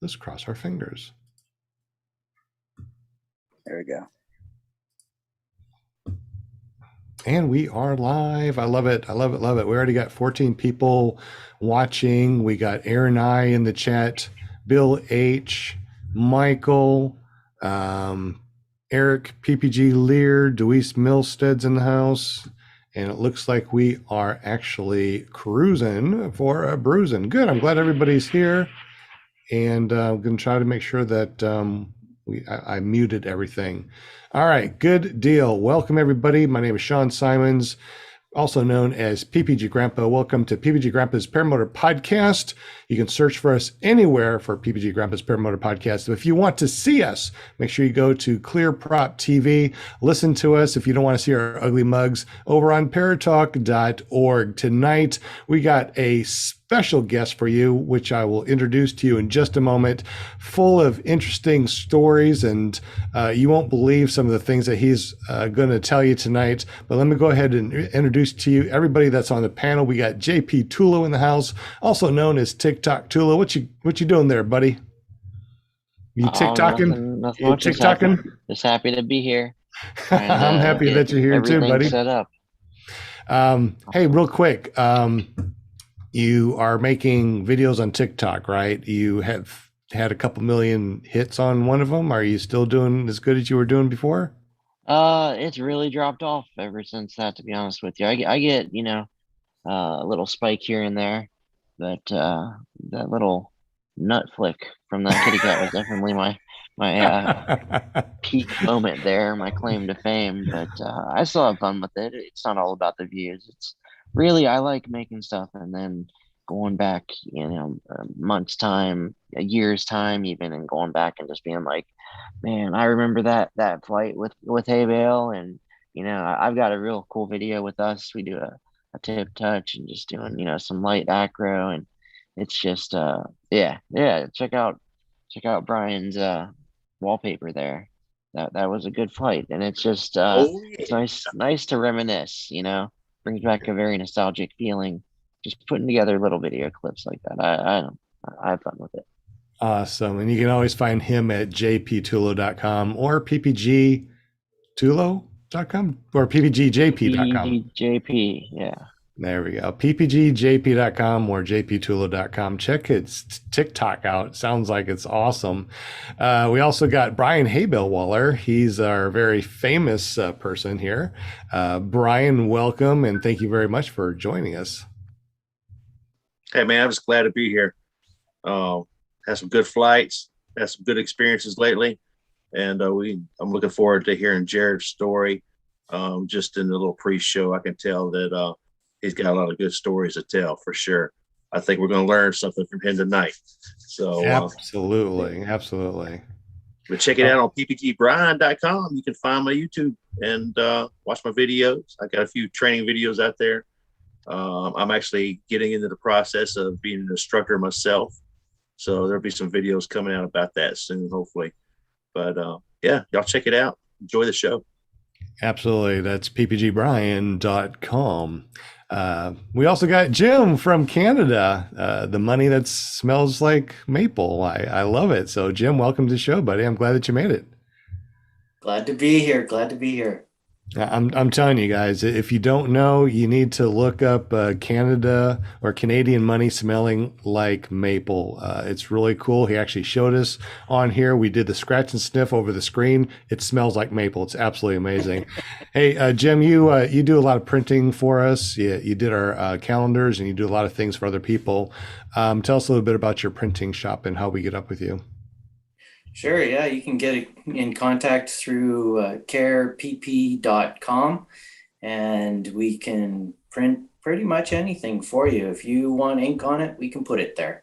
Let's cross our fingers. There we go. And we are live. I love it. I love it. Love it. We already got 14 people watching. We got Aaron I in the chat, Bill H, Michael, Eric, PPG Lear, Deweese Milstead's in the house. And it looks like we are actually cruising for a bruising. Good. I'm glad everybody's here. And I'm going to try to make sure that I muted everything. All right, good deal. Welcome, everybody. My name is Sean Symons, also known as PPG Grandpa. Welcome to PPG Grandpa's Paramotor Podcast. You can search for us anywhere for PPG Grandpa's Paramotor Podcast. If you want to see us, make sure you go to ClearPropTV. Listen to us if you don't want to see our ugly mugs over on paratalk.org. Tonight, we got a special guest for you, which I will introduce to you in just a moment, full of interesting stories, and you won't believe some of the things that he's going to tell you tonight. But let me go ahead and introduce to you everybody that's on the panel. We got JP Tulo in the house, also known as TikTok Tulo. What you doing there, buddy? You TikToking? Nothing You much. TikToking? Just happy to be here. I'm happy that you're here too, buddy. Set up. Hey, real quick. You are making videos on TikTok, right? You have had a couple million hits on one of them. Are you still doing as good as you were doing before? It's really dropped off ever since that, to be honest with you. I get, a little spike here and there, but that little nut flick from that kitty cat was definitely my peak moment there, my claim to fame. But I still have fun with it. It's not all about the views. It's really, I like making stuff and then going back, a month's time, a year's time even, and going back and just being like, man, I remember that flight with hay bale, and I've got a real cool video with us. We do a tip touch and just doing some light acro, and it's just check out Brian's wallpaper there. That was a good flight, and it's just it's nice to reminisce. Brings back a very nostalgic feeling. Just putting together little video clips like that. I have fun with it. Awesome. And you can always find him at jptulo.com or ppgtulo.com or ppgjp.com. JP, yeah. There we go. ppgjp.com or jptulo.com. Check his TikTok out. Sounds like it's awesome. We also got Brian Haybellwaller. He's our very famous person here. Brian, welcome, and thank you very much for joining us. Hey, man, I'm just glad to be here. Had some good flights, had some good experiences lately, and I'm looking forward to hearing Jarrod's story. Just in the little pre-show, I can tell that he's got a lot of good stories to tell for sure. I think we're going to learn something from him tonight. So absolutely. But check it out on ppgbrian.com. You can find my YouTube and watch my videos. I got a few training videos out there. I'm actually getting into the process of being an instructor myself. So there'll be some videos coming out about that soon, hopefully. But y'all check it out. Enjoy the show. Absolutely. That's ppgbrian.com. We also got Jim from Canada, the money that smells like maple. I love it. So Jim, welcome to the show, buddy. I'm glad that you made it. Glad to be here. I'm telling you guys, if you don't know, you need to look up Canada or Canadian money smelling like maple. It's really cool. He actually showed us on here. We did the scratch and sniff over the screen. It smells like maple. It's absolutely amazing. Hey, Jim, you do a lot of printing for us. You did our calendars and you do a lot of things for other people. Tell us a little bit about your printing shop and how we get up with you. Sure, yeah, you can get in contact through carepp.com, and we can print pretty much anything for you. If you want ink on it, we can put it there,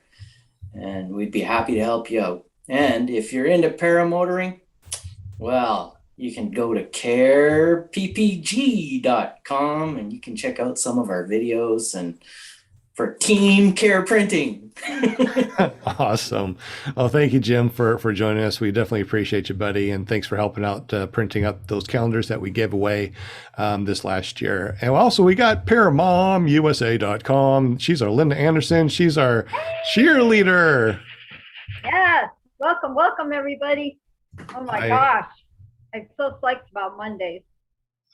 and we'd be happy to help you out. And if you're into paramotoring, well, you can go to careppg.com, and you can check out some of our videos and for Team Care Printing. Awesome. Well, thank you, Jim, for joining us. We definitely appreciate you, buddy. And thanks for helping out printing up those calendars that we gave away this last year. And also we got ParaMomUSA.com. She's our Linda Anderson. She's our cheerleader. Yeah. welcome, everybody. Oh my gosh. I'm so psyched about Mondays.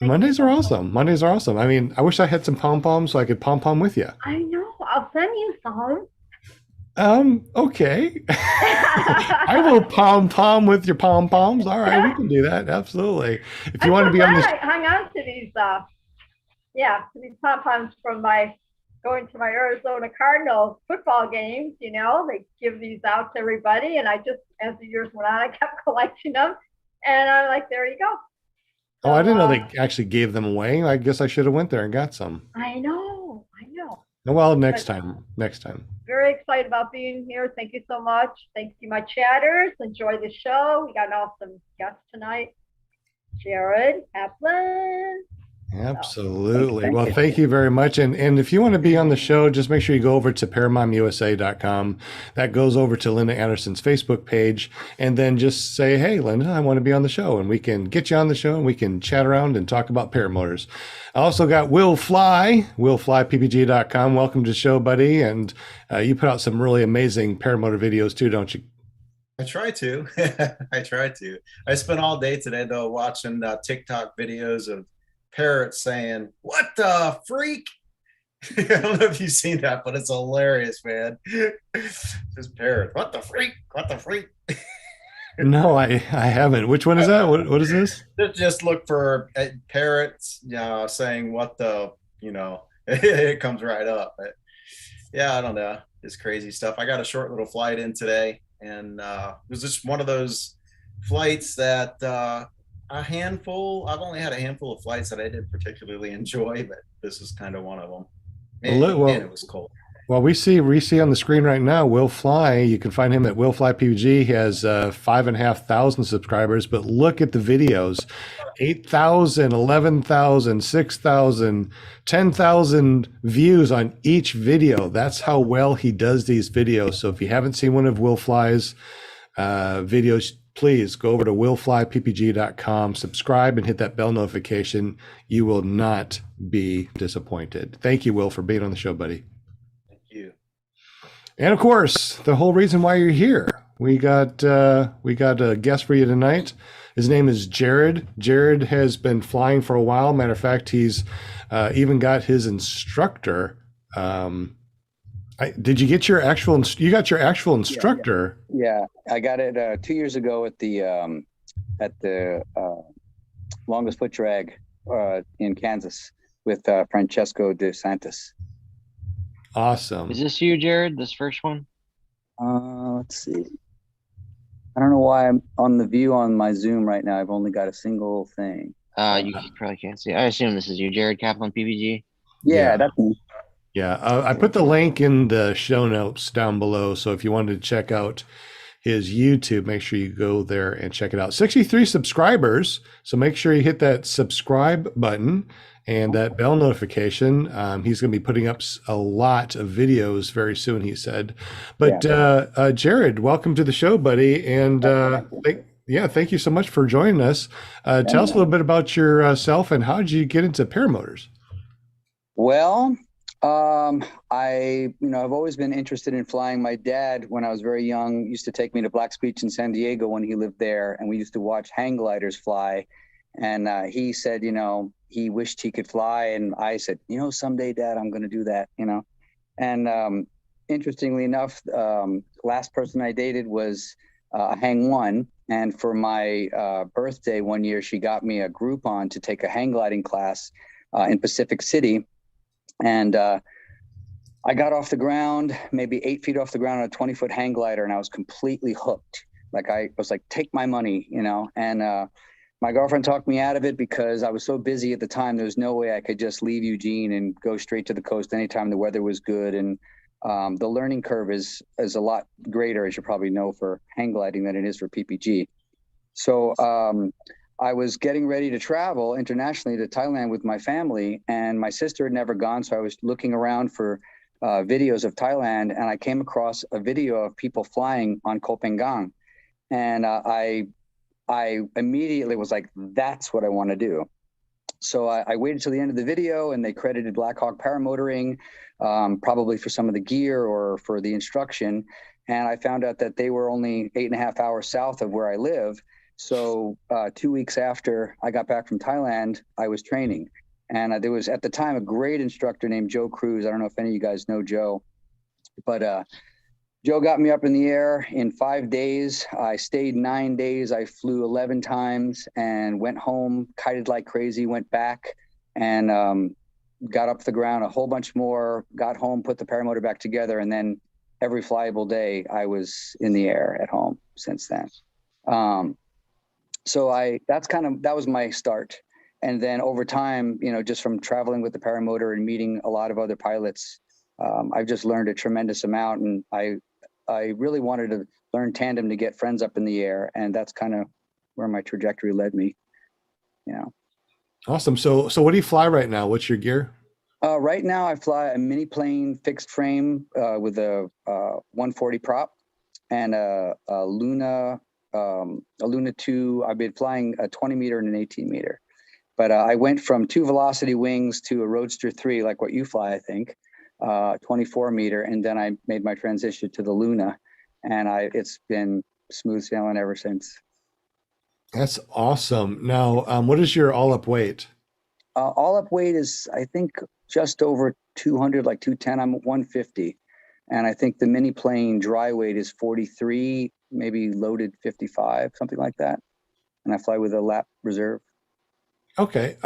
Mondays are awesome. Mondays are awesome. I mean, I wish I had some pom-poms so I could pom-pom with you. I know. I'll send you some. Okay. I will pom-pom with your pom-poms. All right, we can do that. Absolutely. If you want to be on this. I hung on to these, these pom-poms from going to my Arizona Cardinals football games. You know, they give these out to everybody. And I just, as the years went on, I kept collecting them. And I'm like, there you go. Oh, I didn't know they actually gave them away. I guess I should have went there and got some. I know. Well, next time. Very excited about being here. Thank you so much. Thank you, my chatters. Enjoy the show. We got an awesome guest tonight, Jarrod Kaplan. Absolutely. Well, thank you very much. And if you want to be on the show, just make sure you go over to paramomusa.com. That goes over to Linda Anderson's Facebook page. And then just say, hey, Linda, I want to be on the show. And we can get you on the show and we can chat around and talk about paramotors. I also got Will Fly, willflyppg.com. Welcome to the show, buddy. And you put out some really amazing paramotor videos too, don't you? I try to. I spent all day today, though, watching TikTok videos of parrots saying, "What the freak?" I don't know if you've seen that, but it's hilarious, man. Just parrots. What the freak? What the freak? No, I haven't. Which one is that? What is this? Just look for parrots, saying what the, it comes right up. But yeah, I don't know. It's crazy stuff. I got a short little flight in today, and it was just one of those flights that I've only had a handful of flights that I didn't particularly enjoy, but this is kind of one of them. Man, it was cold. Well, we see on the screen right now, Will Fly. You can find him at Will Fly PPG. He has 5,500 subscribers, but look at the videos. 8,000, 11,000, 6,000, 10,000 views on each video. That's how well he does these videos. So if you haven't seen one of Will Fly's videos, please go over to willflyppg.com, subscribe, and hit that bell notification. You will not be disappointed. Thank you, Will, for being on the show, buddy. Thank you. And of course, the whole reason why you're here. We got a guest for you tonight. His name is Jarrod. Jarrod has been flying for a while. Matter of fact, he's even got his instructor. Did you get your actual? You got your actual instructor? Yeah, I got it 2 years ago at the longest foot drag in Kansas with Francesco De Santis. Awesome. Is this you, Jarrod? This first one? Let's see. I don't know why I'm on the view on my Zoom right now. I've only got a single thing. You probably can't see. I assume this is you, Jarrod Kaplan, PPG. Yeah, that's me. Yeah, I put the link in the show notes down below. So if you wanted to check out his YouTube, make sure you go there and check it out. 63 subscribers. So make sure you hit that subscribe button and that bell notification. He's going to be putting up a lot of videos very soon, he said. But Jarrod, welcome to the show, buddy. And thank you so much for joining us. Tell us a little bit about yourself and how did you get into paramotors? Well, I've always been interested in flying. My dad, when I was very young, used to take me to Black's Beach in San Diego when he lived there, and we used to watch hang gliders fly. And he said, he wished he could fly, and I said, someday, Dad, I'm going to do that, And interestingly enough, last person I dated was a hang one, and for my birthday one year, she got me a Groupon to take a hang gliding class in Pacific City. And I got off the ground, maybe 8 feet off the ground on a 20-foot hang glider, and I was completely hooked. Like I was like, take my money, And my girlfriend talked me out of it because I was so busy at the time. There was no way I could just leave Eugene and go straight to the coast anytime the weather was good. And the learning curve is a lot greater, as you probably know, for hang gliding than it is for PPG. So I was getting ready to travel internationally to Thailand with my family, and my sister had never gone. So I was looking around for videos of Thailand, and I came across a video of people flying on Koh Phangan. And I immediately was like, that's what I want to do. So I waited till the end of the video, and they credited Blackhawk Paramotoring, probably for some of the gear or for the instruction. and I found out that they were only 8.5 hours south of where I live. So 2 weeks after I got back from Thailand, I was training. And there was at the time a great instructor named Joe Cruz. I don't know if any of you guys know Joe, but Joe got me up in the air in 5 days. I stayed 9 days. I flew 11 times and went home, kited like crazy, went back and got up the ground a whole bunch more, got home, put the paramotor back together. And then every flyable day I was in the air at home since then. So that was my start. And then over time, just from traveling with the paramotor and meeting a lot of other pilots, I've just learned a tremendous amount. And I really wanted to learn tandem to get friends up in the air. And that's kind of where my trajectory led me. Awesome. So what do you fly right now? What's your gear? Right now I fly a mini plane fixed frame with a 140 prop and a Luna 2. I've been flying a 20 meter and an 18 meter. But I went from 2 velocity wings to a Roadster 3, like what you fly, I think, 24 meter. And then I made my transition to the Luna. And it's been smooth sailing ever since. That's awesome. Now, what is your all-up weight? All-up weight is, I think, just over 200, like 210. I'm 150. And I think the mini plane dry weight is 43, maybe loaded 55, something like that. And I fly with a lap reserve. Okay.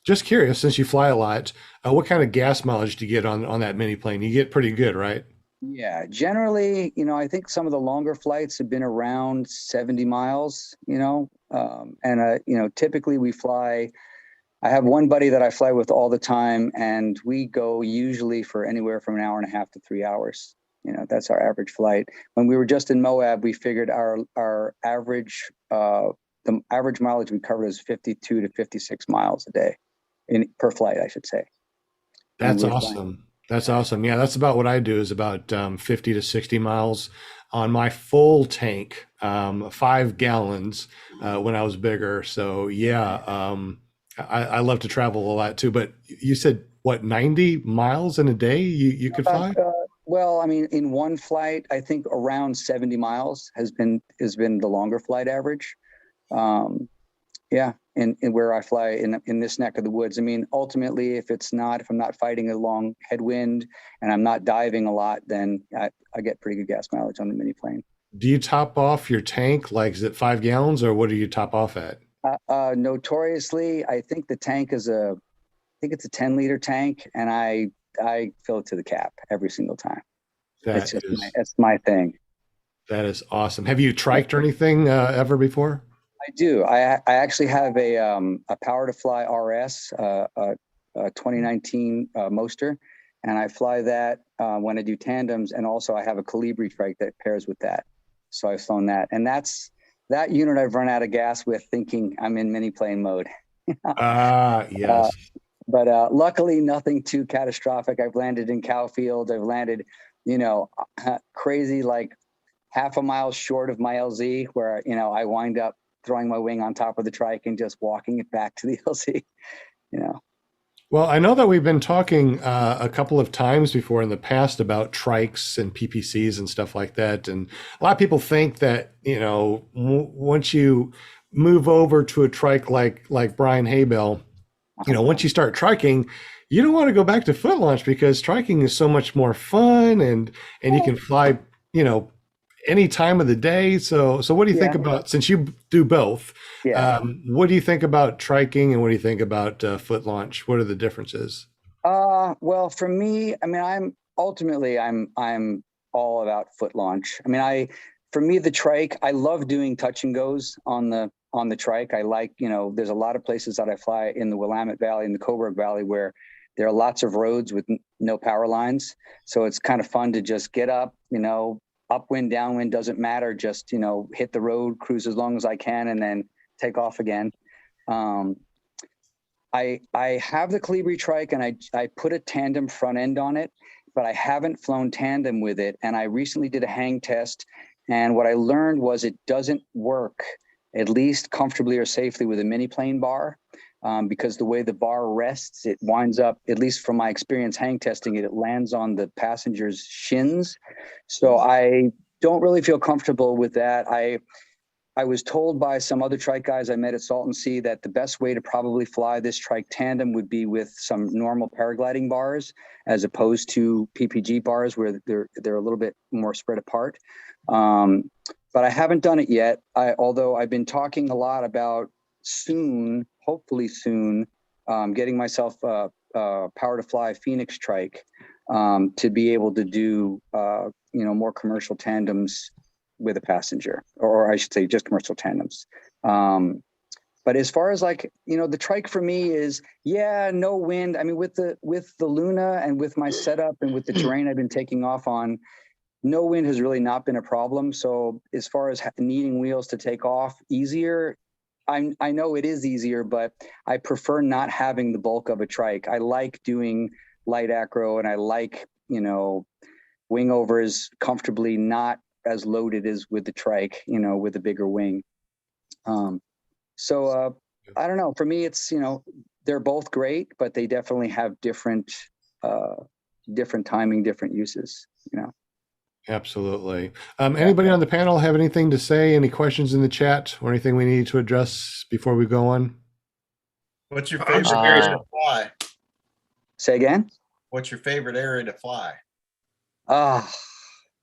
Just curious, since you fly a lot, what kind of gas mileage do you get on that mini plane? You get pretty good, right? Yeah, generally, I think some of the longer flights have been around 70 miles, typically we fly. I have one buddy that I fly with all the time, and we go usually for anywhere from an hour and a half to 3 hours. That's our average flight. When we were just in Moab, we figured our average, the average mileage we covered is 52 to 56 miles a day per flight, I should say. That's awesome. That's awesome. Yeah, that's about what I do, is about 50 to 60 miles on my full tank, 5 gallons when I was bigger. So yeah, I love to travel a lot too. But you said, what, 90 miles in a day you could fly? Well, I mean, in one flight, I think around 70 miles has been the longer flight average. Yeah, and where I fly in this neck of the woods. I mean, ultimately, if I'm not fighting a long headwind and I'm not diving a lot, then I get pretty good gas mileage on the mini plane. Do you top off your tank? Like, is it 5 gallons, or what do you top off at? Notoriously, I think the tank it's a 10-liter tank, and I fill it to the cap every single time. That's my thing. That is awesome. Have you triked or anything ever before? I do. I actually have a Power to Fly RS, a 2019 Moster, and I fly that when I do tandems, and also I have a Colibri trike that pairs with that. So I've flown that, and that unit I've run out of gas with, thinking I'm in mini plane mode. Yes. But luckily, nothing too catastrophic. I've landed in cow fields. I've landed, crazy, like half a mile short of my LZ, where I wind up throwing my wing on top of the trike and just walking it back to the LZ. Well, I know that we've been talking a couple of times before in the past about trikes and PPCs and stuff like that. And a lot of people think that, once you move over to a trike like Brian Haybell, once you start triking, you don't want to go back to foot launch, because triking is so much more fun and you can fly, any time of the day. So what do you think about, since you do both, what do you think about triking, and what do you think about foot launch? What are the differences? Well, for me, I mean, I'm all about foot launch. I mean, for me, the trike, I love doing touch and goes on the trike. I like, there's a lot of places that I fly in the Willamette Valley and the Coburg Valley where there are lots of roads with no power lines. So it's kind of fun to just get up, upwind, downwind, doesn't matter. Just, hit the road, cruise as long as I can, and then take off again. I have the Colibri trike, and I put a tandem front end on it, but I haven't flown tandem with it. And I recently did a hang test. And what I learned was it doesn't work, at least comfortably or safely, with a mini plane bar. because the way the bar rests, it winds up, at least from my experience hang testing it, it lands on the passenger's shins. So I don't really feel comfortable with that. I was told by some other trike guys I met at Salton Sea that the best way to probably fly this trike tandem would be with some normal paragliding bars, as opposed to PPG bars where they're a little bit more spread apart. But I haven't done it yet. Although I've been talking a lot about soon, hopefully soon, getting myself a Power to Fly Phoenix trike to be able to do more commercial tandems with a passenger, or I should say just commercial tandems. But as far as the trike for me is, no wind. I mean, with the Luna and with my setup and with the terrain I've been taking off on, no wind has really not been a problem. So as far as needing wheels to take off easier, I know it is easier, but I prefer not having the bulk of a trike. I like doing light acro, and I like, wing overs comfortably, not as loaded as with the trike, with a bigger wing. So I don't know. For me, it's, they're both great, but they definitely have different timing, different uses, Absolutely. Anybody on the panel have anything to say? Any questions in the chat or anything we need to address before we go on? What's your I'm favorite curious. area to fly? Say again? What's your favorite area to fly?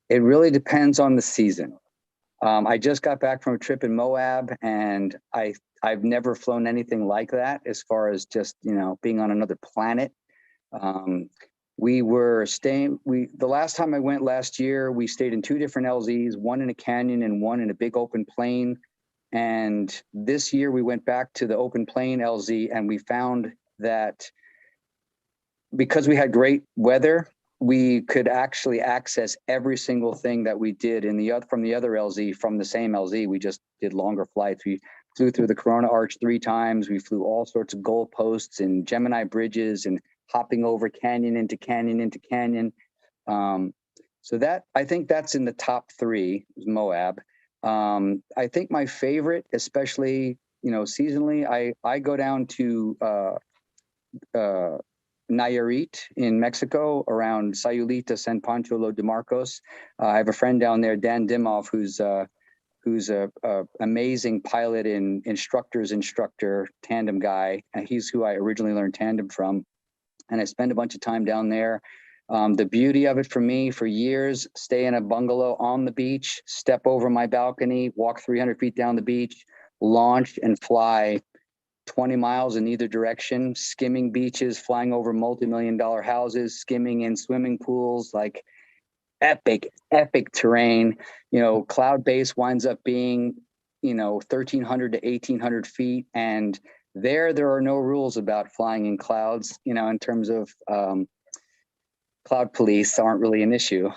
It really depends on the season. I just got back from a trip in Moab, and I've never flown anything like that as far as just, being on another planet. We were staying, the last time I went last year, we stayed in 2 different LZs, one in a canyon and one in a big open plain. And this year we went back to the open plain LZ, and we found that because we had great weather, we could actually access every single thing that we did from the other LZ, from the same LZ. We just did longer flights. We flew through the Corona Arch 3 times. We flew all sorts of goalposts and Gemini bridges and hopping over canyon into canyon into canyon. So that, I think that's in the top 3 is Moab. I think my favorite, especially, seasonally, I go down to Nayarit in Mexico, around Sayulita, San Pancho de Marcos. I have a friend down there, Dan Dimov, who's a amazing pilot and instructor, tandem guy. And he's who I originally learned tandem from. And I spend a bunch of time down there. The beauty of it for me, for years, stay in a bungalow on the beach, step over my balcony, walk 300 feet down the beach, launch and fly 20 miles in either direction, skimming beaches, flying over multi-million-dollar houses, skimming in swimming pools, like epic terrain. Cloud base winds up being, 1,300 to 1,800 feet. And there are no rules about flying in clouds, in terms of cloud police aren't really an issue.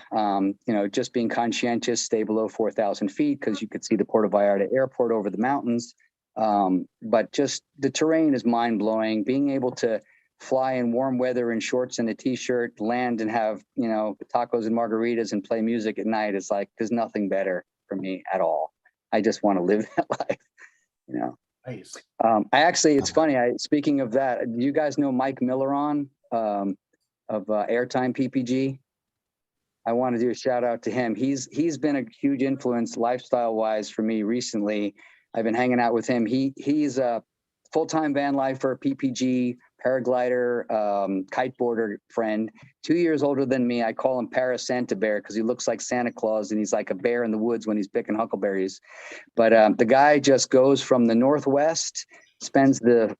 Just being conscientious, stay below 4,000 feet because you could see the Puerto Vallarta airport over the mountains. But just the terrain is mind blowing. Being able to fly in warm weather in shorts and a t-shirt, land and have, tacos and margaritas and play music at night is like, there's nothing better for me at all. I just want to live that life, Nice. It's funny. Speaking of that, do you guys know Mike Milleron of Airtime PPG? I want to do a shout out to him. He's been a huge influence lifestyle wise for me recently. I've been hanging out with him. He's a full-time van lifer, PPG, paraglider, kiteboarder friend, 2 years older than me. I call him Para Santa Bear because he looks like Santa Claus and he's like a bear in the woods when he's picking huckleberries. But the guy just goes from the Northwest, spends the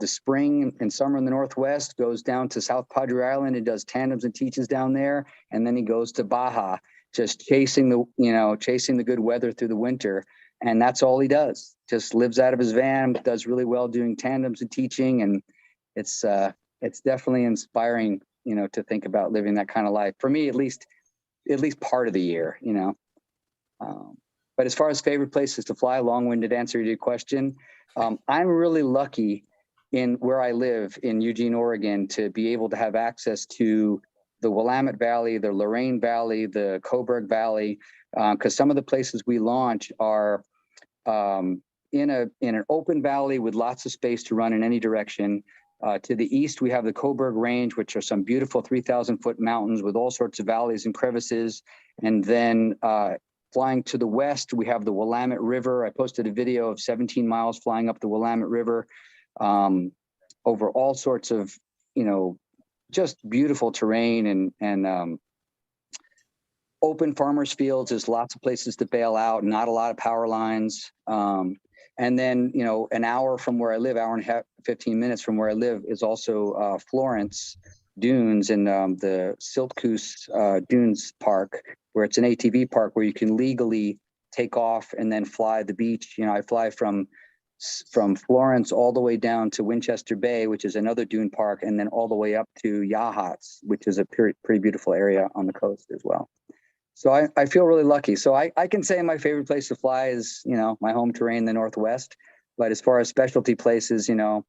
spring and summer in the Northwest, goes down to South Padre Island and does tandems and teaches down there. And then he goes to Baja, just chasing the good weather through the winter. And that's all he does. Just lives out of his van, does really well doing tandems and teaching. And it's definitely inspiring, to think about living that kind of life. For me, at least part of the year, But as far as favorite places to fly, long-winded answer to your question, I'm really lucky in where I live in Eugene, Oregon, to be able to have access to the Willamette Valley, the Lorain Valley, the Coburg Valley, because some of the places we launch are in an open valley with lots of space to run in any direction. To the east, we have the Coburg Range, which are some beautiful 3,000-foot mountains with all sorts of valleys and crevices. And then flying to the west, we have the Willamette River. I posted a video of 17 miles flying up the Willamette River over all sorts of, just beautiful terrain and open farmers fields. There's lots of places to bail out, not a lot of power lines. And then, an hour from where I live, hour and a half, 15 minutes from where I live is also Florence Dunes and the Siltcoos Dunes Park, where it's an ATV park where you can legally take off and then fly the beach. I fly from Florence all the way down to Winchester Bay, which is another dune park, and then all the way up to Yachats, which is a pretty beautiful area on the coast as well. So I feel really lucky. So I can say my favorite place to fly is, my home terrain, the Northwest. But as far as specialty places, that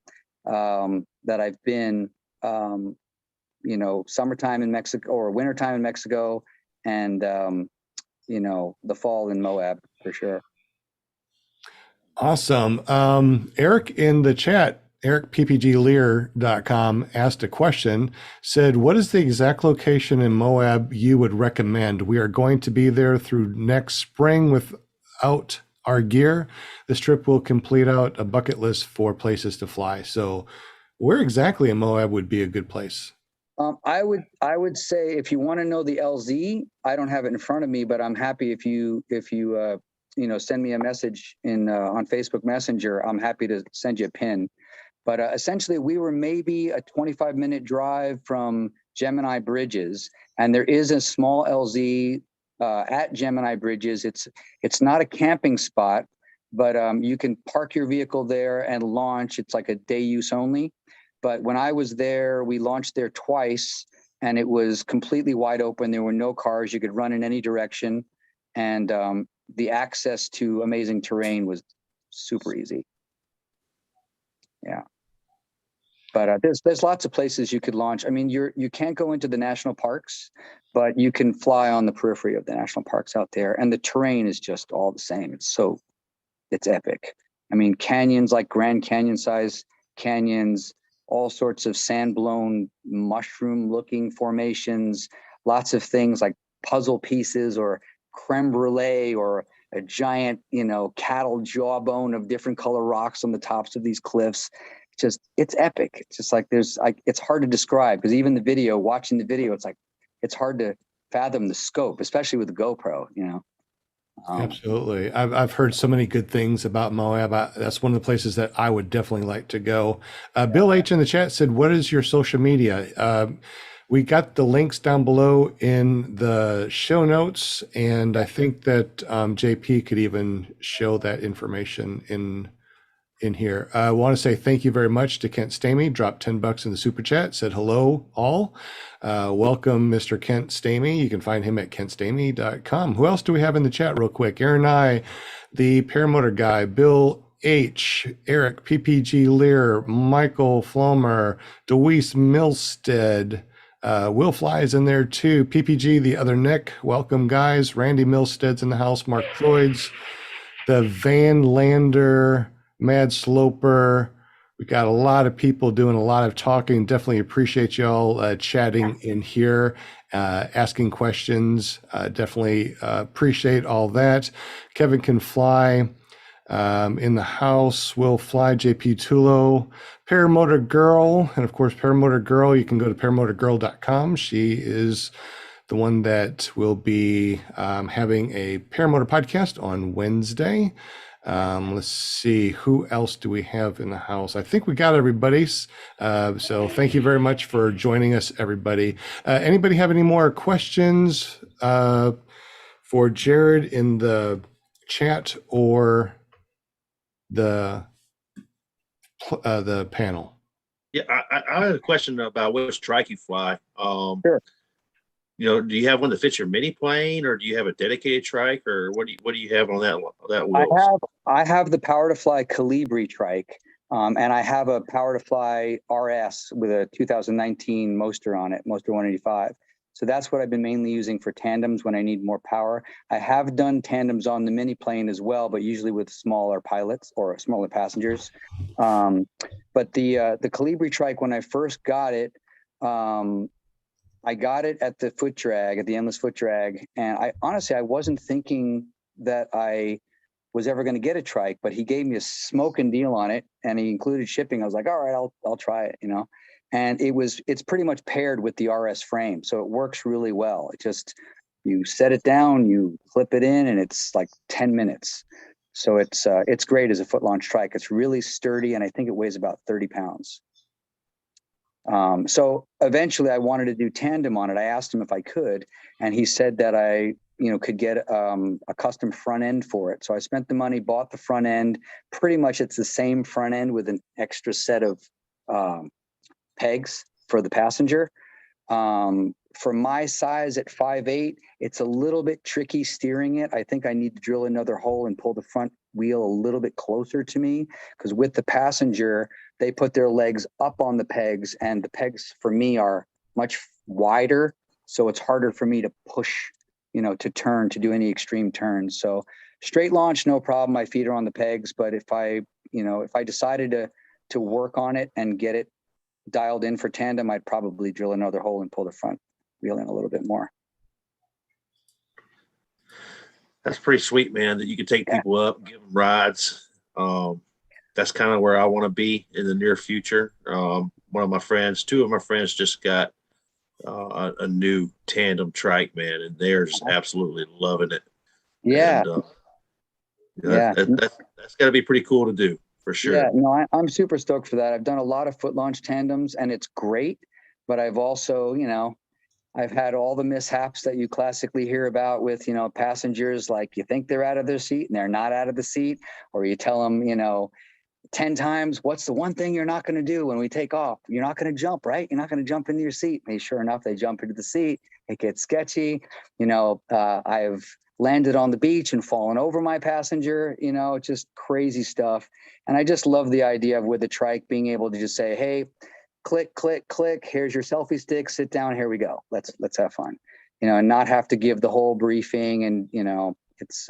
I've been, summertime in Mexico or wintertime in Mexico and, the fall in Moab for sure. Awesome. Eric in the chat, EricPPGLear.com asked a question, said, what is the exact location in Moab you would recommend? We are going to be there through next spring without our gear. This trip will complete out a bucket list for places to fly. So where exactly in Moab would be a good place? I would say if you want to know the LZ, I don't have it in front of me, but I'm happy if you send me a message on Facebook Messenger. I'm happy to send you a pin. But essentially, we were maybe a 25-minute drive from Gemini Bridges, and there is a small LZ at Gemini Bridges. It's not a camping spot, but you can park your vehicle there and launch. It's like a day use only. But when I was there, we launched there twice, and it was completely wide open. There were no cars. You could run in any direction, and the access to amazing terrain was super easy. Yeah. But there's lots of places you could launch. I mean, you can't go into the national parks, but you can fly on the periphery of the national parks out there. And the terrain is just all the same. It's epic. I mean, canyons like Grand Canyon size canyons, all sorts of sand-blown mushroom looking formations, lots of things like puzzle pieces or creme brulee or a giant, cattle jawbone of different color rocks on the tops of these cliffs. It's epic. It's just like it's hard to describe because even watching the video, it's hard to fathom the scope, especially with the GoPro, Absolutely. I've heard so many good things about Moab. That's one of the places that I would definitely like to go. Bill H in the chat said, what is your social media? We got the links down below in the show notes, and I think that JP could even show that information in here. I want to say thank you very much to Kent Stamey, dropped $10 in the super chat, said hello all. Welcome, Mr. Kent Stamey. You can find him at kentstamey.com. Who else do we have in the chat real quick? Aaron I, the paramotor guy, Bill H, Eric, PPG Lear, Michael Flomer, Deweese Milstead, Will Fly is in there too. PPG, the other Nick, welcome guys. Randy Milstead's in the house, Mark Floyd's, the Van Lander, Mad Sloper. We got a lot of people doing a lot of talking. Definitely appreciate y'all chatting in here, asking questions. Definitely appreciate all that. Kevin Can Fly in the house. Will Fly, JP Tulo, Paramotor Girl, and of course Paramotor Girl. You can go to paramotorgirl.com. She is the one that will be having a paramotor podcast on Wednesday. Let's see, who else do we have in the house? I think we got everybody's. So thank you very much for joining us, everybody. Anybody have any more questions for Jarrod in the chat or the panel? Yeah, I had a question about which trike you fly. Sure. Do you have one that fits your mini plane, or do you have a dedicated trike, or what do you have on that wheel? I have the Power to Fly Calibri trike, and I have a Power to Fly RS with a 2019 Moster on it, Moster 185. So that's what I've been mainly using for tandems when I need more power. I have done tandems on the mini plane as well, but usually with smaller pilots or smaller passengers. But the Colibri trike, when I first got it, I got it at the foot drag, at the endless foot drag. And I honestly, I wasn't thinking that I was ever going to get a trike, but he gave me a smoking deal on it and he included shipping. I was like, all right, I'll try it, you know? And it's pretty much paired with the RS frame. So it works really well. It just, you set it down, you clip it in, and it's like 10 minutes. So it's great as a foot launch trike. It's really sturdy. And I think it weighs about 30 pounds. So eventually I wanted to do tandem on it. I asked him if I could, and he said that I, could get a custom front end for it. So I spent the money, bought the front end. Pretty much it's the same front end with an extra set of pegs for the passenger. For my size at 5'8", it's a little bit tricky steering it. I think I need to drill another hole and pull the front wheel a little bit closer to me, because with the passenger, they put their legs up on the pegs, and the pegs for me are much wider. So it's harder for me to push, to turn, to do any extreme turns. So straight launch, no problem. My feet are on the pegs. But if I decided to work on it and get it dialed in for tandem, I'd probably drill another hole and pull the front wheel in a little bit more. That's pretty sweet, man, that you can take people up, give them rides. That's kind of where I want to be in the near future. Two of my friends just got a new tandem trike, man, and they're just absolutely loving it. Yeah. And, that's got to be pretty cool to do, for sure. Yeah, no, I'm super stoked for that. I've done a lot of foot launch tandems and it's great, but I've also, I've had all the mishaps that you classically hear about with, passengers, like you think they're out of their seat and they're not out of the seat, or you tell them, 10 times, what's the one thing you're not going to do when we take off? You're not going to jump, right? You're not going to jump into your seat. And sure enough, they jump into the seat. It gets sketchy. I've landed on the beach and fallen over my passenger, just crazy stuff. And I just love the idea of with the trike being able to just say, hey, click, click, click, here's your selfie stick, sit down, here we go. Let's have fun, and not have to give the whole briefing. And, it's,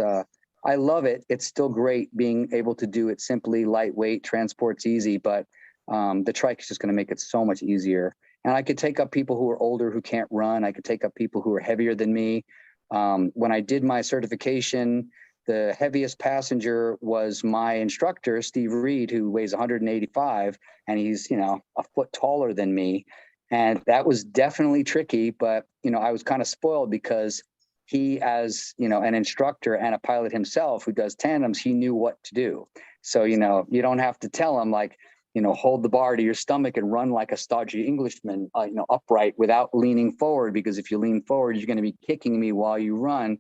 I love it. It's still great being able to do it simply, lightweight, transport's easy, but the trike is just going to make it so much easier. And I could take up people who are older, who can't run. I could take up people who are heavier than me. When I did my certification, the heaviest passenger was my instructor, Steve Reed, who weighs 185, and he's, a foot taller than me. And that was definitely tricky, but, I was kind of spoiled because he, as, an instructor and a pilot himself who does tandems, he knew what to do. So, you don't have to tell him like, hold the bar to your stomach and run like a stodgy Englishman, upright without leaning forward, because if you lean forward, you're going to be kicking me while you run,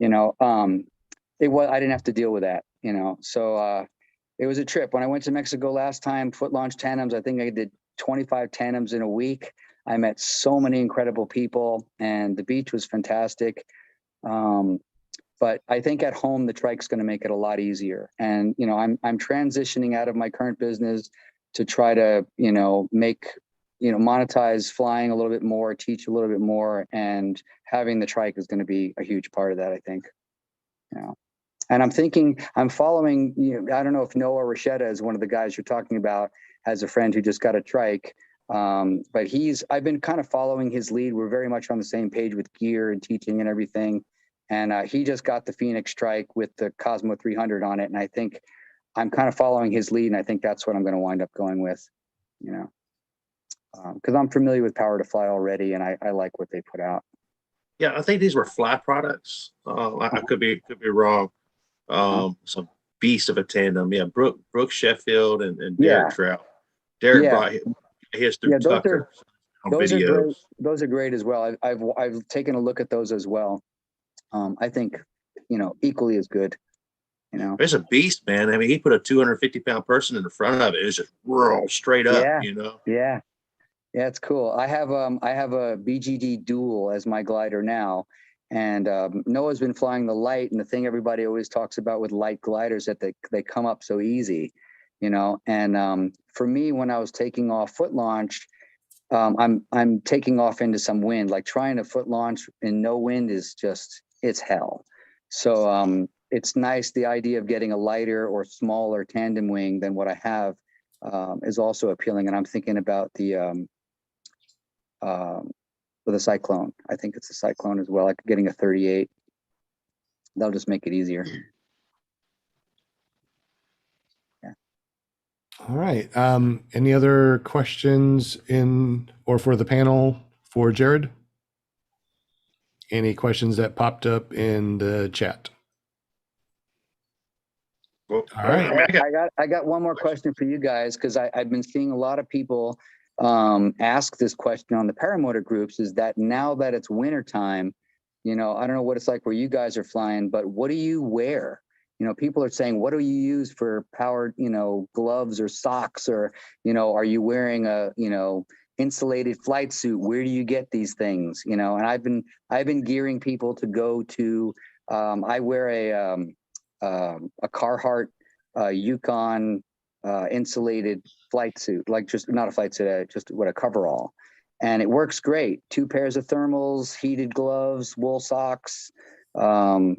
I didn't have to deal with that, so it was a trip. When I went to Mexico last time, foot launch tandems, I think I did 25 tandems in a week. I met so many incredible people and the beach was fantastic. But I think at home, the trike's going to make it a lot easier. And, I'm transitioning out of my current business to try to, make, monetize flying a little bit more, teach a little bit more, and having the trike is going to be a huge part of that, I think. And I'm following, I don't know if Noah Rashetta is one of the guys you're talking about, has a friend who just got a trike. But I've been kind of following his lead. We're very much on the same page with gear and teaching and everything. And he just got the Phoenix trike with the Cosmo 300 on it. And I think I'm kind of following his lead. And I think that's what I'm going to wind up going with, because I'm familiar with Power to Fly already. And I like what they put out. Yeah, I think these were Fly products. I could be wrong. Some beast of a tandem. Yeah, Brooke Sheffield and Derek Trout. Derek brought his through Tucker on videos. Those are great as well. I've taken a look at those as well. I think, equally as good. It's a beast, man. I mean, he put a 250-pound person in the front of it. It's just roll straight up. Yeah, it's cool. I have a BGD Dual as my glider now, and Noah's been flying the light. And the thing everybody always talks about with light gliders that they come up so easy, And for me, when I was taking off foot launch, I'm taking off into some wind. Like trying to foot launch in no wind is just, it's hell. So it's nice. The idea of getting a lighter or smaller tandem wing than what I have is also appealing. And I'm thinking about the Cyclone. I think it's a Cyclone as well. Like getting a 38. That'll just make it easier. All right. Any other questions in or for the panel for Jarrod? Any questions that popped up in the chat? Well, All right. I got one more question for you guys, because I've been seeing a lot of people ask this question on the paramotor groups, is that now that it's winter time, I don't know what it's like where you guys are flying, but what do you wear? People are saying, what do you use for powered, gloves or socks, or, are you wearing a, insulated flight suit? Where do you get these things? And I've been gearing people to go to, I wear a Carhartt Yukon insulated flight suit, like just not a flight suit, just what a coverall. And it works great. 2 pairs of thermals, heated gloves, wool socks, and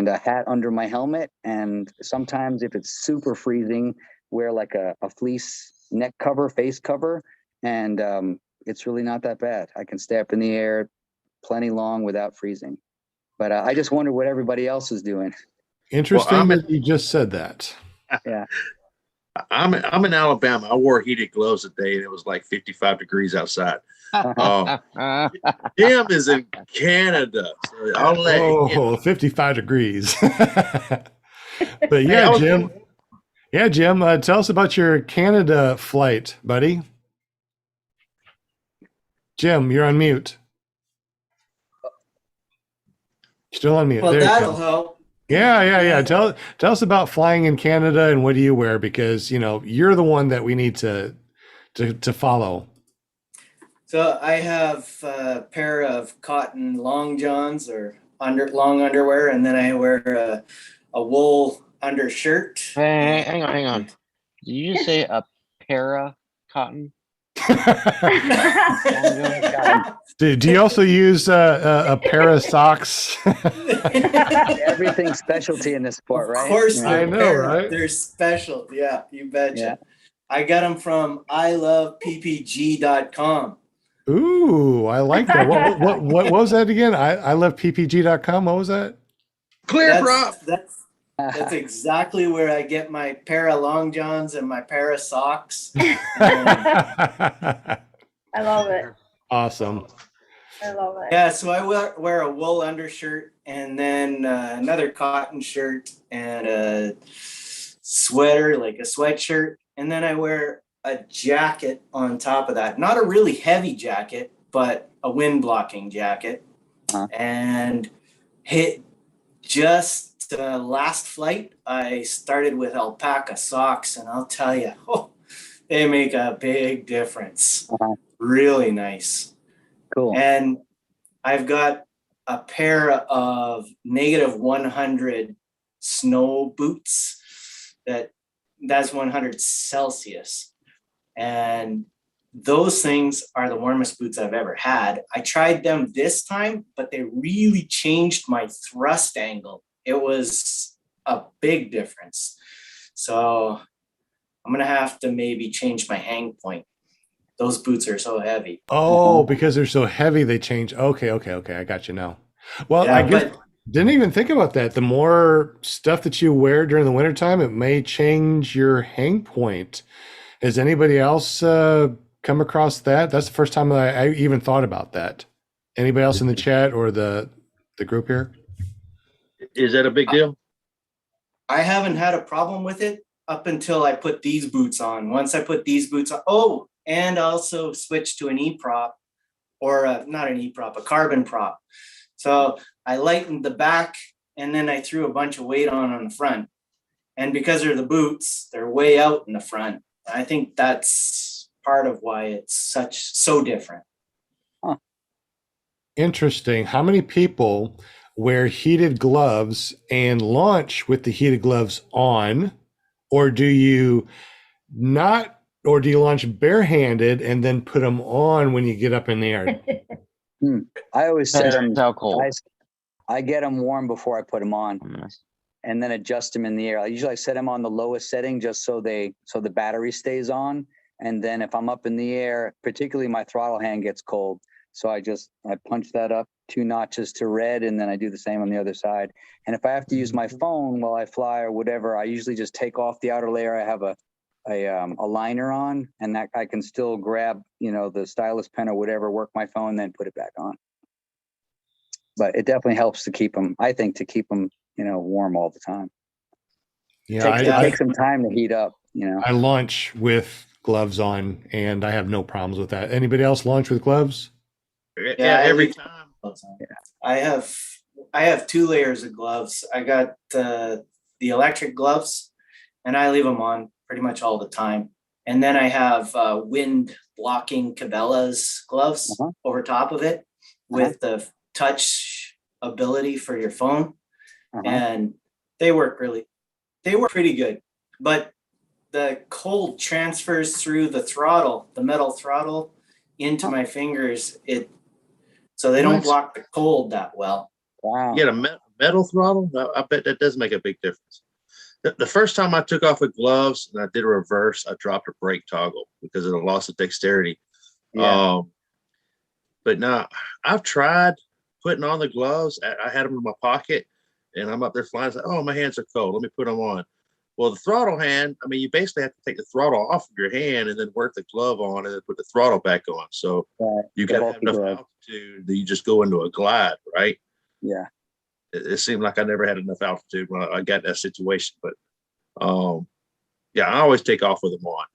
a hat under my helmet. And sometimes if it's super freezing, wear like a fleece neck cover, face cover. And it's really not that bad. I can stay up in the air plenty long without freezing. But I just wonder what everybody else is doing. Interesting that you just said that. Yeah. I'm in Alabama. I wore heated gloves today, and it was like 55 degrees outside. Jim is in Canada. So I'll let him. 55 degrees. But yeah, Jim. Yeah, Jim, tell us about your Canada flight, buddy. Jim, you're on mute. Still on mute. Well, there that'll help. Yeah. Tell us about flying in Canada and what do you wear? Because, you're the one that we need to follow. So I have a pair of cotton long johns or long underwear, and then I wear a wool undershirt. Hey, hang on. Did you just say a para cotton? Do you also use a pair of socks? Everything's specialty in this sport, right? Of course, I know, right? They're special. Yeah, you betcha. Yeah. I got them from iloveppg.com. Ooh, I like that. What was that again? I love ppg.com. What was that? ClearProp. That's exactly where I get my pair of long johns and my pair of socks. I love it. Awesome. I love it. Yeah, so I wear a wool undershirt and then another cotton shirt and a sweater, like a sweatshirt. And then I wear a jacket on top of that. Not a really heavy jacket, but a wind blocking jacket. And last flight, I started with alpaca socks, and I'll tell you, they make a big difference. Really nice. Cool. And I've got a pair of -100 snow boots that's 100 Celsius. And those things are the warmest boots I've ever had. I tried them this time, but they really changed my thrust angle. It was a big difference. So I'm going to have to maybe change my hang point. Those boots are so heavy. Oh, because they're so heavy, they change. Okay. I got you now. Well, Yeah, I guess didn't even think about that. The more stuff that you wear during the wintertime, it may change your hang point. Has anybody else come across that? That's the first time I even thought about that. Anybody else in the chat or the group here? Is that a big deal? I haven't had a problem with it up until I put these boots on. Once I put these boots on, and also switched to an E-prop, or not an E-prop, a carbon prop. So I lightened the back, and then I threw a bunch of weight on the front. And because they're the boots, they're way out in the front. I think that's part of why it's so different. Interesting. How many people wear heated gloves and launch with the heated gloves on, or do you not or do you launch barehanded and then put them on when you get up in the air? I always set them. Depends how cold. I get them warm before I put them on, Yes. and then adjust them in the air. I usually set them on the lowest setting just so the battery stays on. And then if I'm up in the air, particularly my throttle hand gets cold, so I punch that up 2 notches to red, and then I do the same on the other side. And if I have to use my phone while I fly or whatever, I usually just take off the outer layer. I have a liner on, and that I can still grab, the stylus pen or whatever, work my phone, then put it back on. But it definitely helps to keep them, I think, warm all the time. Yeah, It takes some time to heat up, I launch with gloves on, and I have no problems with that. Anybody else launch with gloves? Yeah, every time. I have 2 layers of gloves. I got the electric gloves, and I leave them on pretty much all the time. And then I have wind blocking Cabela's gloves over top of it with the touch ability for your phone. And they work pretty good. But the cold transfers through the metal throttle into my fingers. So they don't block the cold that well. Wow. You get a metal throttle? I bet that does make a big difference. The first time I took off the gloves and I did a reverse, I dropped a brake toggle because of the loss of dexterity. Yeah. But now I've tried putting on the gloves. I had them in my pocket, and I'm up there flying. It's like, oh, my hands are cold. Let me put them on. Well, the throttle hand, I mean, you basically have to take the throttle off of your hand and then work the glove on and then put the throttle back on. So you got to have enough altitude that you just go into a glide, right? Yeah. It seemed like I never had enough altitude when I got in that situation. But yeah, I always take off with them on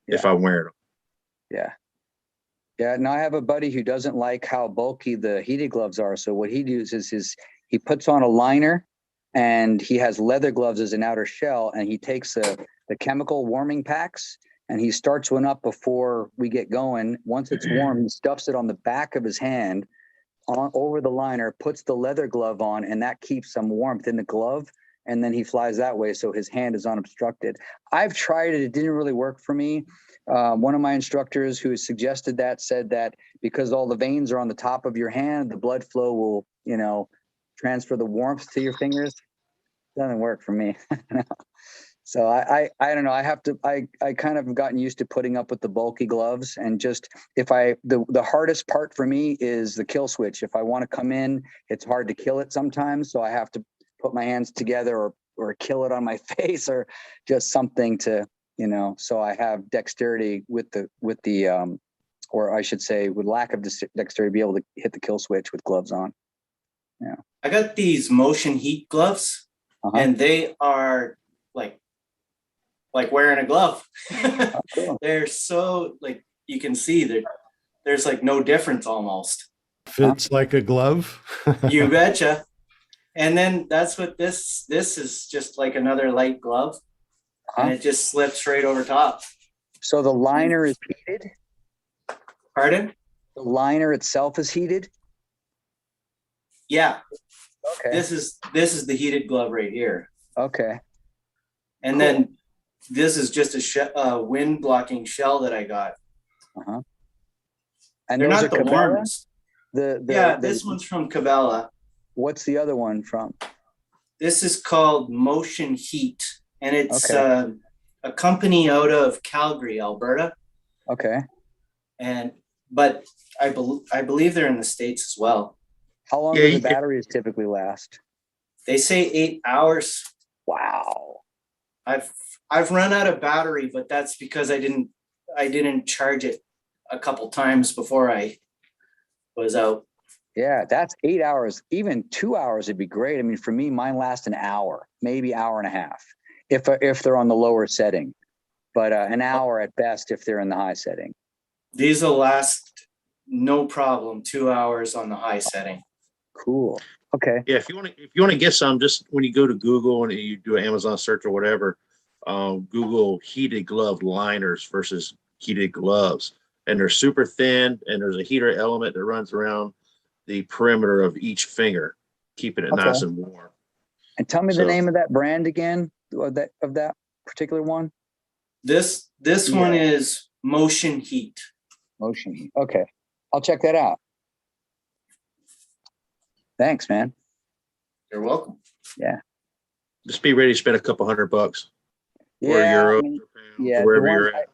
if I'm wearing them. Yeah. Yeah. Now I have a buddy who doesn't like how bulky the heated gloves are. So what he does is he puts on a liner, and he has leather gloves as an outer shell, and he takes the chemical warming packs, and he starts one up before we get going. Once it's warm, he stuffs it on the back of his hand over the liner, puts the leather glove on, and that keeps some warmth in the glove. And then he flies that way, so his hand is unobstructed. I've tried it. It didn't really work for me. One of my instructors who suggested that said that because all the veins are on the top of your hand, the blood flow will, transfer the warmth to your fingers. Doesn't work for me. So I don't know. I kind of gotten used to putting up with the bulky gloves, and just the hardest part for me is the kill switch. If I want to come in, it's hard to kill it sometimes. So I have to put my hands together or kill it on my face or just something to, so I have dexterity with the or I should say with lack of dexterity, be able to hit the kill switch with gloves on. Yeah. I got these motion heat gloves, and they are like wearing a glove. Cool. They're so you can see there's no difference almost. Fits like a glove. You betcha. And then that's what this is, just like another light glove, and it just slips right over top. So the liner is heated? Pardon? The liner itself is heated? Yeah. Okay. This is the heated glove right here. Okay. And then this is just a wind blocking shell that I got. And they're those not are the Cabela? warmest. This one's from Cabela. What's the other one from? This is called Motion Heat, and it's a company out of Calgary, Alberta. Okay. But I believe they're in the States as well. How long do the batteries typically last? They say 8 hours. Wow. I've run out of battery, but that's because I didn't charge it a couple times before I was out. Yeah, that's 8 hours. Even 2 hours would be great. I mean, for me, mine last an hour, maybe hour and a half, if they're on the lower setting, but an hour at best if they're in the high setting. These will last no problem 2 hours on the high setting. Cool. Okay. Yeah, if you want to get some, just when you go to Google and you do an Amazon search or whatever, Google heated glove liners versus heated gloves, and they're super thin, and there's a heater element that runs around the perimeter of each finger, keeping it nice and warm. And tell me the name of that brand again, of that particular one. This one is motion heat. Motion. Okay. I'll check that out. Thanks, man. You're welcome. Just be ready to spend a couple $100 or Yeah. euro, I mean, or yeah. wherever you're at.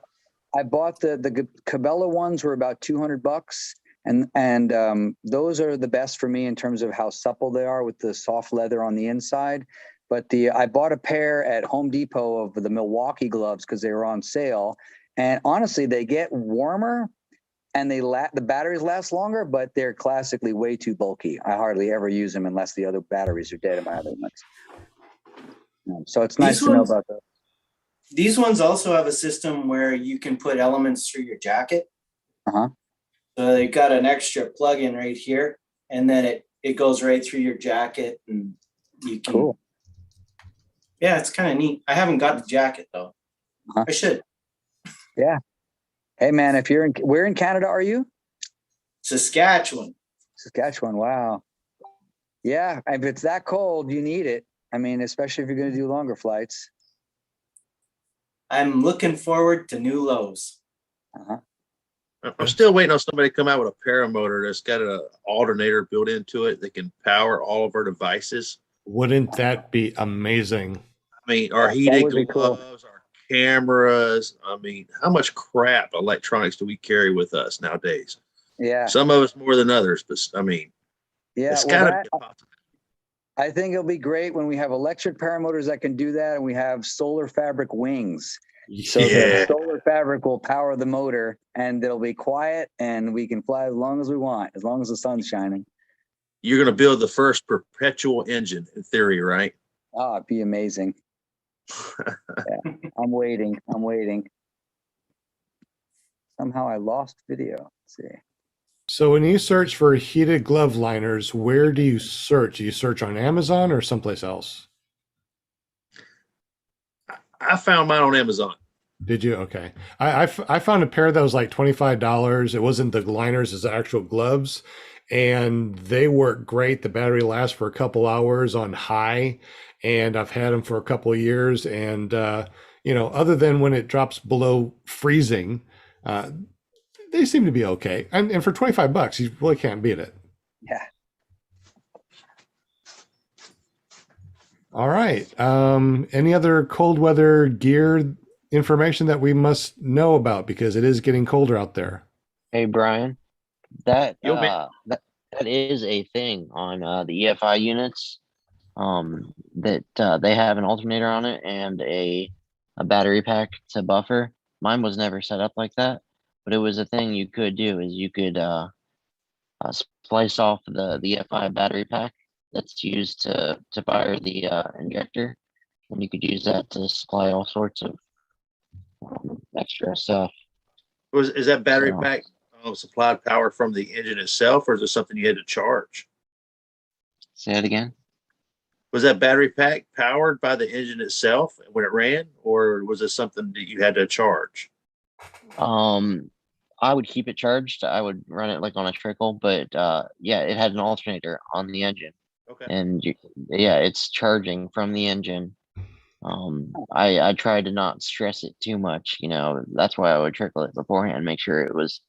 I bought the Cabela ones were about $200, and those are the best for me in terms of how supple they are with the soft leather on the inside. But I bought a pair at Home Depot of the Milwaukee gloves because they were on sale, and honestly, they get warmer and the batteries last longer, but they're classically way too bulky. I hardly ever use them unless the other batteries are dead in my other ones. So it's nice to know about those. These ones also have a system where you can put elements through your jacket. Uh-huh. So they've got an extra plug-in right here, and then it goes right through your jacket, and you can. Cool. Yeah, it's kind of neat. I haven't got the jacket though. Uh-huh. I should. Yeah. Hey man, where in Canada are you? Saskatchewan. Saskatchewan. Wow. Yeah, if it's that cold, you need it. I mean, especially if you're going to do longer flights. I'm looking forward to new lows. Uh-huh. I'm still waiting on somebody to come out with a paramotor that's got an alternator built into it that can power all of our devices. Wouldn't that be amazing? I mean, our That heated would be cool. gloves, our cameras. I mean, how much crap electronics do we carry with us nowadays? Yeah. Some of us more than others, but I mean, Yeah. it's Well, got to be a possibility. I think it'll be great when we have electric paramotors that can do that, and we have solar fabric wings. So the solar fabric will power the motor, and it'll be quiet, and we can fly as long as we want, as long as the sun's shining. You're going to build the first perpetual engine in theory, right? Oh, it'd be amazing. Yeah, I'm waiting. Somehow I lost video. Let's see. So when you search for heated glove liners, where do you search? Do you search on Amazon or someplace else? I found mine on Amazon. Did you? Okay. I found a pair that was like $25. It wasn't the liners, it's the actual gloves. And they work great. The battery lasts for a couple hours on high. And I've had them for a couple of years. And, other than when it drops below freezing, they seem to be okay. And for $25, you really can't beat it. Yeah. All right. Any other cold weather gear information that we must know about, because it is getting colder out there? Hey, Brian, that Yo, man. that is a thing on the EFI units. That they have an alternator on it and a battery pack to buffer. Mine was never set up like that, but it was a thing you could do. Is you could splice off the EFI battery pack that's used to fire the injector, and you could use that to supply all sorts of extra stuff. Is that battery So- pack supplied power from the engine itself, or is it something you had to charge? Say it again. Was that battery pack powered by the engine itself when it ran, or was it something that you had to charge? I would keep it charged. I would run it like on a trickle, but yeah, it had an alternator on the engine, Okay. and it's charging from the engine. I tried to not stress it too much, that's why I would trickle it beforehand, make sure it was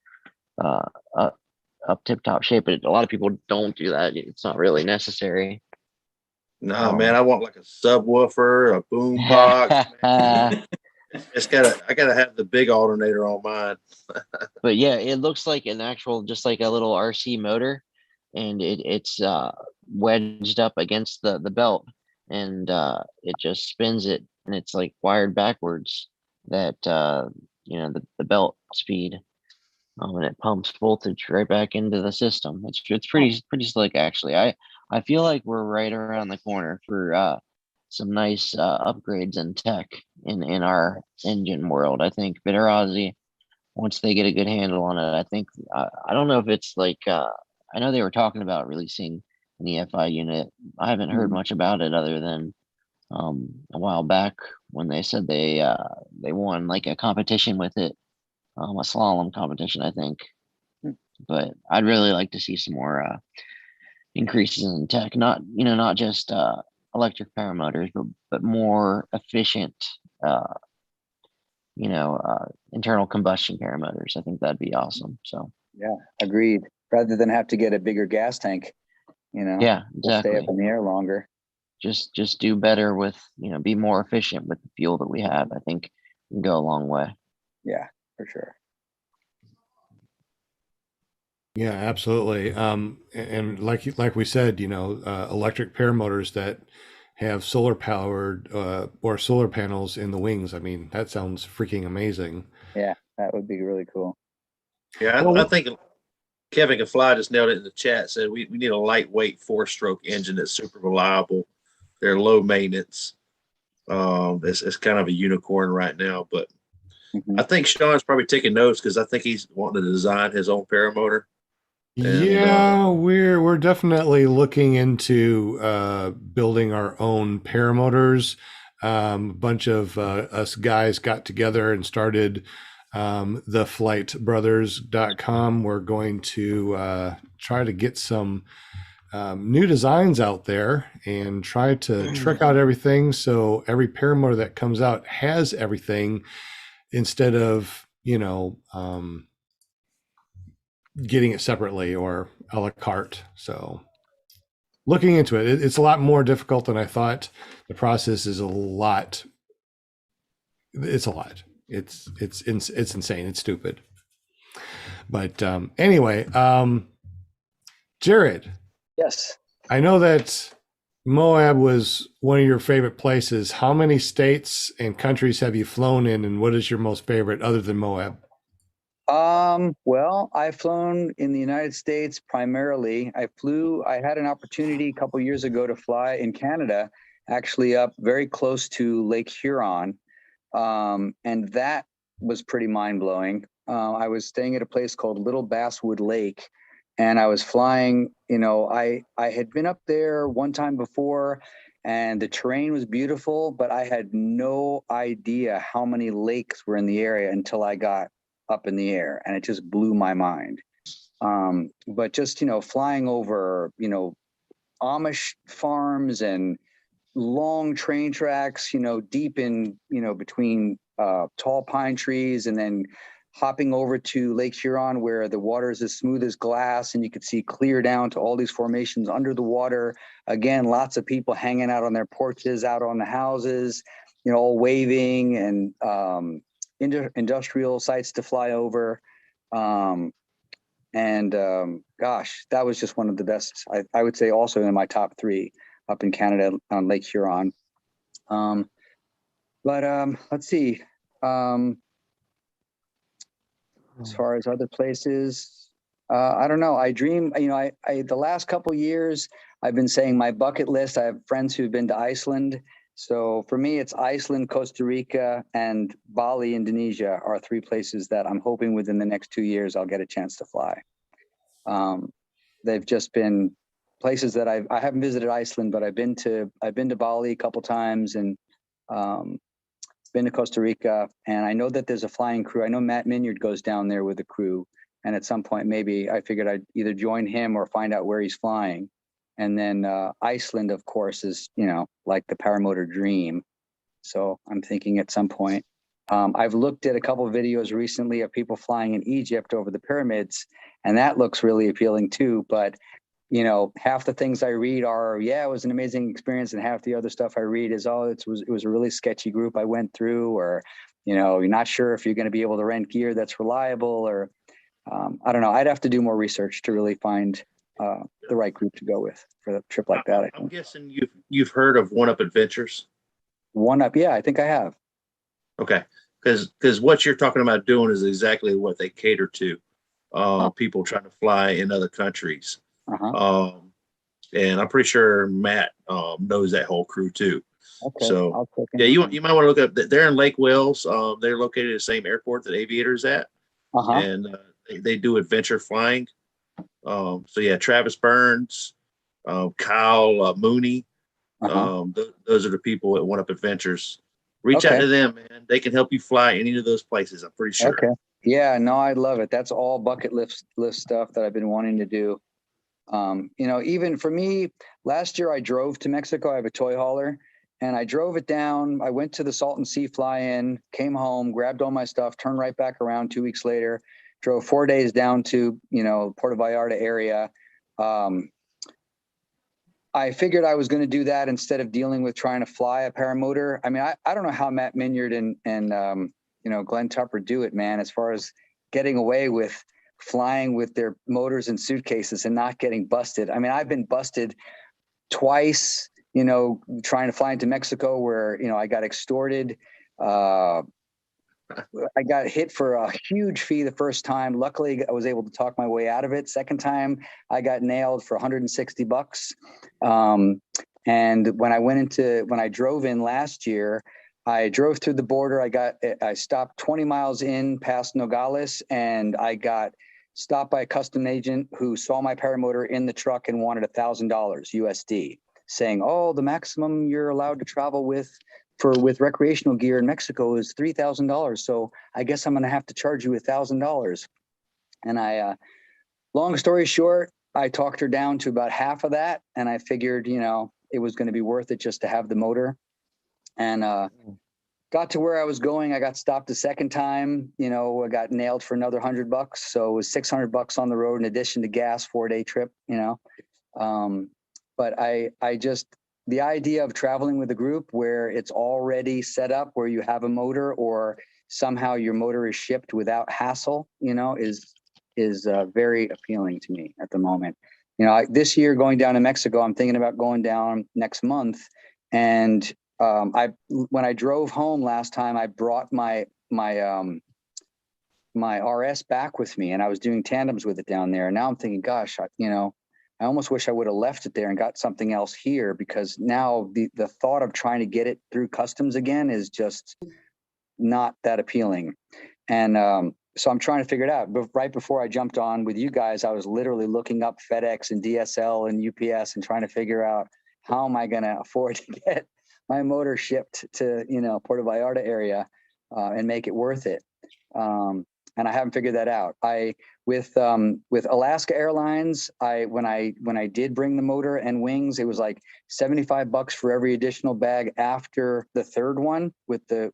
up tip top shape, but a lot of people don't do that. It's not really necessary. No, man, I want like a subwoofer, a boom box. I gotta have the big alternator on mine. But yeah, it looks like an actual, just like a little RC motor, and it's wedged up against the belt, and it just spins it, and it's like wired backwards, that the belt speed, and it pumps voltage right back into the system. It's pretty slick, actually. I feel like we're right around the corner for some nice upgrades in tech in our engine world. I think Bitarazi, once they get a good handle on it, I think I don't know if it's like I know they were talking about releasing an EFI unit. I haven't heard much about it other than a while back when they said they won like a competition with it, a slalom competition, I think. But I'd really like to see some more increases in tech, not just electric paramotors, but more efficient internal combustion paramotors. I think that'd be awesome. So Yeah, agreed. Rather than have to get a bigger gas tank, yeah, we'll stay exactly. up in the air longer. Just do better with, be more efficient with the fuel that we have. I think can go a long way. Yeah, for sure. Yeah, absolutely. And like we said, electric paramotors that have solar powered or solar panels in the wings. I mean, that sounds freaking amazing. Yeah, that would be really cool. Yeah, Well, I think Kevin Fly just nailed it in the chat. Said we need a lightweight 4-stroke engine that's super reliable. They're low maintenance. It's kind of a unicorn right now, but I think Sean's probably taking notes because I think he's wanting to design his own paramotor. Yeah, we're definitely looking into building our own paramotors. A bunch of us guys got together and started theflightbrothers.com. We're going to try to get some new designs out there and try to trick out everything so every paramotor that comes out has everything instead of getting it separately or a la carte. So looking into it, it's a lot more difficult than I thought. The process is a lot. It's a lot. It's insane. It's stupid. But anyway, Jarrod. Yes. I know that Moab was one of your favorite places. How many states and countries have you flown in, and what is your most favorite other than Moab? Well, I've flown in the United States primarily. I had an opportunity a couple years ago to fly in Canada, actually up very close to Lake Huron. And that was pretty mind blowing. I was staying at a place called Little Basswood Lake, and I was flying, I had been up there one time before and the terrain was beautiful, but I had no idea how many lakes were in the area until I got up in the air, and it just blew my mind. But just, flying over, Amish farms and long train tracks, deep in, between tall pine trees, and then hopping over to Lake Huron where the water is as smooth as glass and you could see clear down to all these formations under the water. Again, lots of people hanging out on their porches, out on the houses, all waving, and industrial sites to fly over. Gosh, that was just one of the best. I would say also in my top 3 up in Canada on Lake Huron. Let's see. As far as other places, I don't know. I dream, the last couple years, I've been saying my bucket list. I have friends who've been to Iceland. So for me, it's Iceland, Costa Rica, and Bali, Indonesia are 3 places that I'm hoping within the next 2 years I'll get a chance to fly. They've just been places that I haven't visited Iceland, but I've been to Bali a couple times, and been to Costa Rica, and I know that there's a flying crew. I know Matt Minyard goes down there with a crew, and at some point maybe I figured I'd either join him or find out where he's flying. And then Iceland, of course, is like the paramotor dream. So I'm thinking at some point. I've looked at a couple of videos recently of people flying in Egypt over the pyramids, and that looks really appealing too. But half the things I read are, it was an amazing experience, and half the other stuff I read is, it was a really sketchy group I went through, or you're not sure if you're going to be able to rent gear that's reliable, or I don't know. I'd have to do more research to really find the right group to go with for a trip like that. I'm guessing you've heard of One Up Adventures. One Up, yeah, I think I have. Okay, because what you're talking about doing is exactly what they cater to, people trying to fly in other countries. And I'm pretty sure Matt knows that whole crew too. Okay. So you might want to look up. They're in Lake Wales. They're located at the same airport that Aviator's at, and they do adventure flying. So yeah, Travis Burns, Kyle Mooney. Those are the people at One Up Adventures. Reach out to them, man. They can help you fly any of those places. I'm pretty sure. Okay. Yeah, no, I love it. That's all bucket list stuff that I've been wanting to do. Even for me, last year I drove to Mexico. I have a toy hauler, and I drove it down. I went to the Salton Sea fly-in, came home, grabbed all my stuff, turned right back around 2 weeks later, drove 4 days down to, Puerto Vallarta area. I figured I was going to do that instead of dealing with trying to fly a paramotor. I mean, I don't know how Matt Minyard and Glenn Tupper do it, man, as far as getting away with flying with their motors and suitcases and not getting busted. I mean, I've been busted twice, trying to fly into Mexico where, I got extorted. I got hit for a huge fee the first time. Luckily, I was able to talk my way out of it. Second time, I got nailed for $160. And when I drove in last year, I drove through the border. I stopped 20 miles in past Nogales, and I got stopped by a custom agent who saw my paramotor in the truck and wanted $1,000 USD, saying, "Oh, the maximum you're allowed to travel with recreational gear in Mexico is $3,000. So I guess I'm going to have to charge you $1,000." And long story short, I talked her down to about half of that. And I figured, it was going to be worth it just to have the motor. And got to where I was going. I got stopped the second time, I got nailed for another $100. So it was $600 on the road in addition to gas, 4-day trip, but the idea of traveling with a group where it's already set up, where you have a motor or somehow your motor is shipped without hassle, is very appealing to me at the moment. This year going down to Mexico, I'm thinking about going down next month. And when I drove home last time, I brought my RS back with me, and I was doing tandems with it down there. And now I'm thinking, gosh, I almost wish I would have left it there and got something else here, because now the thought of trying to get it through customs again is just not that appealing. And so I'm trying to figure it out. But right before I jumped on with you guys, I was literally looking up FedEx and DSL and UPS and trying to figure out how am I going to afford to get my motor shipped to, Puerto Vallarta area and make it worth it. And I haven't figured that out. With Alaska Airlines, when I did bring the motor and wings, it was like $75 for every additional bag after the third one with the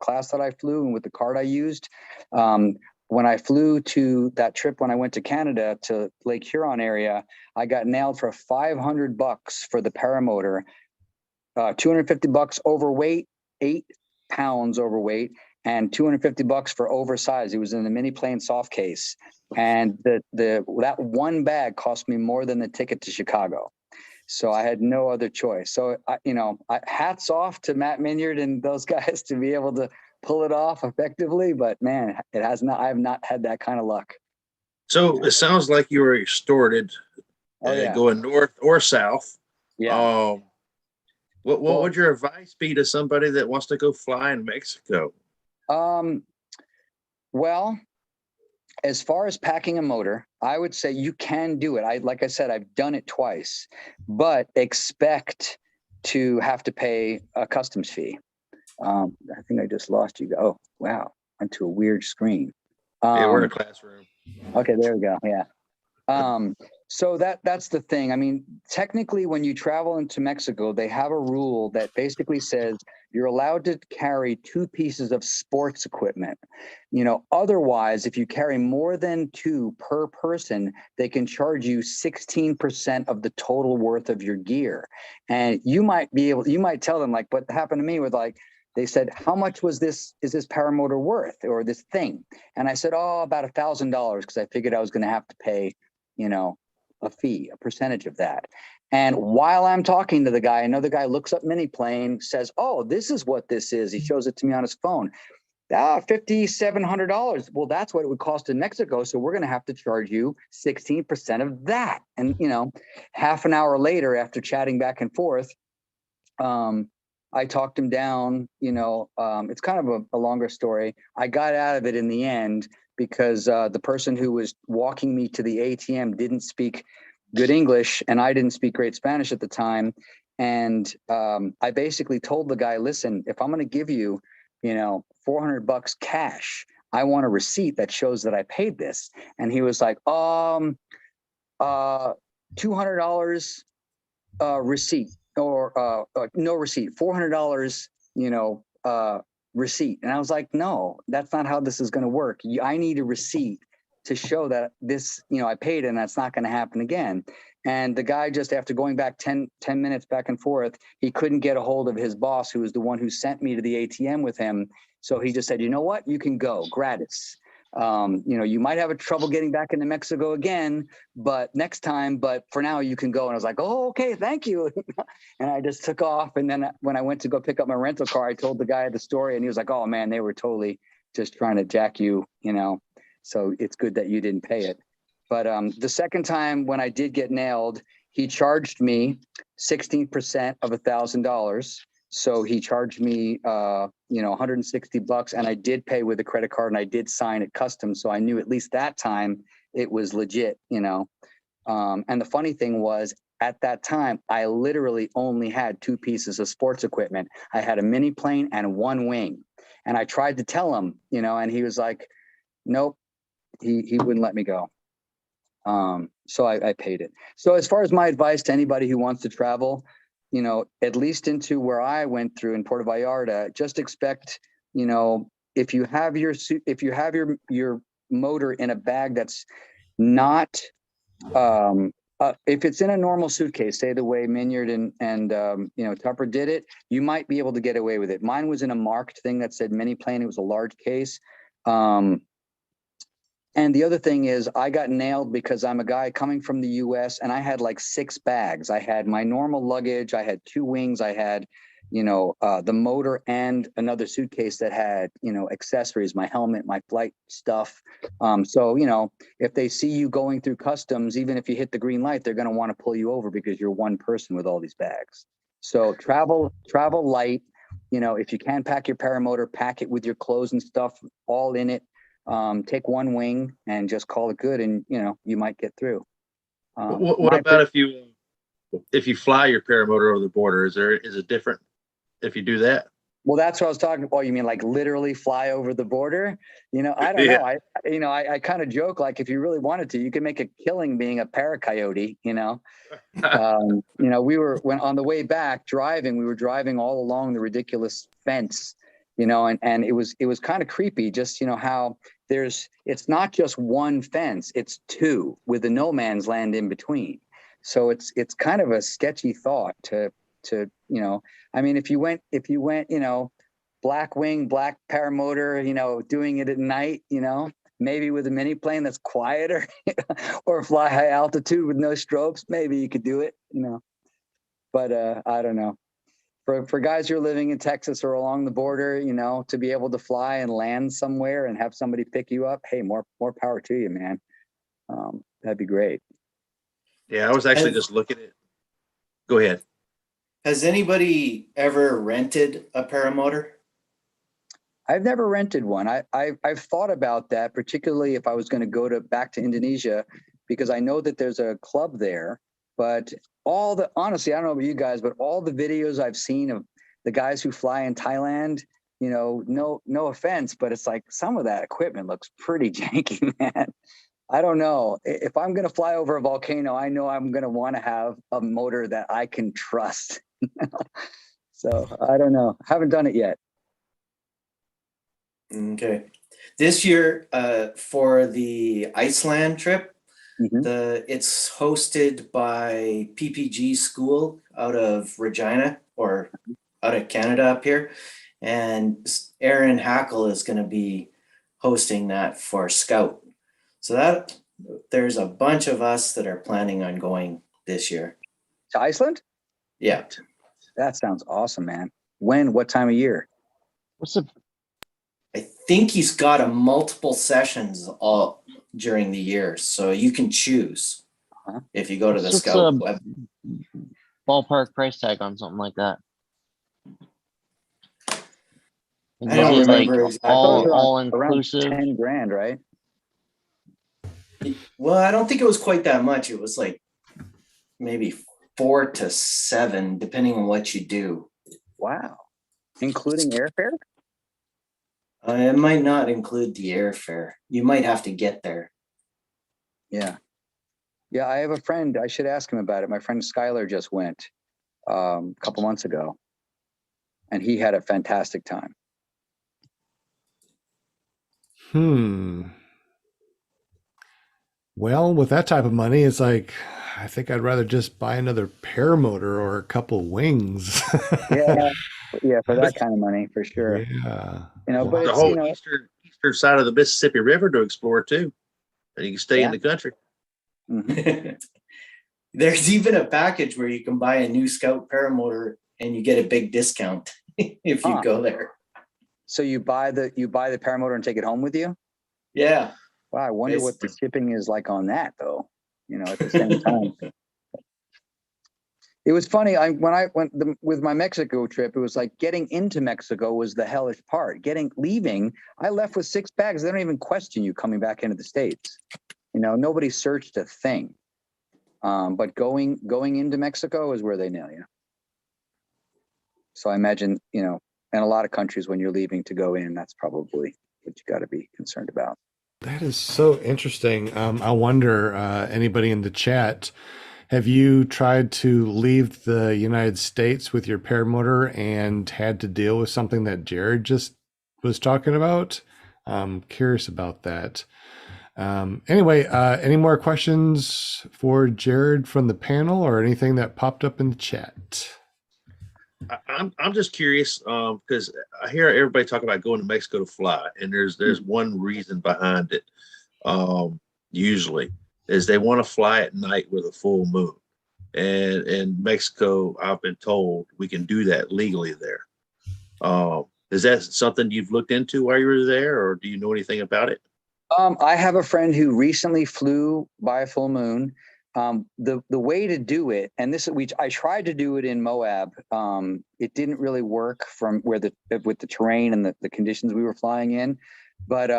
class that I flew and with the card I used. When I flew to that trip when I went to Canada to Lake Huron area, I got nailed for $500 for the paramotor, $250 overweight, 8 pounds overweight, and $250 for oversized. It was in the mini plane soft case. And that one bag cost me more than the ticket to Chicago. So I had no other choice. So, hats off to Matt Minyard and those guys to be able to pull it off effectively. But man, I have not had that kind of luck. So it sounds like you were extorted going north or south. Yeah. What would your advice be to somebody that wants to go fly in Mexico? Well, as far as packing a motor, I would say you can do it. Like I said, I've done it twice, but expect to have to pay a customs fee. I think I just lost you. Oh, wow. Went to a weird screen. Yeah, we're in a classroom. Okay, there we go. Yeah. So that's the thing. I mean, technically, when you travel into Mexico, they have a rule that basically says you're allowed to carry 2 pieces of sports equipment. Otherwise, if you carry more than 2 per person, they can charge you 16% of the total worth of your gear. And you might tell them, like what happened to me with, like, they said, how much is this paramotor worth, or this thing? And I said, about $1,000, because I figured I was going to have to pay, a fee, a percentage of that. And while I'm talking to the guy, another guy looks up mini plane, says, "Oh, this is what this is." He shows it to me on his phone. $5,700. Well, that's what it would cost in Mexico. So we're going to have to charge you 16% of that. And, half an hour later, after chatting back and forth, I talked him down. It's kind of a longer story. I got out of it in the end because the person who was walking me to the ATM didn't speak good English, and I didn't speak great Spanish at the time. And I basically told the guy, listen, if I'm going to give you, $400 cash, I want a receipt that shows that I paid this. And he was like, $200 receipt. no receipt, $400, receipt. And I was like, no, that's not how this is going to work. I need a receipt to show that this, I paid and that's not going to happen again. And the guy, just after going back 10 minutes back and forth, he couldn't get a hold of his boss, who was the one who sent me to the ATM with him. So he just said, you know what, you can go gratis. You might have a trouble getting back into Mexico again, but next time, but for now you can go. And I was like, oh, okay, thank you. And I just took off. And then when I went to go pick up my rental car, I told the guy the story and he was like, oh man, they were totally just trying to jack you, so it's good that you didn't pay it. But the second time when I did get nailed, he charged me 16% of $1,000. So he charged me, $160, and I did pay with a credit card, and I did sign it custom. So I knew at least that time it was legit, And the funny thing was, at that time, I literally only had 2 pieces of sports equipment. I had a mini plane and 1 wing. And I tried to tell him, and he was like, nope, he wouldn't let me go. So I paid it. So as far as my advice to anybody who wants to travel, at least into where I went through in Puerto Vallarta, just expect, if you have your motor in a bag that's not, if it's in a normal suitcase, say the way Minyard and Tupper did it, you might be able to get away with it. Mine was in a marked thing that said mini plane. It was a large case. And the other thing is, I got nailed because I'm a guy coming from the US and I had like 6 bags. I had my normal luggage. I had 2 wings. I had, the motor and another suitcase that had, accessories, my helmet, my flight stuff. So, if they see you going through customs, even if you hit the green light, they're going to want to pull you over because you're one person with all these bags. So travel light. If you can pack your paramotor, pack it with your clothes and stuff all in it. Take 1 wing and just call it good, and you might get through. What about if you fly your paramotor over the border? Is it different if you do that? Well, that's what I was talking about. Oh, you mean like literally fly over the border? I don't know. I kind of joke, like, if you really wanted to, you could make a killing being a paracoyote. We were, when on the way back driving, we were driving all along the ridiculous fence, and it was kind of creepy, just, how it's not just 1 fence, it's 2 with the no man's land in between. So it's kind of a sketchy thought to, I mean, if you went, black wing, black paramotor, doing it at night, maybe with a mini plane that's quieter or fly high altitude with no strobes, maybe you could do it, but I don't know. For guys who are living in Texas or along the border, to be able to fly and land somewhere and have somebody pick you up, hey, more power to you, man. That'd be great. Yeah, I was actually just looking at. Go ahead. Has anybody ever rented a paramotor? I've never rented one. I've thought about that, particularly if I was going to go back to Indonesia, because I know that there's a club there. But honestly, I don't know about you guys, but all the videos I've seen of the guys who fly in Thailand, no offense, but it's like some of that equipment looks pretty janky, man. I don't know. If I'm going to fly over a volcano, I know I'm going to want to have a motor that I can trust. So I don't know. Haven't done it yet. Okay. This year, for the Iceland trip, it's hosted by PPG School out of Regina, or out of Canada up here. And Aaron Hackle is going to be hosting that for Scout. So that there's a bunch of us that are planning on going this year. To Iceland? Yeah. That sounds awesome, man. When? What time of year? I think he's got a multiple sessions all during the year, so you can choose if you go to the Scout web. Ballpark price tag on something like that. I don't remember exactly. all inclusive. 10 grand, right? Well, I don't think it was quite that much. It was like maybe 4 to 7, depending on what you do. Wow. Including airfare? It might not include the airfare. You might have to get there. Yeah. Yeah, I have a friend. I should ask him about it. My friend Skylar just went. a couple months ago, and he had a fantastic time. Well, with that type of money, it's like, I think I'd rather just buy another paramotor or a couple wings. Yeah, for that kind of money, for sure. Yeah. You know, but The it's, whole you know, eastern side of the Mississippi River to explore too, and you can stay in the country. mhm. There's even a package where you can buy a new Scout paramotor and you get a big discount if you go there. So you buy the paramotor and take it home with you? Yeah. Wow, I wonder what the shipping is like on that, though. You know, at the same time. It was funny. When I went with my Mexico trip, it was like getting into Mexico was the hellish part. Leaving, I left with 6 bags. They don't even question you coming back into the States. You know, nobody searched a thing. But going into Mexico is where they nail you. So I imagine, you know, in a lot of countries when you're leaving to go in, that's probably what you got to be concerned about. That is so interesting. I wonder, anybody in the chat, have you tried to leave the United States with your paramotor and had to deal with something that Jarrod just was talking about? I'm curious about that. Anyway, any more questions for Jarrod from the panel or anything that popped up in the chat? I'm just curious because I hear everybody talk about going to Mexico to fly, and there's one reason behind it. Usually, is they want to fly at night with a full moon, and in Mexico, I've been told we can do that legally there. Is that something you've looked into while you were there, or do you know anything about it? I have a friend who recently flew by a full moon. The way to do it, and I tried to do it in Moab. It didn't really work from with the terrain and the conditions we were flying in. But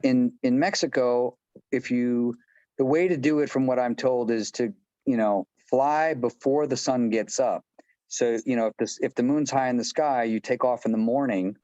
in Mexico, the way to do it, from what I'm told, is to, you know, fly before the sun gets up. So, you know, if the moon's high in the sky, you take off in the morning,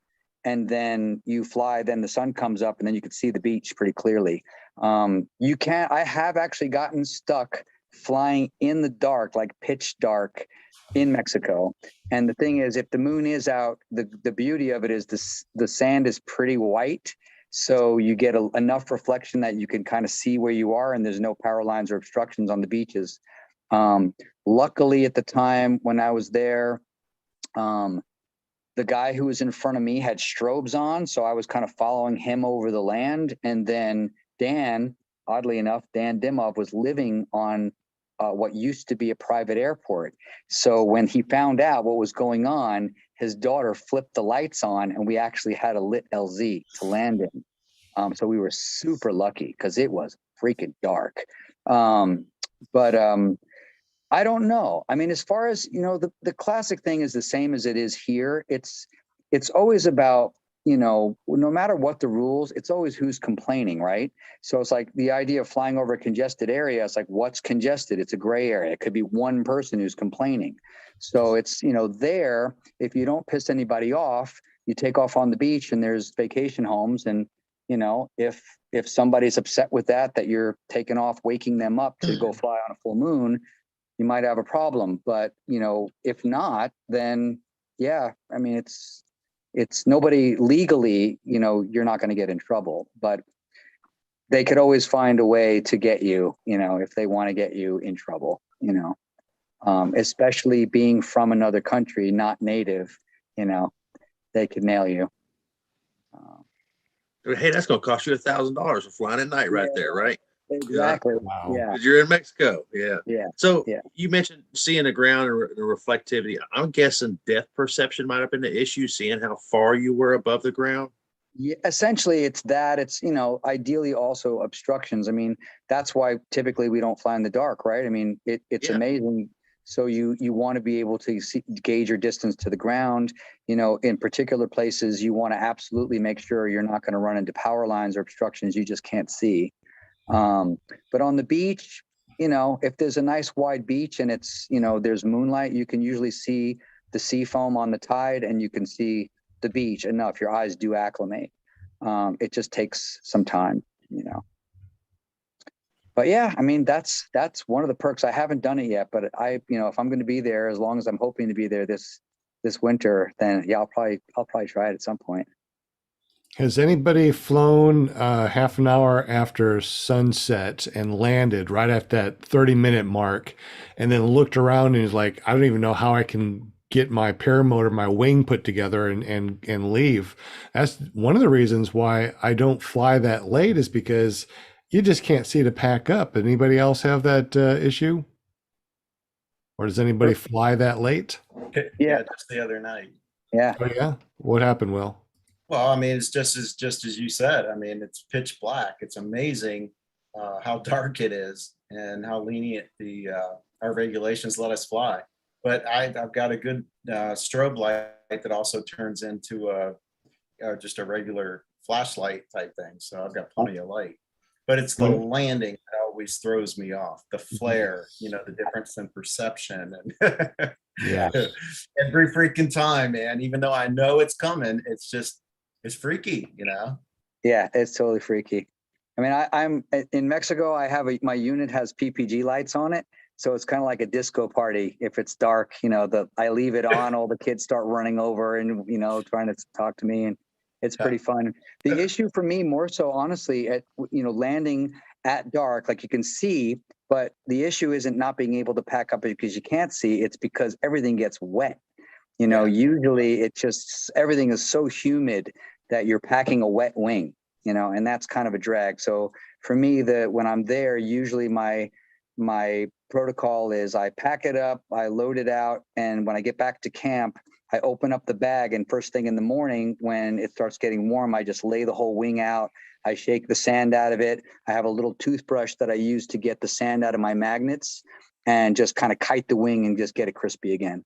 and then you fly. Then the sun comes up, and then you can see the beach pretty clearly. I have actually gotten stuck flying in the dark, like pitch dark, in Mexico. And the thing is, if the moon is out, the beauty of it is the sand is pretty white. So you get enough reflection that you can kind of see where you are, and there's no power lines or obstructions on the beaches. Luckily, at the time when I was there, the guy who was in front of me had strobes on, so I was kind of following him over the land. And then Dan, oddly enough, Dan Dimov was living on what used to be a private airport. So when he found out what was going on, his daughter flipped the lights on, and we actually had a lit LZ to land in. So we were super lucky because it was freaking dark. But I don't know. I mean, as far as, you know, the classic thing is the same as it is here. It's always about, you know, no matter what the rules, it's always who's complaining, right? So it's like the idea of flying over a congested area. It's like, what's congested? It's a gray area. It could be one person who's complaining. So it's, you know, there, if you don't piss anybody off, you take off on the beach, and there's vacation homes. And, you know, if somebody's upset with that you're taking off, waking them up to go fly on a full moon, you might have a problem. But, you know, if not, then yeah, I mean, it's nobody legally, you know, you're not going to get in trouble, but they could always find a way to get you, you know, if they want to get you in trouble, you know, especially being from another country, not native, you know, they could nail you. Hey, that's going to cost you $1,000 for flying at night right there, right? Exactly. Wow. Yeah. Because you're in Mexico. Yeah. Yeah. So Yeah. you mentioned seeing the ground and the reflectivity. I'm guessing depth perception might have been the issue, seeing how far you were above the ground. Yeah, essentially it's that. It's, you know, ideally also obstructions. I mean, that's why typically we don't fly in the dark, right? I mean, it's amazing. So you want to be able to gauge your distance to the ground. You know, in particular places, you want to absolutely make sure you're not going to run into power lines or obstructions you just can't see. But on the beach, you know, if there's a nice wide beach and it's, you know, there's moonlight, you can usually see the sea foam on the tide, and you can see the beach enough. Your eyes do acclimate. It just takes some time, you know. But yeah, I mean, that's one of the perks. I haven't done it yet, but if I'm going to be there, as long as I'm hoping to be there this winter, then yeah, I'll probably try it at some point. Has anybody flown half an hour after sunset and landed right at that 30-minute mark and then looked around and is like, I don't even know how I can get my paramotor, my wing put together and leave? That's one of the reasons why I don't fly that late, is because you just can't see to pack up. Anybody else have that issue? Or does anybody fly that late? Yeah, just the other night. Yeah. Oh yeah? What happened, Will? Well, I mean, it's just as you said. I mean, it's pitch black. It's amazing how dark it is and how lenient our regulations let us fly. But I've got a good strobe light that also turns into just a regular flashlight type thing. So I've got plenty of light. But it's the landing that always throws me off. The flare, the difference in perception, and Yeah. every freaking time, man. Even though I know it's coming, it's freaky, Yeah, it's totally freaky. I mean, I'm in Mexico. I have my unit has PPG lights on it, so it's kind of like a disco party. If it's dark, I leave it on, all the kids start running over and trying to talk to me, and it's pretty fun. The issue for me more so, honestly, at landing at dark, like you can see, but the issue isn't not being able to pack up because you can't see. It's because everything gets wet. Usually it's just everything is so humid that you're packing a wet wing, and that's kind of a drag. So for me, when I'm there, usually my protocol is I pack it up, I load it out, and when I get back to camp, I open up the bag, and first thing in the morning when it starts getting warm, I just lay the whole wing out. I shake the sand out of it. I have a little toothbrush that I use to get the sand out of my magnets and just kind of kite the wing and just get it crispy again.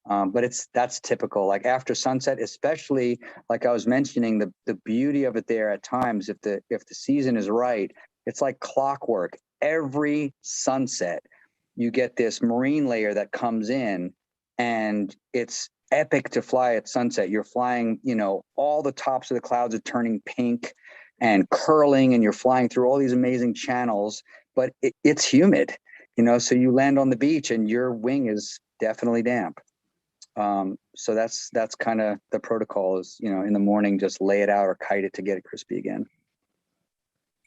But that's typical. Like after sunset, especially like I was mentioning, the beauty of it there at times, if the season is right, it's like clockwork. Every sunset, you get this marine layer that comes in, and it's epic to fly at sunset. You're flying, all the tops of the clouds are turning pink and curling, and you're flying through all these amazing channels, but it's humid, so you land on the beach and your wing is definitely damp. So that's kind of the protocol is, in the morning, just lay it out or kite it to get it crispy again.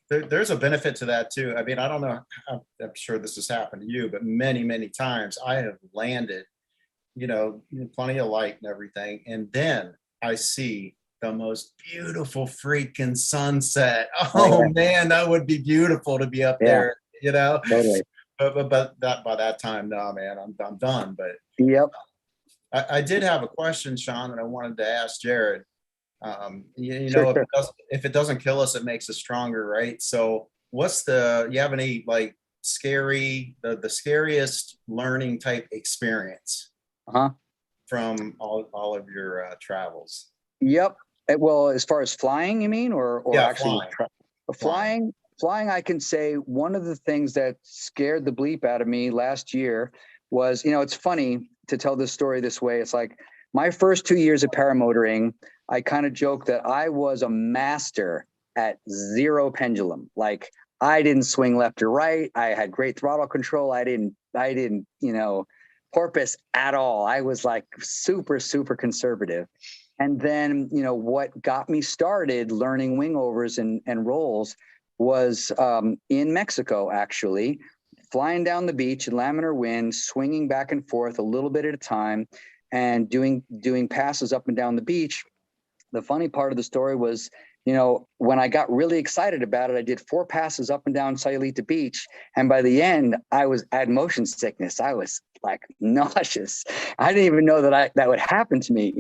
There's a benefit to that too. I mean, I don't know, I'm sure this has happened to you, but many, many times I have landed, plenty of light and everything. And then I see the most beautiful freaking sunset. Oh man, that would be beautiful to be up there, Totally. But by that time, no, man, I'm done. But yep. I did have a question, Sean, that I wanted to ask Jarrod. Sure. If it doesn't kill us, it makes us stronger, right? So you have any like the scariest learning type experience from all of your travels? Yep. Well, as far as flying, you mean, or actually flying, I can say one of the things that scared the bleep out of me last year was, it's funny to tell this story this way. It's like my first 2 years of paramotoring, I kind of joke that I was a master at zero pendulum. Like I didn't swing left or right. I had great throttle control. I didn't, porpoise at all. I was like super, super conservative. And then, what got me started learning wing overs and rolls was in Mexico, actually, flying down the beach in laminar wind, swinging back and forth a little bit at a time, and doing passes up and down the beach. The funny part of the story was, when I got really excited about it, I did 4 passes up and down Sayulita Beach. And by the end, I had motion sickness. I was like nauseous. I didn't even know that would happen to me,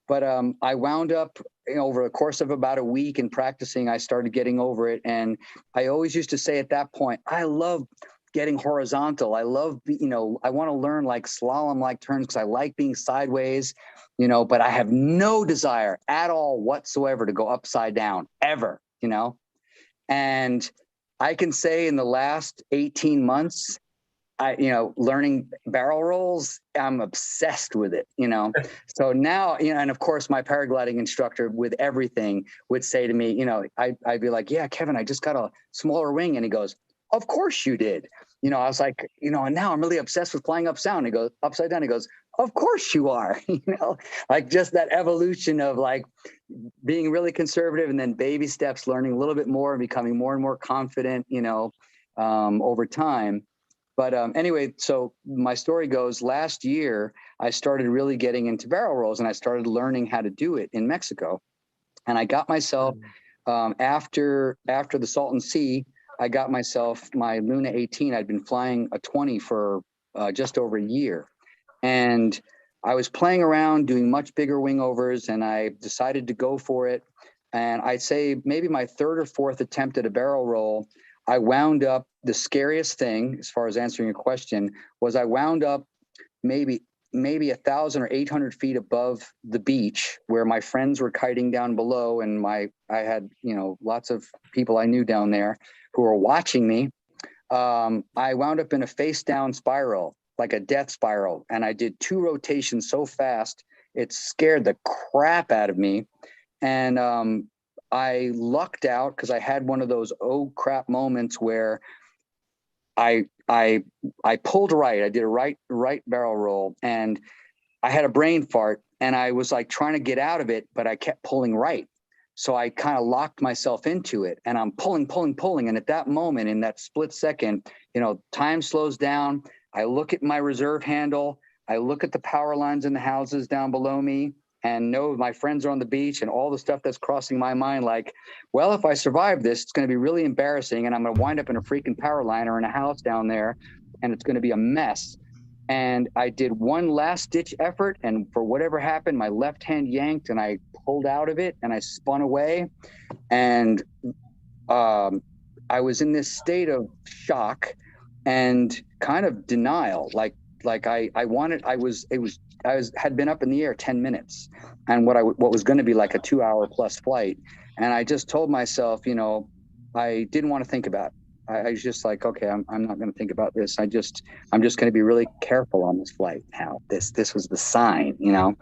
But I wound up over the course of about a week in practicing, I started getting over it. And I always used to say at that point, I love getting horizontal. I love, I want to learn like slalom-like turns because I like being sideways, but I have no desire at all whatsoever to go upside down ever, And I can say in the last 18 months, learning barrel rolls, I'm obsessed with it, So now, and of course my paragliding instructor with everything would say to me, I'd be like, yeah, Kevin, I just got a smaller wing. And he goes, of course you did. You know, I was like, you know, and now I'm really obsessed with flying upside down. He goes, of course you are. You know, like just that evolution of like being really conservative and then baby steps, learning a little bit more and becoming more and more confident, you know, over time. But anyway, so my story goes, last year, I started really getting into barrel rolls and I started learning how to do it in Mexico. And I got myself, after the Salton Sea, I got myself my Luna 18. I'd been flying a 20 for just over a year. And I was playing around doing much bigger wing overs and I decided to go for it. And I'd say maybe my third or fourth attempt at a barrel roll, I wound up, the scariest thing, as far as answering your question, was I wound up maybe 1,000 or 800 feet above the beach where my friends were kiting down below. And I had, you know, lots of people I knew down there who were watching me. I wound up in a face down spiral, like a death spiral. And I did 2 rotations so fast, it scared the crap out of me. And I lucked out because I had one of those oh crap moments where I pulled right. I did a right barrel roll and I had a brain fart and I was like trying to get out of it, but I kept pulling right. So I kind of locked myself into it and I'm pulling. And at that moment, in that split second, you know, time slows down. I look at my reserve handle. I look at the power lines in the houses down below me and know my friends are on the beach and all the stuff that's crossing my mind. Like, well, if I survive this, it's going to be really embarrassing. And I'm going to wind up in a freaking power line or in a house down there. And it's going to be a mess. And I did one last ditch effort. And for whatever happened, my left hand yanked and I pulled out of it and I spun away. And I was in this state of shock and kind of denial. I had been up in the air 10 minutes and what was going to be like a 2-hour plus flight. And I just told myself, you know, I didn't want to think about it. I was just like, okay, I'm not going to think about this. I'm just going to be really careful on this flight now. This was the sign, you know?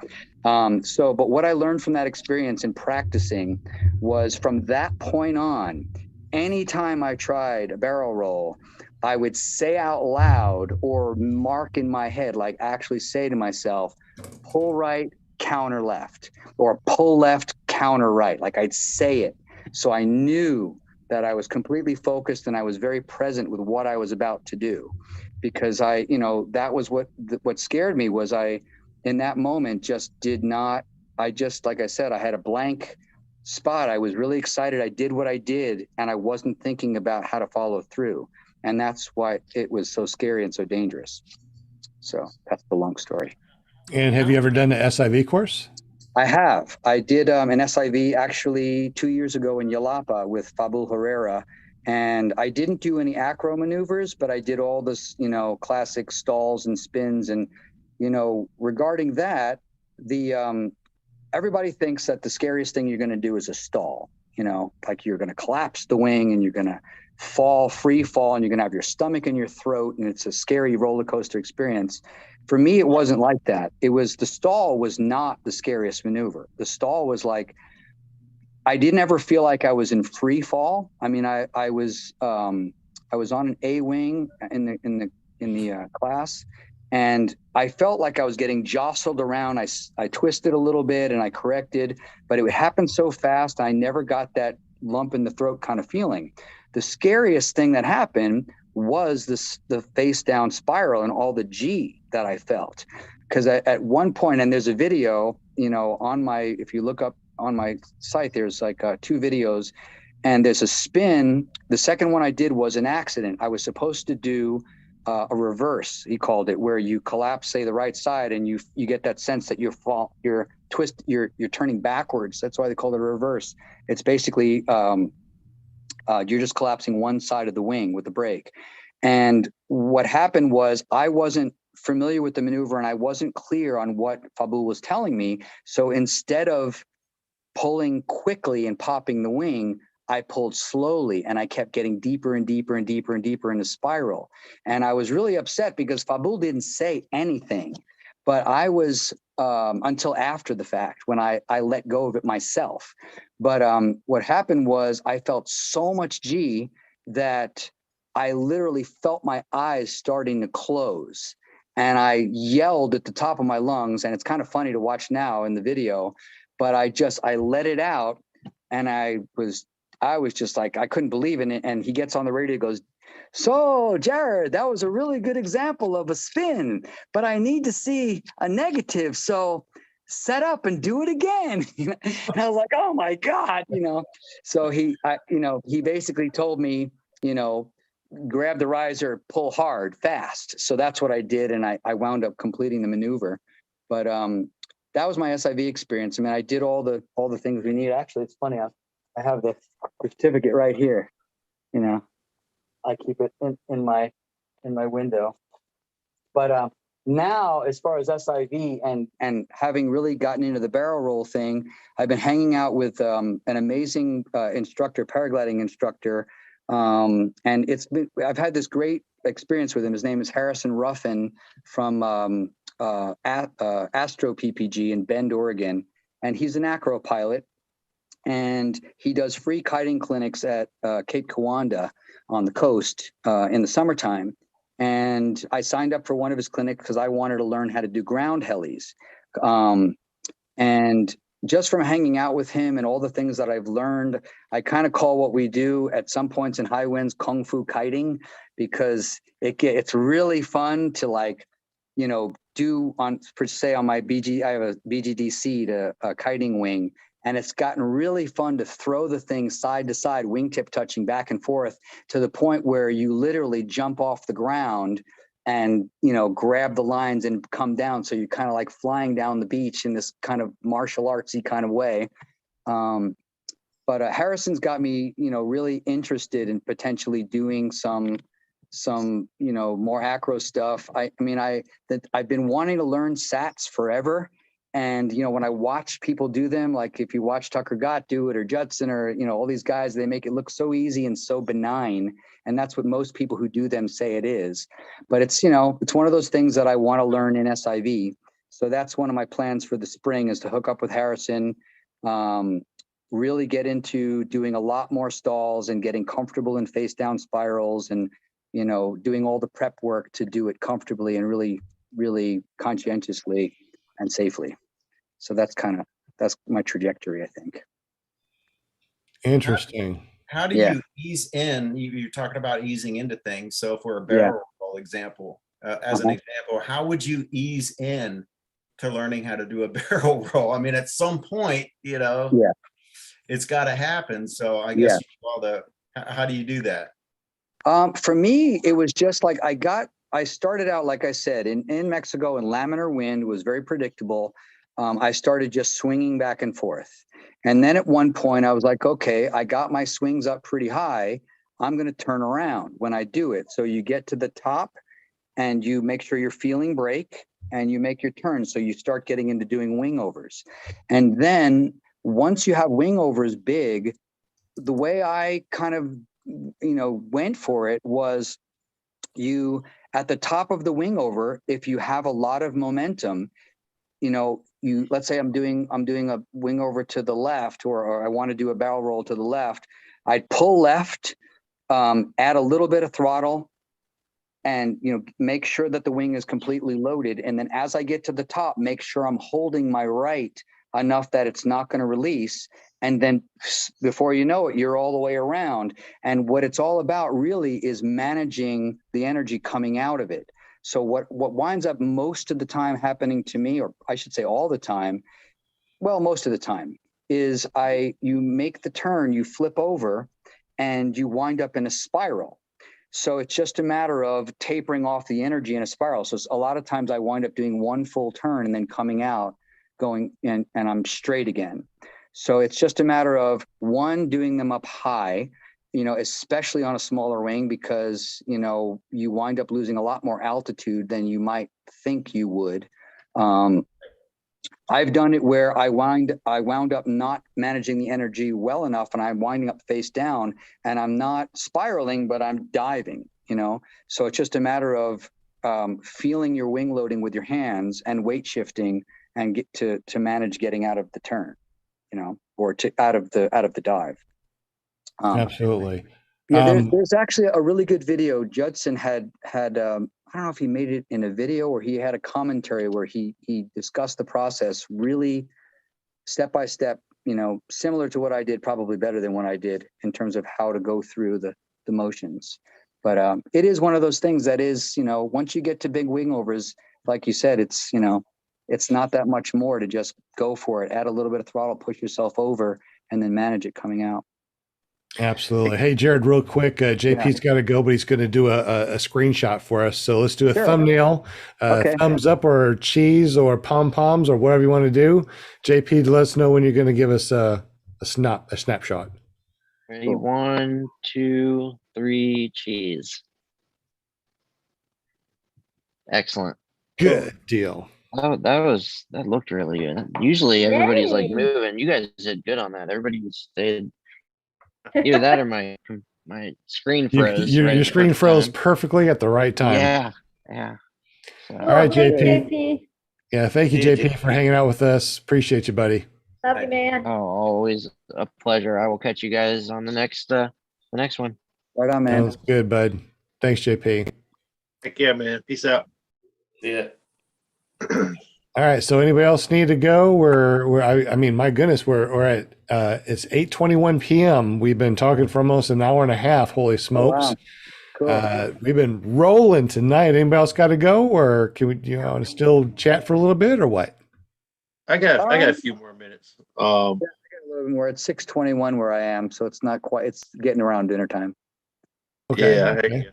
But what I learned from that experience in practicing was from that point on, anytime I tried a barrel roll, I would say out loud or mark in my head, like actually say to myself, pull right, counter left, or pull left, counter right. Like I'd say it. So I knew that I was completely focused and I was very present with what I was about to do. Because that was what scared me was in that moment, like I said, I had a blank spot. I was really excited. I did what I did and I wasn't thinking about how to follow through. And that's why it was so scary and so dangerous. So that's the long story. And have you ever done the SIV course? I have. I did an SIV actually 2 years ago in Yalapa with Fabul Herrera. And I didn't do any acro maneuvers, but I did all this, you know, classic stalls and spins. And, you know, regarding that, everybody thinks that the scariest thing you're going to do is a stall, you know, like you're going to collapse the wing and you're going to free fall, and you're going to have your stomach in your throat. And it's a scary roller coaster experience. For me, it wasn't like that. The stall was not the scariest maneuver. The stall was like, I didn't ever feel like I was in free fall. I mean, I was on an A wing in the class, and I felt like I was getting jostled around. I twisted a little bit and I corrected, but it would happen so fast. I never got that lump in the throat kind of feeling. The scariest thing that happened was the face down spiral and all the G that I felt. Because at one point, and there's a video, you know, if you look up on my site, there's like 2 videos and there's a spin. The second one I did was an accident. I was supposed to do a reverse, he called it, where you collapse, say, the right side, and you get that sense that you're turning backwards. That's why they call it a reverse. It's basically you're just collapsing one side of the wing with the brake. And what happened was I wasn't familiar with the maneuver and I wasn't clear on what Fabul was telling me. So instead of pulling quickly and popping the wing, I pulled slowly and I kept getting deeper and deeper and deeper and deeper in the spiral. And I was really upset because Fabul didn't say anything, but I was until after the fact when I let go of it myself. But what happened was I felt so much G that I literally felt my eyes starting to close. And I yelled at the top of my lungs. And it's kind of funny to watch now in the video, but I let it out. And I was just like, I couldn't believe it. And he gets on the radio, goes, "So, Jarrod, that was a really good example of a spin, but I need to see a negative. So set up and do it again." And I was like, oh my God, So he basically told me, grab the riser, pull hard, fast. So that's what I did. And I wound up completing the maneuver. But that was my SIV experience. I mean, I did all the things we need. Actually, it's funny. I have the certificate right here. I keep it in my window. But now, as far as SIV and having really gotten into the barrel roll thing, I've been hanging out with an amazing instructor, paragliding instructor. And I've had this great experience with him. His name is Harrison Ruffin from Astro PPG in Bend, Oregon. And he's an acro pilot. And he does free kiting clinics at Cape Kiwanda on the coast in the summertime. And I signed up for one of his clinics because I wanted to learn how to do ground helis. And just from hanging out with him and all the things that I've learned, I kind of call what we do at some points in high winds Kung Fu kiting, because it's really fun to do on my BG. I have a BGDC to a kiting wing. And it's gotten really fun to throw the thing side to side, wingtip touching back and forth to the point where you literally jump off the ground and, grab the lines and come down. So you're kind of like flying down the beach in this kind of martial artsy kind of way. But Harrison's got me, really interested in potentially doing some more acro stuff. I've been wanting to learn SATs forever. And, when I watch people do them, like if you watch Tucker Gott do it or Judson or, all these guys, they make it look so easy and so benign. And that's what most people who do them say it is. But it's one of those things that I want to learn in SIV. So that's one of my plans for the spring is to hook up with Harrison, really get into doing a lot more stalls and getting comfortable in face down spirals and, doing all the prep work to do it comfortably and really, really conscientiously and safely. So that's my trajectory, I think. Interesting. How do you ease in? You're talking about easing into things. So for a barrel roll example, as an example, how would you ease in to learning how to do a barrel roll? I mean, at some point, it's got to happen. So I guess how do you do that? For me, it was just like I started out, like I said, in Mexico, and laminar wind was very predictable. I started just swinging back and forth. And then at one point I was like, okay, I got my swings up pretty high. I'm going to turn around when I do it. So you get to the top and you make sure you're feeling brake and you make your turn. So you start getting into doing wingovers. And then once you have wingovers big, the way I kind of, went for it was at the top of the wingover, if you have a lot of momentum, let's say I'm doing a wing over to the left, or I want to do a barrel roll to the left. I'd pull left, add a little bit of throttle, and make sure that the wing is completely loaded. And then as I get to the top, make sure I'm holding my right enough that it's not going to release. And then before you know it, you're all the way around. And what it's all about really is managing the energy coming out of it. So what winds up most of the time happening to me, or I should say all the time, well, most of the time, is you make the turn, you flip over, and you wind up in a spiral. So it's just a matter of tapering off the energy in a spiral. So a lot of times I wind up doing one full turn and then coming out, going in, and I'm straight again. So it's just a matter of doing them up high, especially on a smaller wing, because, you wind up losing a lot more altitude than you might think you would. I've done it where I wound up not managing the energy well enough, and I'm winding up face down, and I'm not spiraling, but I'm diving, So it's just a matter of feeling your wing loading with your hands and weight shifting and get to manage getting out of the turn, or out of the dive. Absolutely. Yeah, Um, there's actually a really good video. Judson had I don't know if he made it in a video or he had a commentary where he discussed the process really step by step, similar to what I did, probably better than what I did in terms of how to go through the motions. But it is one of those things that is, once you get to big wing overs, like you said, it's not that much more to just go for it. Add a little bit of throttle, push yourself over, and then manage it coming out. Absolutely. Hey, Jarrod, real quick, JP's got to go, but he's going to do a screenshot for us. So let's do a Sure. thumbnail, Okay. thumbs up or cheese or pom-poms or whatever you want to do. JP, let us know when you're going to give us a snapshot. Ready? 1, 2, 3, cheese. Excellent. Good deal. That looked really good. Usually everybody's like Yay. moving. You guys did good on that. Everybody stayed. Either that or my screen froze. Your right at the screen perfect froze time. perfectly at the right time. Yeah. So, All right, Thanks, JP. JP. Yeah, thank you, Yeah, JP, for hanging out with us. Appreciate you, buddy. Love you, man. oh, always a pleasure. I will catch you guys on the next one. Right on, man. Sounds good, bud. Thanks, JP. Heck yeah, man. Peace out. Yeah. All right. So anybody else need to go? I mean, my goodness, we're at it's 8:21 p.m. We've been talking for almost an hour and a half. Holy smokes. Wow. Cool. We've been rolling tonight. Anybody else got to go, or can we want to still chat for a little bit, or what? I got a few more minutes. I got a little bit more. It's 6:21 where I am, so it's not quite. It's getting around dinner time. Okay. Yeah, Okay. yeah.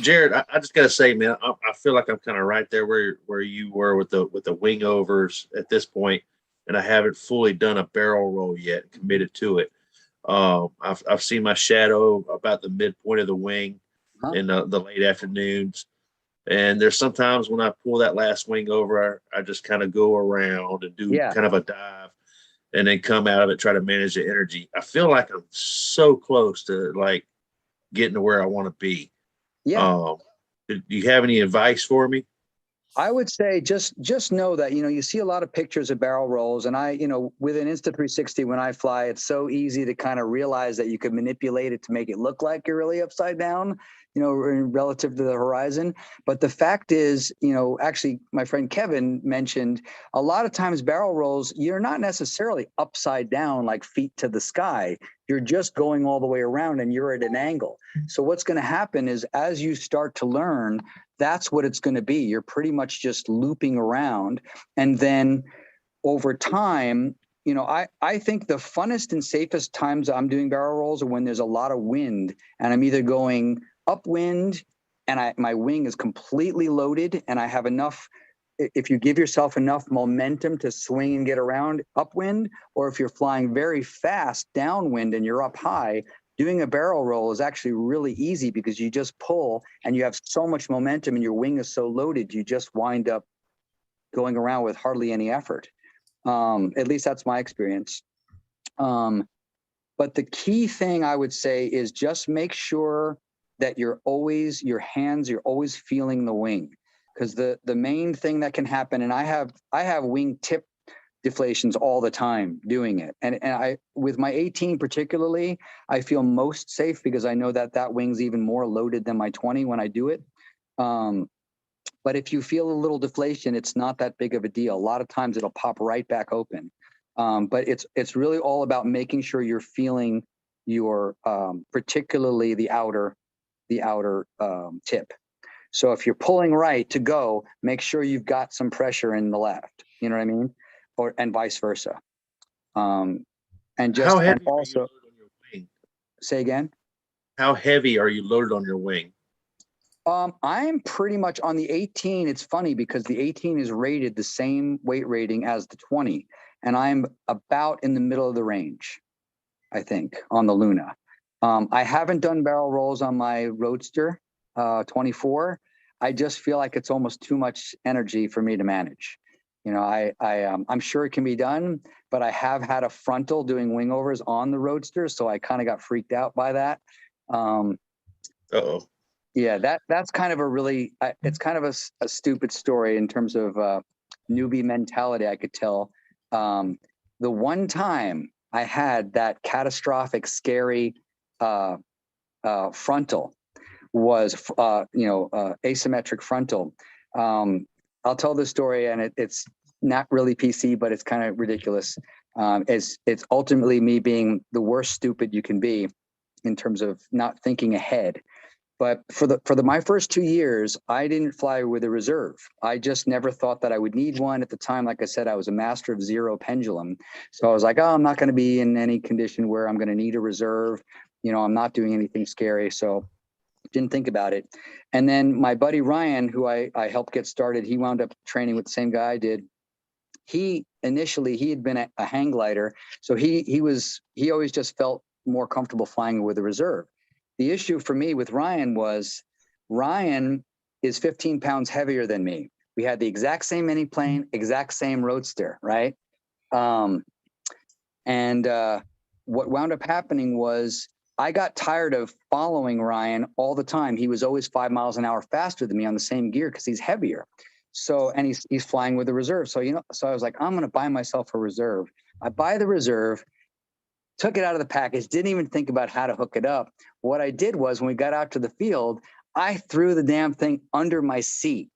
Jarrod, I just gotta say, man, I feel like I'm kind of right there where you were with the wing overs at this point, and I haven't fully done a barrel roll yet, committed to it. I've seen my shadow about the midpoint of the wing in the late afternoons, and there's sometimes when I pull that last wing over, I just kind of go around and do kind of a dive, and then come out of it, try to manage the energy. I feel like I'm so close to like getting to where I want to be. Yeah. Do you have any advice for me? I would say just know that, you see a lot of pictures of barrel rolls, and with an Insta360, when I fly, it's so easy to kind of realize that you could manipulate it to make it look like you're really upside down, relative to the horizon. But the fact is, actually my friend Kevin mentioned a lot of times barrel rolls, you're not necessarily upside down, like feet to the sky. You're just going all the way around and you're at an angle. So what's going to happen is as you start to learn, that's what it's going to be. You're pretty much just looping around. And then over time, I think the funnest and safest times I'm doing barrel rolls are when there's a lot of wind and I'm either going upwind and my wing is completely loaded and I have enough, if you give yourself enough momentum to swing and get around upwind, or if you're flying very fast downwind and you're up high, doing a barrel roll is actually really easy because you just pull and you have so much momentum and your wing is so loaded, you just wind up going around with hardly any effort. At least that's my experience. But the key thing I would say is just make sure that you're always feeling the wing. Because the main thing that can happen, and I have wing tip deflations all the time doing it. And I, with my 18 particularly, I feel most safe because I know that wing's even more loaded than my 20 when I do it. But if you feel a little deflation, it's not that big of a deal. A lot of times it'll pop right back open. But it's really all about making sure you're feeling your, particularly the outer tip. So if you're pulling right to go, make sure you've got some pressure in the left. You know what I mean? And vice versa. And just How heavy and also are you loaded on your wing? Say again. How heavy are you loaded on your wing? I'm pretty much on the 18. It's funny because the 18 is rated the same weight rating as the 20, and I'm about in the middle of the range, I think, on the Luna. I haven't done barrel rolls on my Roadster 24. I just feel like it's almost too much energy for me to manage. I'm sure it can be done, but I have had a frontal doing wing overs on the Roadster, so I kind of got freaked out by that. Yeah, that's kind of it's kind of a stupid story in terms of newbie mentality, I could tell. The one time I had that catastrophic, scary frontal was, asymmetric frontal. I'll tell this story, and it's not really PC, but it's kind of ridiculous. It's ultimately me being the worst stupid you can be in terms of not thinking ahead. But for my first 2 years, I didn't fly with a reserve. I just never thought that I would need one at the time. Like I said, I was a master of zero pendulum. So I was like, oh, I'm not going to be in any condition where I'm going to need a reserve. I'm not doing anything scary. So didn't think about it. And then my buddy Ryan, who I helped get started, he wound up training with the same guy I did. He had been a hang glider. So he always just felt more comfortable flying with a reserve. The issue for me with Ryan was Ryan is 15 pounds heavier than me. We had the exact same mini plane, exact same roadster, right? What wound up happening was I got tired of following Ryan all the time. He was always 5 miles an hour faster than me on the same gear because he's heavier. So, and he's flying with a reserve. So, so I was like, I'm going to buy myself a reserve. I buy the reserve, took it out of the package, didn't even think about how to hook it up. What I did was when we got out to the field, I threw the damn thing under my seat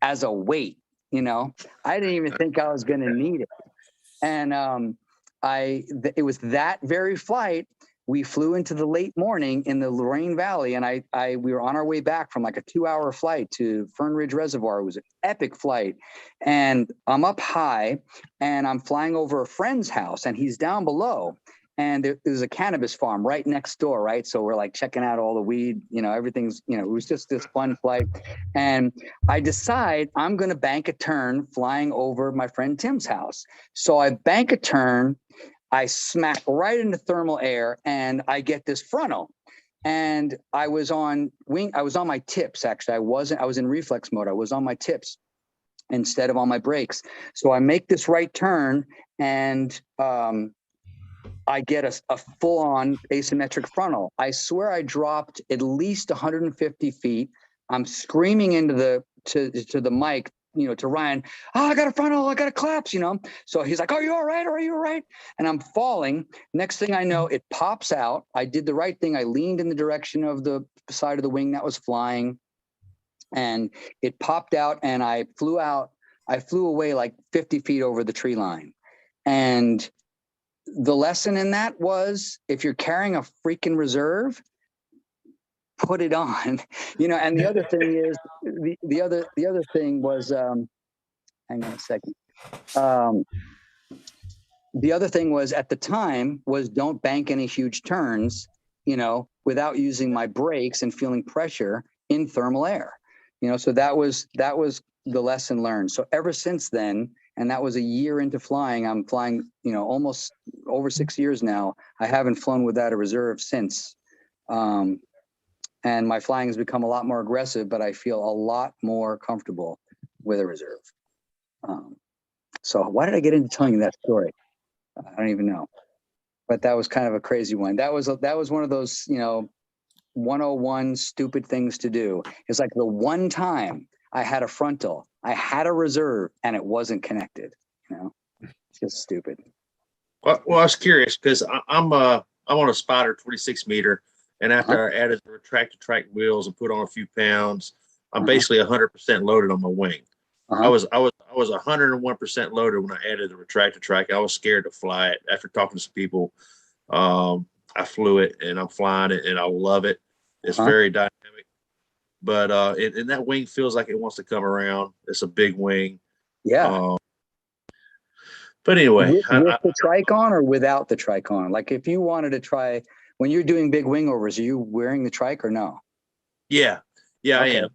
as a weight. I didn't even think I was going to need it. And it was that very flight. We flew into the late morning in the Lorraine Valley, and we were on our way back from like a 2-hour flight to Fern Ridge Reservoir. It was an epic flight. And I'm up high, and I'm flying over a friend's house, and he's down below. And there's a cannabis farm right next door, right? So we're like checking out all the weed, everything's, it was just this fun flight. And I decide I'm going to bank a turn flying over my friend Tim's house. So I bank a turn, I smack right into thermal air, and I get this frontal. And I was on my tips, actually. I was in reflex mode. I was on my tips instead of on my brakes. So I make this right turn, and I get a full-on asymmetric frontal. I swear I dropped at least 150 feet. I'm screaming into the mic, to Ryan, oh, I got a frontal, I got a collapse, So he's like, are you all right? Are you all right? And I'm falling. Next thing I know, it pops out. I did the right thing. I leaned in the direction of the side of the wing that was flying, and it popped out, and I flew out. I flew away like 50 feet over the tree line. And the lesson in that was, if you're carrying a freaking reserve, put it on, and the other thing is, the other thing was, hang on a second. The other thing was, at the time, was don't bank any huge turns, without using my brakes and feeling pressure in thermal air, so that was the lesson learned. So ever since then, and that was a year into flying, I'm flying, almost over 6 years now. I haven't flown without a reserve since. And my flying has become a lot more aggressive, but I feel a lot more comfortable with a reserve. So why did I get into telling you that story? I don't even know. But that was kind of a crazy one. That was one of those, 101 stupid things to do. It's like the one time I had a frontal, I had a reserve, and it wasn't connected. It's just stupid. Well, I was curious because I'm on a Spider 26 meter, and after I added the retractor track wheels and put on a few pounds, I'm basically 100% loaded on my wing. I was 101% loaded when I added the retractor track. I was scared to fly it. After talking to some people, I flew it, and I'm flying it, and I love it. It's very dynamic. But and that wing feels like it wants to come around. It's a big wing. Yeah. But anyway, with the tricon or without the tricon? Like if you wanted to try, when you're doing big wing overs, are you wearing the trike or no? Yeah, okay. I am.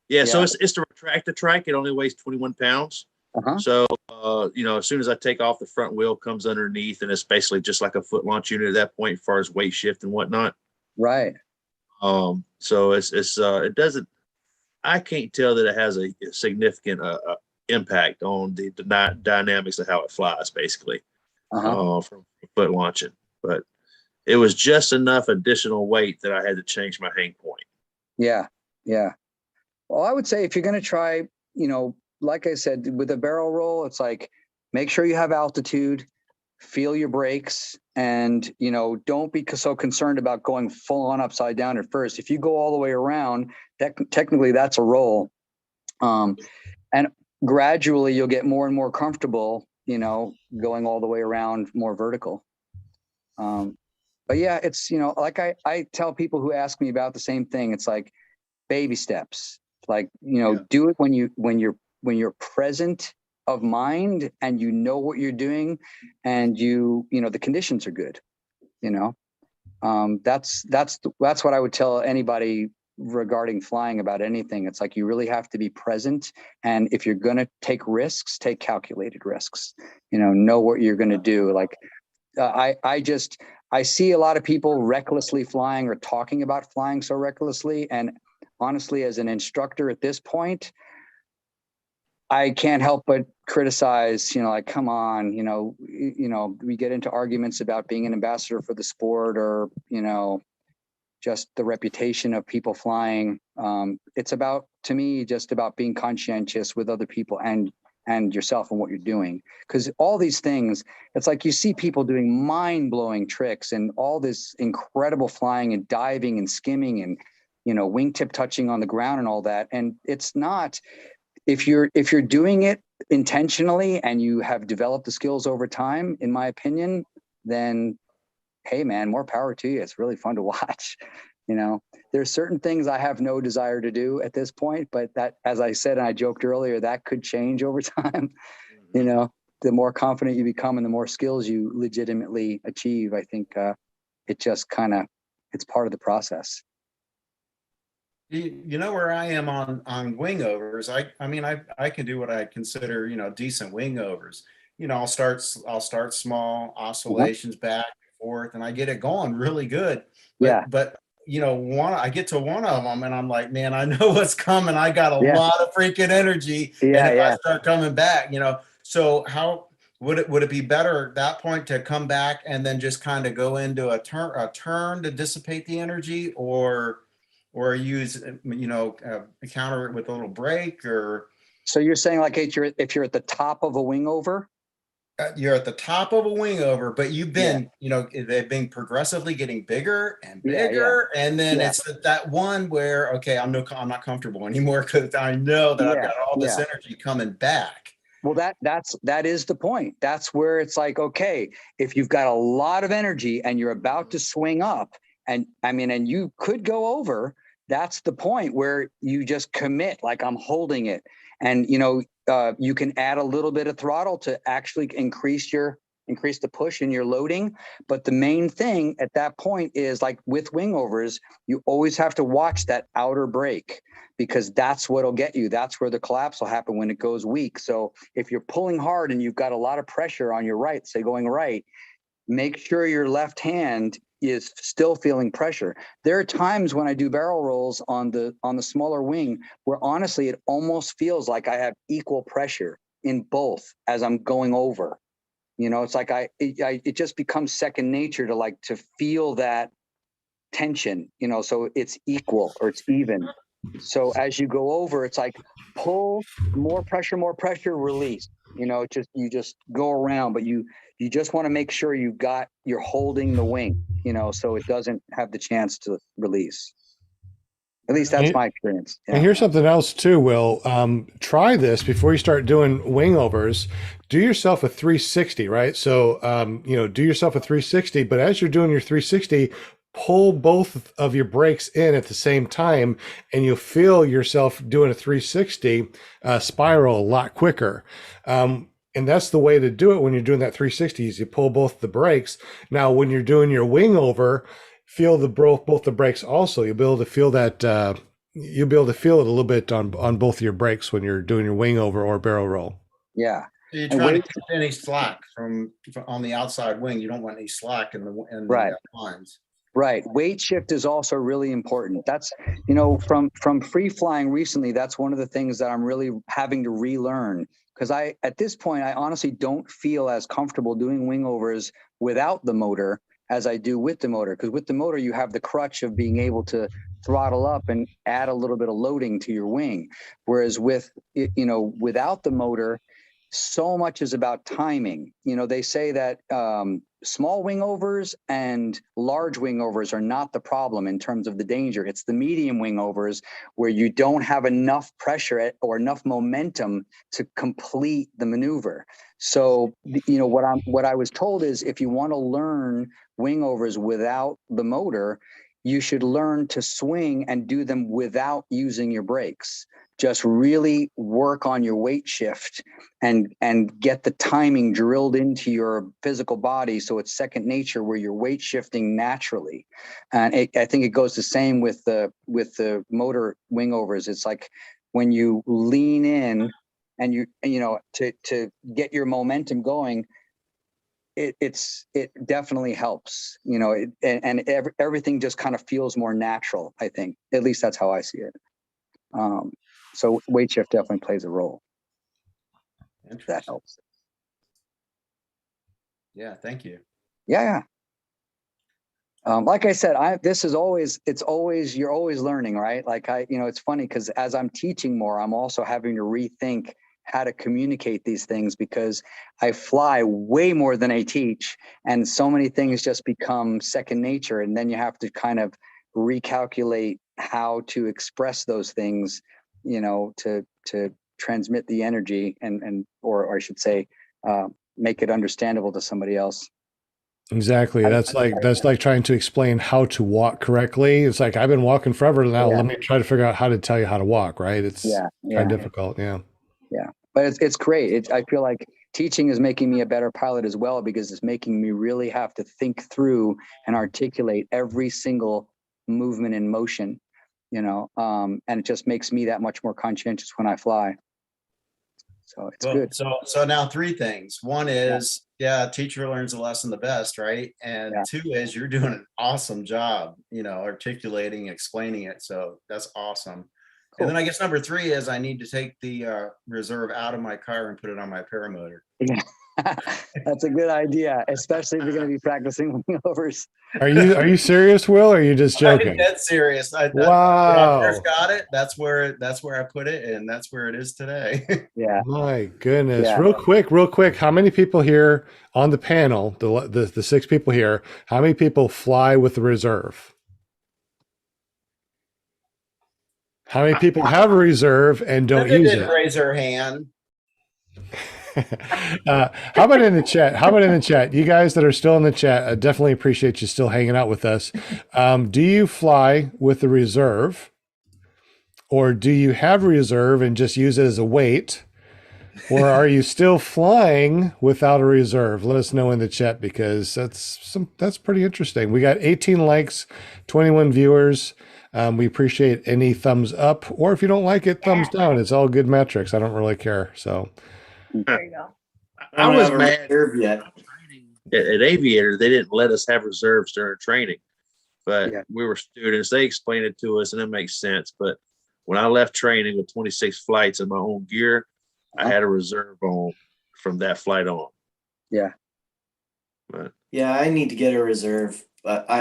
Yeah, so Yeah. it's the retractor trike. It only weighs 21 pounds. So as soon as I take off, the front wheel comes underneath, and it's basically just like a foot launch unit at that point, as far as weight shift and whatnot. Right. So it doesn't. I can't tell that it has a significant impact on the dynamics of how it flies, basically, from foot launching. But it was just enough additional weight that I had to change my hang point. Yeah. Well, I would say if you're going to try, like I said, with a barrel roll, it's like, make sure you have altitude, feel your brakes, and, you know, don't be so concerned about going full on upside down at first. If you go all the way around, that technically that's a roll. And gradually you'll get more and more comfortable, you know, going all the way around more vertical. But yeah, it's, you know, like I tell people who ask me about the same thing, it's like baby steps, like, you know, do it when you're present of mind and you know what you're doing, and you know, the conditions are good, you know. That's what I would tell anybody regarding flying about anything. It's like, you really have to be present. And if you're going to take risks, take calculated risks, you know what you're going to do. Like, I see a lot of people recklessly flying or talking about flying so recklessly. And honestly, as an instructor at this point, I can't help but criticize, you know, like, come on, you know, we get into arguments about being an ambassador for the sport, or, you know, just the reputation of people flying. It's about, to me, just about being conscientious with other people and yourself and what you're doing. Because all these things, it's like you see people doing mind-blowing tricks and all this incredible flying and diving and skimming and, you know, wingtip touching on the ground and all that. And it's not, if you're doing it intentionally and you have developed the skills over time, in my opinion, then hey man, more power to you. It's really fun to watch. You know, there's certain things I have no desire to do at this point, but that, as I said, and I joked earlier, that could change over time. You know, the more confident you become and the more skills you legitimately achieve, I think it just kind of, it's part of the process. You know where I am on wing overs. I mean, I can do what I consider, you know, decent wing overs. You know, I'll start small, oscillations back and forth, and I get it going really good. But you know, I get to one of them and I'm like, man, I know what's coming. I got a lot of freaking energy. And if I start coming back, you know, so how would it be better at that point to come back and then just kind of go into a turn to dissipate the energy, or use, you know, counter it with a little break? Or so you're saying, like, if you're at the top of a wing over, you're at the top of a wing over, but you've been, you know, they've been progressively getting bigger and bigger, and then it's that one where, okay, I'm not comfortable anymore because I know that I've got all this energy coming back. Well, that is the point. That's where it's like, okay, if you've got a lot of energy and you're about to swing up, and I mean, and you could go over, that's the point where you just commit, like, I'm holding it. And, you know, you can add a little bit of throttle to actually increase the push in your loading. But the main thing at that point is, like with wing overs, you always have to watch that outer brake, because that's what'll get you. That's where the collapse will happen when it goes weak. So if you're pulling hard and you've got a lot of pressure on your right, say going right, make sure your left hand is still feeling pressure. There are times when I do barrel rolls on the smaller wing where honestly it almost feels like I have equal pressure in both as I'm going over. You know, it's like it just becomes second nature to feel that tension, you know, so it's equal or it's even. So as you go over, it's like pull, more pressure, release. You know, you just go around, but you just want to make sure you're holding the wing, you know, so it doesn't have the chance to release. At least that's my experience. And here's something else too, Will. Try this before you start doing wing overs. Do yourself a 360, right? So, you know, do yourself a 360, but as you're doing your 360, pull both of your brakes in at the same time, and you'll feel yourself doing a 360 spiral a lot quicker. And that's the way to do it when you're doing that 360 is you pull both the brakes. Now, when you're doing your wing over, feel both the brakes also. You'll be able to feel that, you'll be able to feel it a little bit on both of your brakes when you're doing your wing over or barrel roll. Yeah. So you're trying to keep any slack from on the outside wing. You don't want any slack in the lines. Right. Weight shift is also really important. That's, you know, from free flying recently, that's one of the things that I'm really having to relearn. Because at this point, I honestly don't feel as comfortable doing wing overs without the motor as I do with the motor. Because with the motor, you have the crutch of being able to throttle up and add a little bit of loading to your wing. Whereas without the motor, so much is about timing. You know, they say that small wing overs and large wing overs are not the problem in terms of the danger. It's the medium wing overs where you don't have enough pressure or enough momentum to complete the maneuver. So, you know, what I was told is if you want to learn wing overs without the motor, you should learn to swing and do them without using your brakes. Just really work on your weight shift and get the timing drilled into your physical body so it's second nature where you're weight shifting naturally. And I think it goes the same with the motor wing overs. It's like when you lean in and you know to get your momentum going, it definitely helps, you know, everything just kind of feels more natural. I think at least that's how I see it. So weight shift definitely plays a role. That helps. Yeah, thank you. Yeah. Like I said, you're always learning, right? Like you know, it's funny because as I'm teaching more, I'm also having to rethink how to communicate these things because I fly way more than I teach, and so many things just become second nature, and then you have to kind of recalculate how to express those things, you know, to transmit the energy or I should say, make it understandable to somebody else. Exactly. That's like trying to explain how to walk correctly. It's like, I've been walking forever now. Yeah. Let me try to figure out how to tell you how to walk. Right. It's kind of difficult. Yeah. Yeah. But it's great. I feel like teaching is making me a better pilot as well, because it's making me really have to think through and articulate every single movement and motion, you know, and it just makes me that much more conscientious when I fly. So it's good. So now three things. One is, teacher learns the lesson the best, right? And two is you're doing an awesome job, you know, articulating, explaining it. So that's awesome. Cool. And then I guess number three is I need to take the reserve out of my car and put it on my paramotor. Yeah. That's a good idea, especially if you're going to be practicing wing overs. Are you serious, Will? Or are you just joking? I'm dead serious. Wow. When I first got it, that's where I put it, and that's where it is today. Yeah. My goodness. Yeah. Real quick. How many people here on the panel, the 6 people here, how many people fly with the reserve? How many people have a reserve and don't use it? Raise her hand. How about in the chat? You guys that are still in the chat, I definitely appreciate you still hanging out with us. Do you fly with the reserve, or do you have a reserve and just use it as a weight, or are you still flying without a reserve? Let us know in the chat, because that's pretty interesting. We got 18 likes, 21 viewers. We appreciate any thumbs up, or if you don't like it, thumbs down. It's all good metrics. I don't really care. So there you go. I was mad yet. at Aviator. They didn't let us have reserves during training, but we were students. They explained it to us, and it makes sense. But when I left training with 26 flights in my own gear, I had a reserve on from that flight on. Yeah. But I need to get a reserve. I'm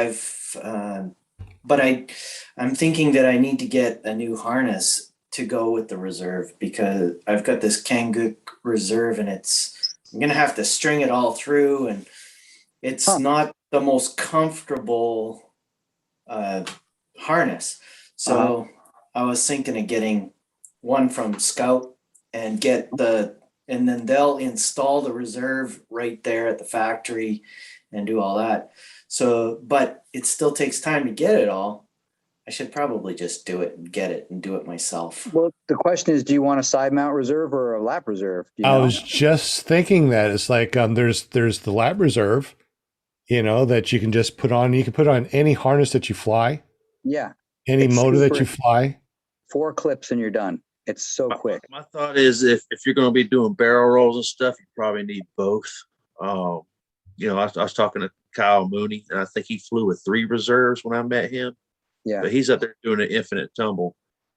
thinking that I need to get a new harness to go with the reserve, because I've got this Kanguk reserve, and I'm going to have to string it all through, and it's not the most comfortable harness. So I was thinking of getting one from Scout and and then they'll install the reserve right there at the factory and do all that. So, but it still takes time to get it all. I should probably just do it and get it and do it myself. Well, the question is, do you want a side mount reserve or a lap reserve? I was just thinking that it's like, there's the lap reserve, you know, that you can just put on. You can put on any harness that you fly. Yeah. Any motor that you fly. 4 clips and you're done. It's so quick. My thought is if you're going to be doing barrel rolls and stuff, you probably need both. You know, I was talking to Kyle Mooney, and I think he flew with 3 reserves when I met him. Yeah. But he's up there doing an infinite tumble.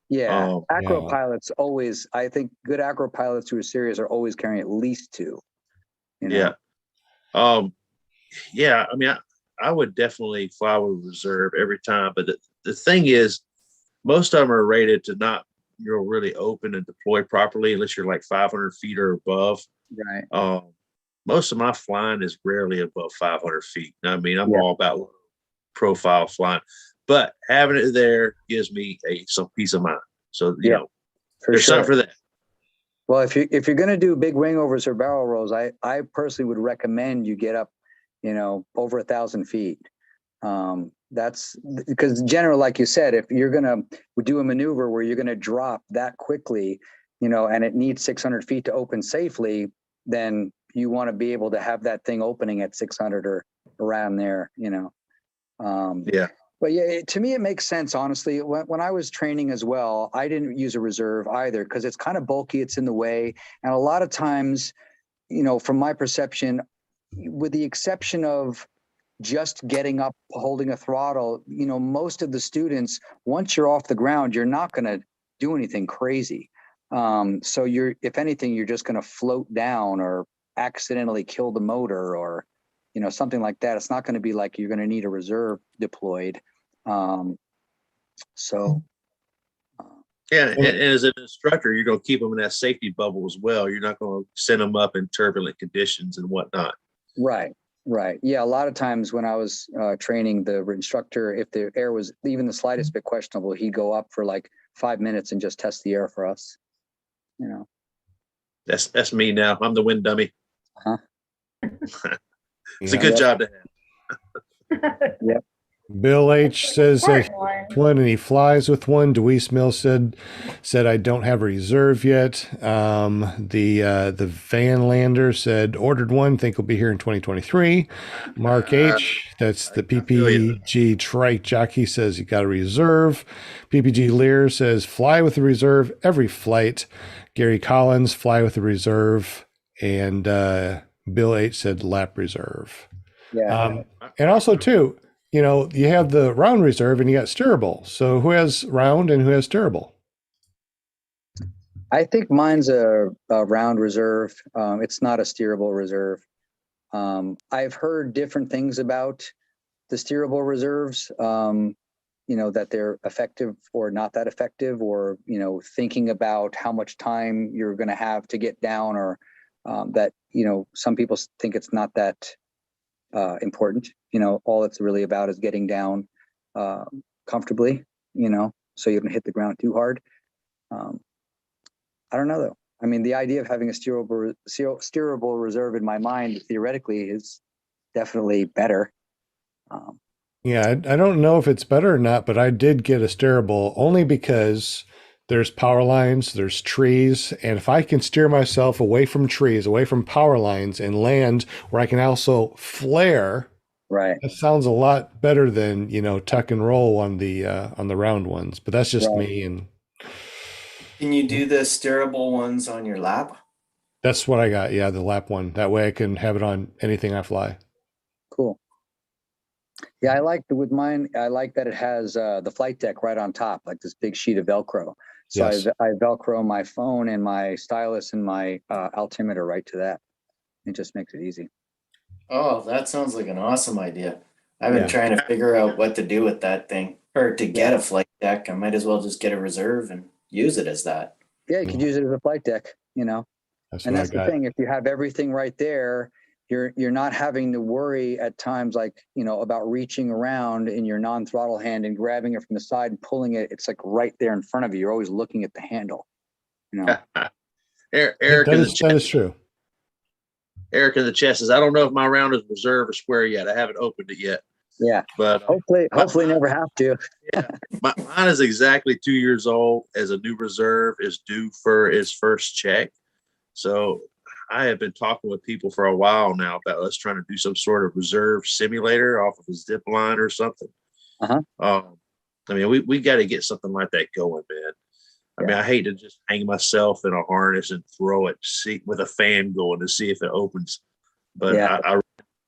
Yeah. Acro pilots always, I think good acro pilots who are serious are always carrying at least 2. You know? Yeah. I mean, I would definitely fly with reserve every time. But the thing is, most of them are rated to not really open and deploy properly unless you're like 500 feet or above. Right. Most of my flying is rarely above 500 feet. I mean, I'm Yeah. all about profile flying, but having it there gives me some peace of mind. So, you know, there's something for that. Well, if you're going to do big wingovers or barrel rolls, I personally would recommend you get up, you know, over 1,000 feet. That's because generally, like you said, if you're going to do a maneuver where you're going to drop that quickly, you know, and it needs 600 feet to open safely, then you want to be able to have that thing opening at 600 or around there, you know. Yeah. But yeah, to me, it makes sense, honestly. When I was training as well, I didn't use a reserve either because it's kind of bulky. It's in the way. And a lot of times, you know, from my perception, with the exception of just getting up, holding a throttle, you know, most of the students, once you're off the ground, you're not going to do anything crazy. So if anything, you're just going to float down or accidentally kill the motor or, you know, something like that. It's not going to be like you're going to need a reserve deployed. Yeah, and as an instructor, you're going to keep them in that safety bubble as well. You're not going to send them up in turbulent conditions and whatnot. Right. Yeah, a lot of times when I was training the instructor, if the air was even the slightest bit questionable, he'd go up for like 5 minutes and just test the air for us. You know, that's me now. I'm the wind dummy. It's a good job to have. Yep. Bill H says one and he flies with one. Deweese Mills said I don't have a reserve yet. The Van Lander said ordered one, think will be here in 2023. Mark H, that's the PPG trike jockey, says you got a reserve. PPG Lear says fly with a reserve every flight. Gary Collins, fly with a reserve. And Bill H said lap reserve. Yeah. And also too, you know, you have the round reserve and you got steerable. So who has round and who has steerable? I think mine's a round reserve. It's not a steerable reserve. I've heard different things about the steerable reserves, you know, that they're effective or not that effective, or, you know, thinking about how much time you're going to have to get down, or that, you know, some people think it's not that important. You know, all it's really about is getting down comfortably, you know, so you don't hit the ground too hard. I don't know though. I mean, the idea of having a steerable reserve in my mind theoretically is definitely better. Yeah, I don't know if it's better or not, but I did get a steerable only because there's power lines, there's trees, and if I can steer myself away from trees, away from power lines, and land where I can also flare, right? That sounds a lot better than, you know, tuck and roll on the round ones. But that's just me, and Can you do the steerable ones on your lap? that's what I got. Yeah, the lap one. That way I can have it on anything I fly. Cool. Yeah, I like with mine. I like that it has the flight deck right on top, like this big sheet of Velcro. So Yes. I Velcro my phone and my stylus and my altimeter right to that. It just makes it easy. Oh, that sounds like an awesome idea. I've been trying to figure out what to do with that thing, or to get a flight deck. I might as well just get a reserve and use it as that. Yeah, you could use it as a flight deck, you know. That's And what that's I got. the thing. If you have everything right there, you're not having to worry at times, like, you know, about reaching around in your non-throttle hand and grabbing it from the side and pulling it. It's like right there in front of you. You're always looking at the handle, you know. Eric That is true. Eric in the chat says, I don't know if my round is reserve or square yet. I haven't opened it yet. Yeah, but hopefully never have to. Yeah, mine is exactly 2 years old. As a new reserve is due for its first check. So I have been talking with people for a while now about us trying to do some sort of reserve simulator off of a zip line or something. I mean, we got to get something like that going, man. I mean, I hate to just hang myself in a harness and throw it with a fan going to see if it opens. But I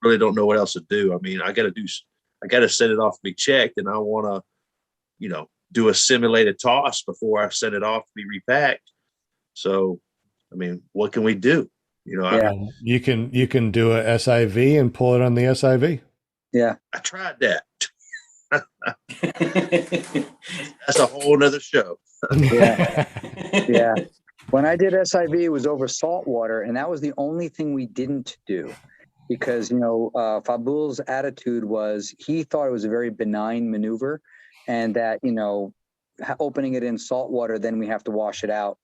really don't know what else to do. I mean, I got to send it off to be checked, and I want to, you know, do a simulated toss before I send it off to be repacked. So, I mean, what can we do? You know, you can do a SIV and pull it on the SIV. Yeah, I tried that. That's a whole nother show. Yeah. Yeah. When I did SIV, it was over salt water, and that was the only thing we didn't do because, Fabul's attitude was he thought it was a very benign maneuver and that, opening it in salt water, then we have to wash it out,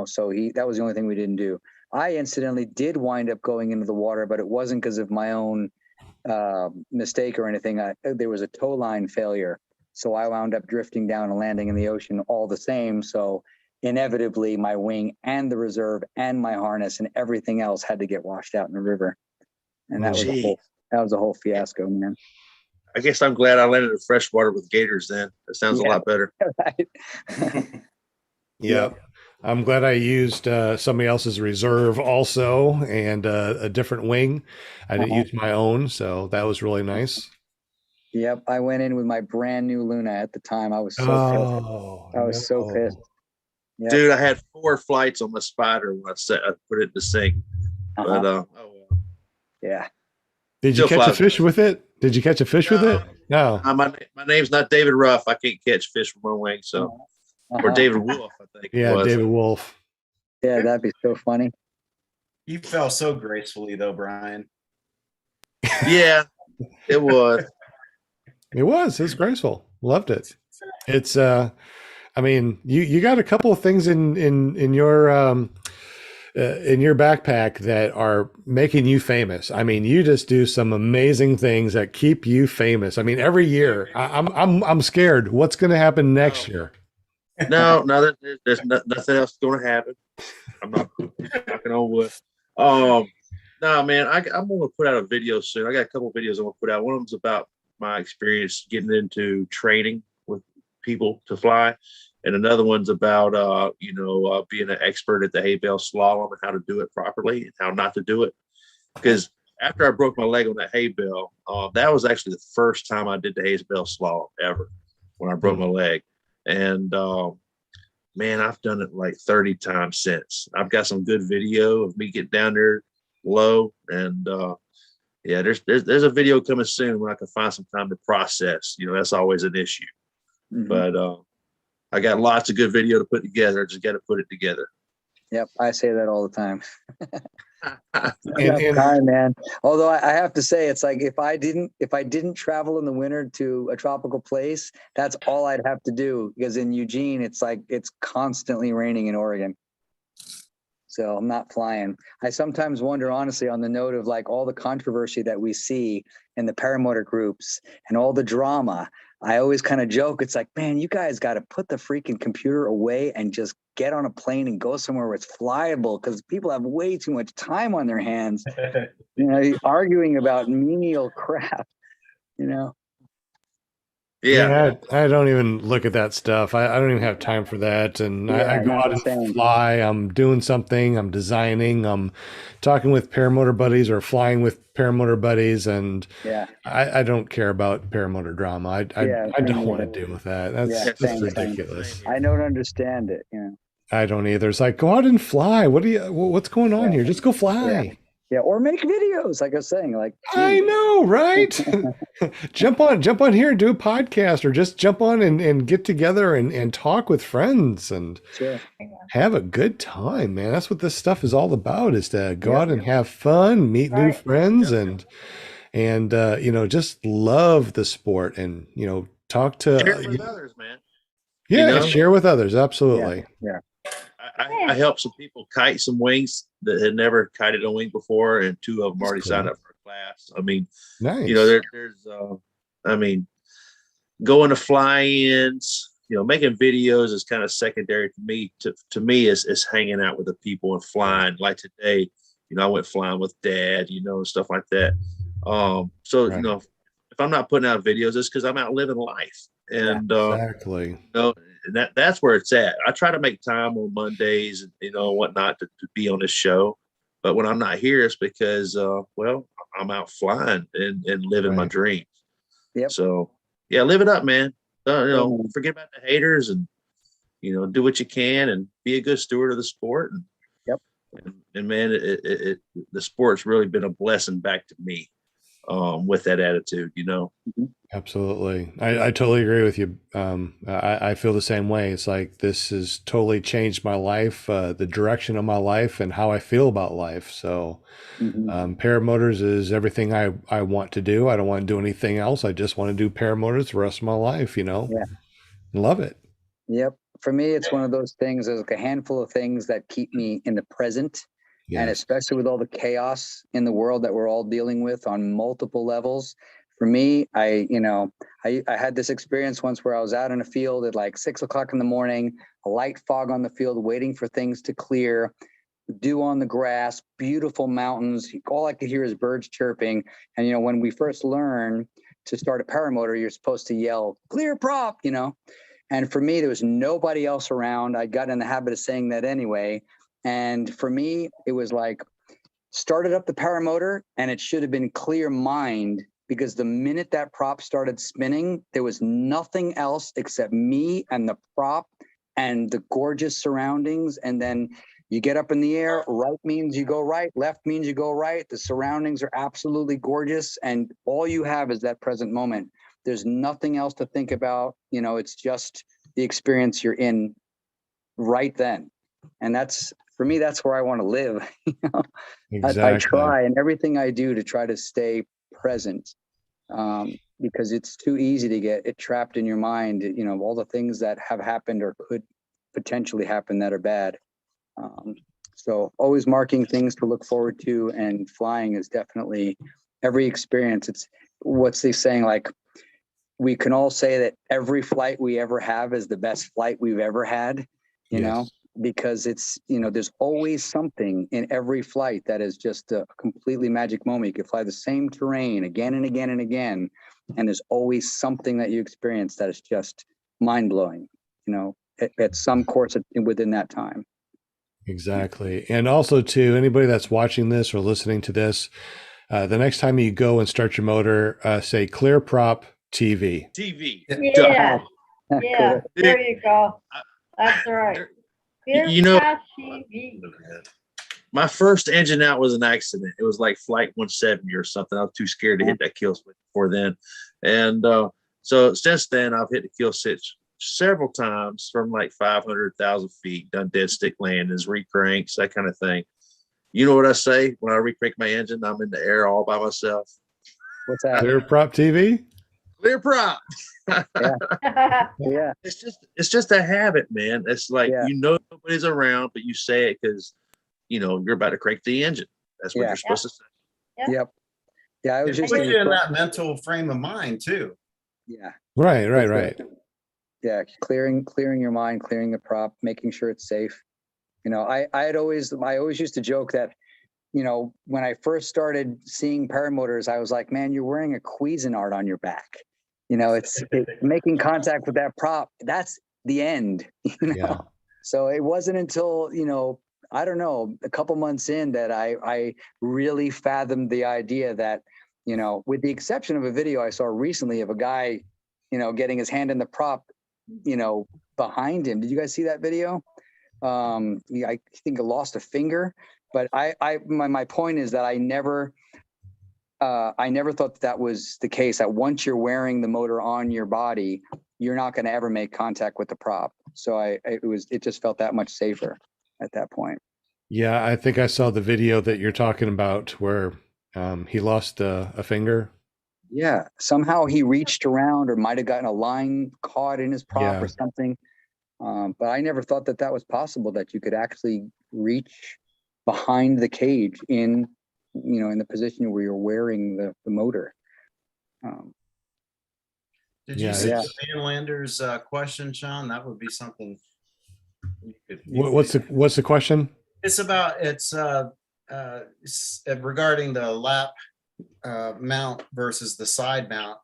so that was the only thing we didn't do. I incidentally did wind up going into the water, but it wasn't because of my own mistake or anything. There was a tow line failure. So I wound up drifting down and landing in the ocean all the same. So inevitably my wing and the reserve and my harness and everything else had to get washed out in the river. And that was a whole fiasco, man. I guess I'm glad I landed in freshwater with gators then. That sounds a lot better. Right. Yep. I'm glad I used somebody else's reserve also and a different wing. I didn't use my own, so that was really nice. Yep. I went in with my brand new Luna at the time. I was so pissed. I was so pissed. Yep. Dude, I had 4 flights on my Spider when I put it in the sink. But oh well. Yeah. Did you catch a fish with it? Did you catch a fish with it? No. My name's not David Ruff. I can't catch fish with my wing, so or David Wolf, I think. Yeah, David Wolf. Yeah, that'd be so funny. You fell so gracefully though, Brian. Yeah, it was. It was graceful. Loved it. It's I mean, you got a couple of things in your backpack that are making you famous. I mean, you just do some amazing things that keep you famous. I mean, every year I'm scared. What's going to happen next year? No, there's nothing else going to happen. I'm not knocking on wood. No, man, I'm going to put out a video soon. I got a couple of videos I'm going to put out. One of them's about my experience getting into training with people to fly. And another one's about, being an expert at the hay bale slalom and how to do it properly and how not to do it. Because after I broke my leg on that hay bale, that was actually the first time I did the hay bale slalom ever when I broke my leg. And man, I've done it like 30 times since. I've got some good video of me getting down there low. And yeah, there's a video coming soon when I can find some time to process. That's always an issue. Mm-hmm. But I got lots of good video to put together. I just got to put it together. Yep, I say that all the time. Time, man. Although I have to say, it's like if I didn't travel in the winter to a tropical place, that's all I'd have to do. Because in Eugene, it's like it's constantly raining in Oregon. So I'm not flying. I sometimes wonder, honestly, on the note of like all the controversy that we see in the paramotor groups and all the drama. I always kind of joke. It's like, man, you guys got to put the freaking computer away and just get on a plane and go somewhere where it's flyable, because people have way too much time on their hands, arguing about menial crap, Yeah, I don't even look at that stuff. I don't even have time for that. And I go out and fly. I'm doing something. I'm designing. I'm talking with paramotor buddies or flying with paramotor buddies. And I don't care about paramotor drama. I don't want to deal with that. That's ridiculous. I don't understand it. I don't either. It's like, go out and fly. What's going on here? Just go fly. Yeah, or make videos, like I was saying. Like, I know, right? jump on here and do a podcast, or just jump on and get together and talk with friends and have a good time, man. That's what this stuff is all about, is to go out and have fun, meet new friends, and just love the sport and, talk to share with others, man. Yeah, share with others. Absolutely. Yeah. I helped some people kite some wings that had never kited a wing before, and 2 of them already signed up for a class. I mean, nice. There's going to fly-ins, making videos is kind of secondary to me. To me, is hanging out with the people and flying. Like today, I went flying with Dad, and stuff like that. If I'm not putting out videos, it's because I'm out living life. And exactly. That's where it's at. I try to make time on Mondays and whatnot to be on this show. But when I'm not here, it's because I'm out flying and living my dreams. Yep. So live it up, man. Forget about the haters and do what you can and be a good steward of the sport. And man, the sport's really been a blessing back to me. with that attitude, you know. Absolutely. I totally agree with you. I feel the same way. It's like this has totally changed my life, the direction of my life and how I feel about life. So paramotors is everything I want to do. I don't want to do anything else. I just want to do paramotors the rest of my life, you know. Yeah. Love it. Yep. For me, it's one of those things. There's like a handful of things that keep me in the present. And Yes. especially with all the chaos in the world that we're all dealing with on multiple levels. For me, I had this experience once where I was out in a field at like 6 o'clock in the morning, a light fog on the field, waiting for things to clear, dew on the grass, beautiful mountains. All I could hear is birds chirping. And, you know, when we first learn to start a paramotor, you're supposed to yell, "Clear prop," you know. And for me, there was nobody else around. I got in the habit of saying that anyway. And for me, it was like, started up the paramotor and it should have been clear mind, because the minute that prop started spinning, there was nothing else except me and the prop and the gorgeous surroundings. And then you get up in the air, right means you go right, left means you go right. The surroundings are absolutely gorgeous. And all you have is that present moment. There's nothing else to think about. You know, it's just the experience you're in right then. And that's, for me, that's where I want to live. You know? Exactly. I try, and everything I do to try to stay present, because it's too easy to get it trapped in your mind, you know, all the things that have happened or could potentially happen that are bad. So always marking things to look forward to, and flying is definitely every experience. It's what's they saying, like, we can all say that every flight we ever have is the best flight we've ever had, you know, because it's, you know, there's always something in every flight that is just a completely magic moment. You can fly the same terrain again and again and again, and there's always something that you experience that is just mind-blowing, you know, at some course within that time. Exactly. And also, to anybody that's watching this or listening to this, the next time you go and start your motor, say ClearPropTV. TV. Yeah. Yeah. Cool. There you go. That's right. You know, TV. my first engine out was an accident. It was like flight 170 or something. I was too scared to hit that kill switch before then. And so since then, I've hit the kill switch several times from like 500,000 feet, done dead stick landings, recranks, that kind of thing. You know what I say when I recrank my engine? I'm in the air all by myself. What's that? ClearPropTV? Clear prop. Yeah. It's just a habit, man. It's like, Yeah. you know, nobody's around, but you say it because, you know, you're about to crank the engine. That's what Yeah. you're supposed to say. Yep. Yeah. I was It just puts you in that mental frame of mind too. Yeah. Right. Yeah. Clearing your mind, clearing the prop, making sure it's safe. You know, I always used to joke that, you know, when I first started seeing paramotors, I was like, man, you're wearing a Cuisinart on your back. You know, it's making contact with that prop. That's the end, you know? Yeah. So it wasn't until, you know, I don't know, a couple months in that I really fathomed the idea that, you know, with the exception of a video I saw recently of a guy, you know, getting his hand in the prop, you know, behind him. Did you guys see that video? I think I lost a finger, but my point is that I never thought that was the case, that once you're wearing the motor on your body, you're not going to ever make contact with the prop. So it just felt that much safer at that point. Yeah, I think I saw the video that you're talking about where he lost a finger. Yeah. Somehow he reached around or might've gotten a line caught in his prop or something. But I never thought that was possible, that you could actually reach behind the cage in the position where you're wearing the motor. Did you see the Vanlander's question, Sean? That would be something you could. What's the question? It's regarding the lap mount versus the side mount.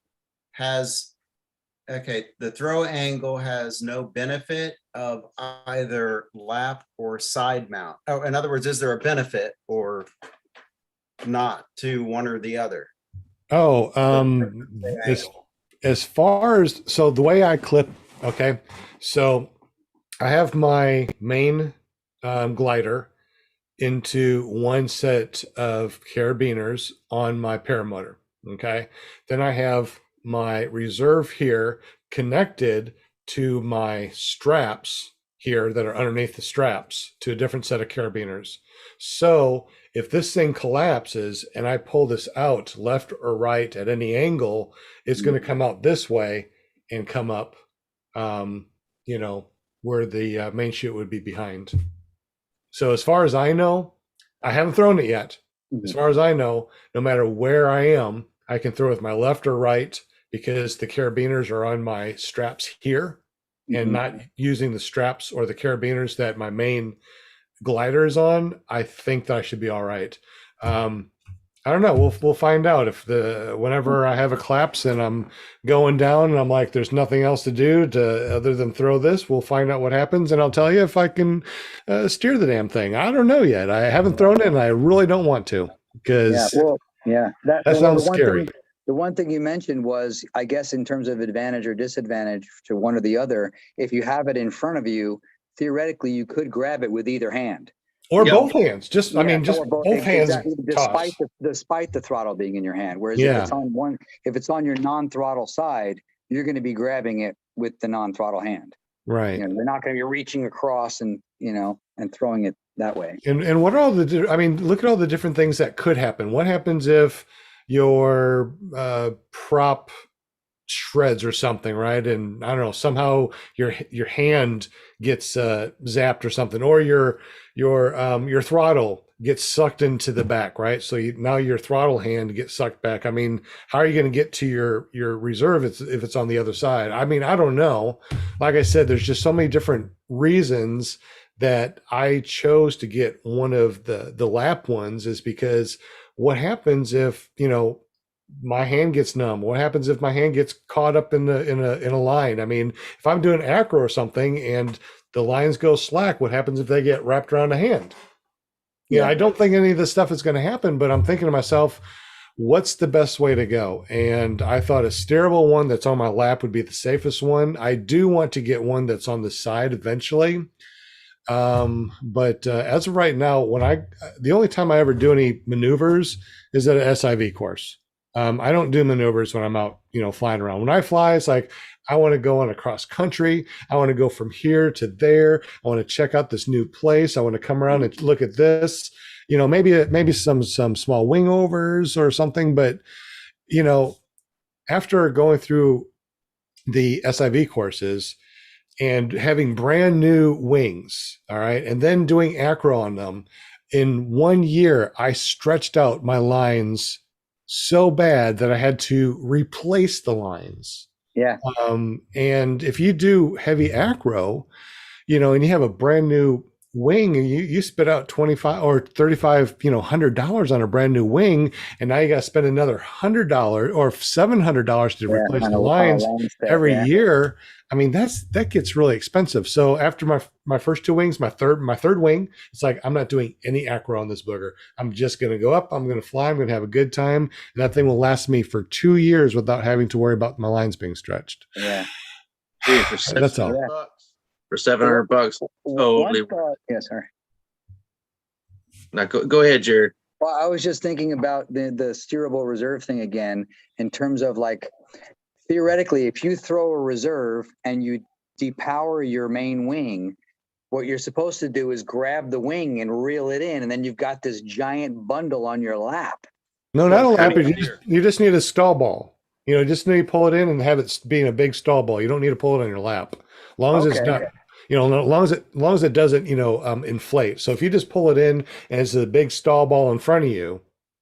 The throw angle has no benefit of either lap or side mount. Oh, in other words, is there a benefit or not to one or the other? Oh, as far as, so the way I clip, okay, so I have my main glider into one set of carabiners on my paramotor. Okay. Then I have my reserve here connected to my straps here that are underneath the straps to a different set of carabiners. So if this thing collapses and I pull this out left or right at any angle, it's going to come out this way and come up, you know, where the main chute would be behind. So as far as I know, I haven't thrown it yet. As far as I know, no matter where I am, I can throw with my left or right because the carabiners are on my straps here and not using the straps or the carabiners that my main glider is on. I think that I should be all right. I don't know. We'll find out if whenever I have a collapse and I'm going down and I'm like, there's nothing else to do other than throw this. We'll find out what happens, and I'll tell you if I can steer the damn thing. I don't know yet. I haven't thrown it, and I really don't want to because that sounds scary. The one thing you mentioned was, I guess, in terms of advantage or disadvantage to one or the other, if you have it in front of you, theoretically, you could grab it with either hand. Or both hands. Just both hands. Exactly, despite the throttle being in your hand. Whereas if it's on your non-throttle side, you're going to be grabbing it with the non-throttle hand. Right. You know, you're not going to be reaching across and throwing it that way. And what are all look at all the different things that could happen. What happens if your prop shreds or something, right? And I don't know, somehow your hand gets zapped or something, or your throttle gets sucked into the back, right? So now your throttle hand gets sucked back. I mean, how are you going to get to your reserve if it's on the other side? I mean, I don't know. Like I said, there's just so many different reasons that I chose to get one of the lap ones, is because what happens if, my hand gets numb? What happens if my hand gets caught up in a line? I mean, if I'm doing acro or something and the lines go slack, what happens if they get wrapped around a hand? Yeah, I don't think any of this stuff is going to happen, but I'm thinking to myself, what's the best way to go? And I thought a steerable one that's on my lap would be the safest one. I do want to get one that's on the side eventually. But as of right now, the only time I ever do any maneuvers is at an SIV course. I don't do maneuvers when I'm out, flying around. When I fly, it's like, I want to go on a cross country. I want to go from here to there. I want to check out this new place. I want to come around and look at this, maybe some small wing overs or something. But, after going through the SIV courses and having brand new wings, all right, and then doing acro on them, in 1 year, I stretched out my lines so bad that I had to replace the lines. Yeah. And if you do heavy acro, and you have a brand new wing and you spit out $25 or $35, $100 on a brand new wing, and now you got to spend another $100 or $700 to replace the lines every year. I mean, that gets really expensive. So after my first two wings, my third wing, it's like, I'm not doing any acro on this booger. I'm just going to go up. I'm going to fly. I'm going to have a good time. And that thing will last me for 2 years without having to worry about my lines being stretched. Yeah. Dude, that's all. For $700. Totally. Yeah, sorry. Now go ahead, Jarrod. Well, I was just thinking about the steerable reserve thing again, in terms of, like, theoretically, if you throw a reserve and you depower your main wing, what you're supposed to do is grab the wing and reel it in, and then you've got this giant bundle on your lap. No, not a lap. You just need a stall ball. Just need to pull it in and have it being a big stall ball. You don't need to pull it on your lap. As long as it's not, as long as it doesn't, inflate. So if you just pull it in and it's a big stall ball in front of you,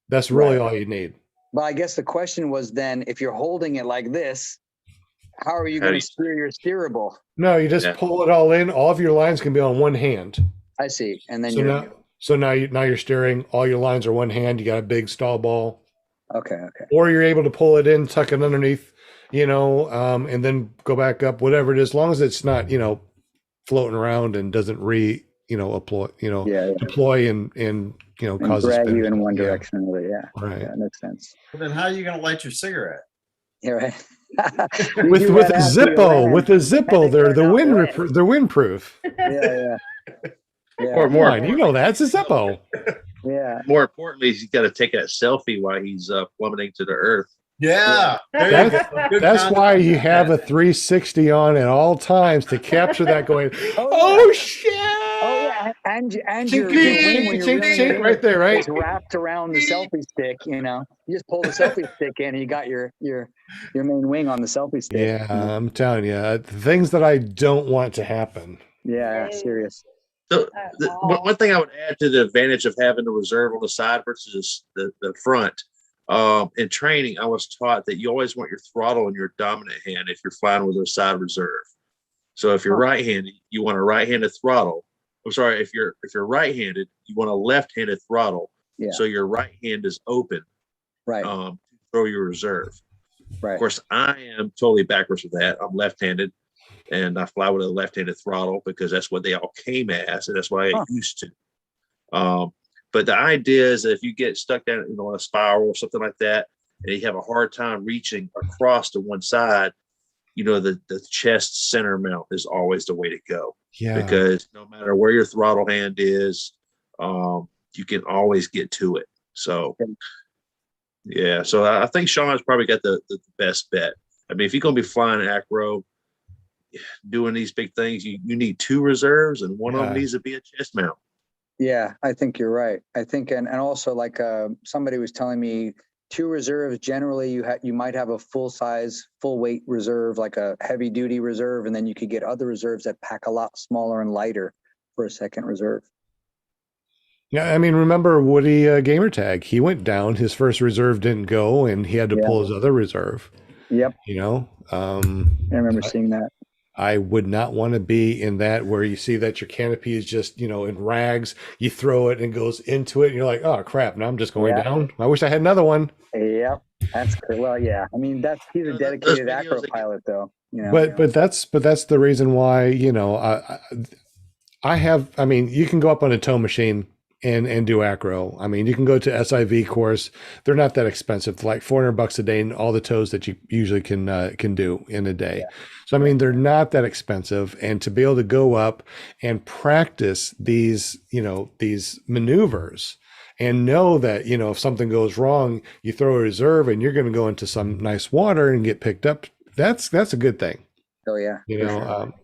that's really all you need. But I guess the question was then, if you're holding it like this, how are you going to steer your steerable? No, you just pull it all in. All of your lines can be on one hand. I see. And then now you're steering. All your lines are one hand. You got a big stall ball. Okay. Or you're able to pull it in, tuck it underneath, and then go back up, whatever it is, as long as it's not, floating around and doesn't deploy and cause drag you in one direction or another. Yeah. Right. Yeah, that makes sense. Well, then how are you going to light your cigarette? Yeah, right. with a Zippo, they're windproof. Yeah. Or more, that. It's a Zippo. Yeah. More importantly, he's got to take that selfie while he's plummeting to the earth. Yeah. There you That's- go. Good That's content. why you have a 360 on at all times to capture that going, Oh, oh shit! Oh yeah, and Chink, your chink, wing chink, when you're chink, reeling chink, it in, right there, right? it's wrapped around the selfie stick. You know, you just pull the selfie stick in, and you got your main wing on the selfie stick. Yeah, I'm telling you, things that I don't want to happen. Yeah, serious. So one thing I would add to the advantage of having the reserve on the side versus the front, in training, I was taught that you always want your throttle in your dominant hand if you're flying with a side reserve. So if you're right-handed, you want a right-handed throttle. I'm sorry, if you're right-handed, you want a left-handed throttle. Yeah. So your right hand is open. Right. To throw your reserve. Right. Of course, I am totally backwards with that. I'm left-handed, and I fly with a left-handed throttle because that's what they all came as, and that's what I used to. But the idea is that if you get stuck down, on a spiral or something like that, and you have a hard time reaching across to one side, the chest center mount is always the way to go. Yeah. Because no matter where your throttle hand is, you can always get to it. So, yeah. So I think Sean's probably got the best bet. I mean, if you're going to be flying acro, doing these big things, you need two reserves, and one of them needs to be a chest mount. Yeah, I think you're right. I think, and also like somebody was telling me, two reserves, generally you might have a full weight reserve, like a heavy duty reserve, and then you could get other reserves that pack a lot smaller and lighter for a second reserve. Yeah, I mean, remember Woody Gamertag? He went down. His first reserve didn't go, and he had to pull his other reserve. Yep. I remember seeing that. I would not want to be in that where you see that your canopy is just, in rags. You throw it and it goes into it, and you're like, oh crap! Now I'm just going down. I wish I had another one. Yep, that's great. Well, yeah. I mean, he's a dedicated acro pilot, though. But that's the reason why I have. I mean, you can go up on a tow machine and do acro. I mean, you can go to SIV course. They're not that expensive, like $400 a day, and all the tows that you usually can do in a day. Yeah. So I mean, they're not that expensive, and to be able to go up and practice these maneuvers and know that if something goes wrong, you throw a reserve and you're going to go into some nice water and get picked up. That's a good thing. Oh yeah.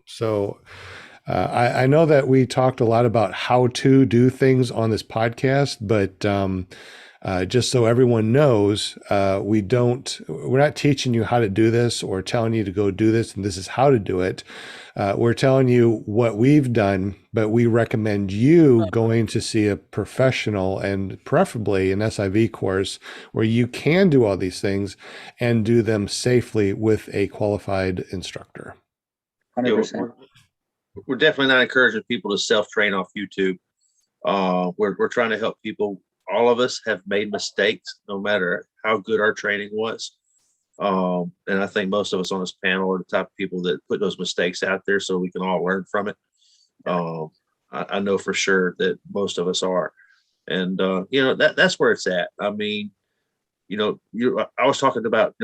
So. I know that we talked a lot about how to do things on this podcast, but just so everyone knows, we're not teaching you how to do this or telling you to go do this and this is how to do it. We're telling you what we've done, but we recommend you going to see a professional and preferably an SIV course where you can do all these things and do them safely with a qualified instructor. 100%. We're definitely not encouraging people to self-train off YouTube. We're trying to help people. All of us have made mistakes, no matter how good our training was. And I think most of us on this panel are the type of people that put those mistakes out there so we can all learn from it. I know for sure that most of us are. And, that's where it's at. I mean, I was talking about,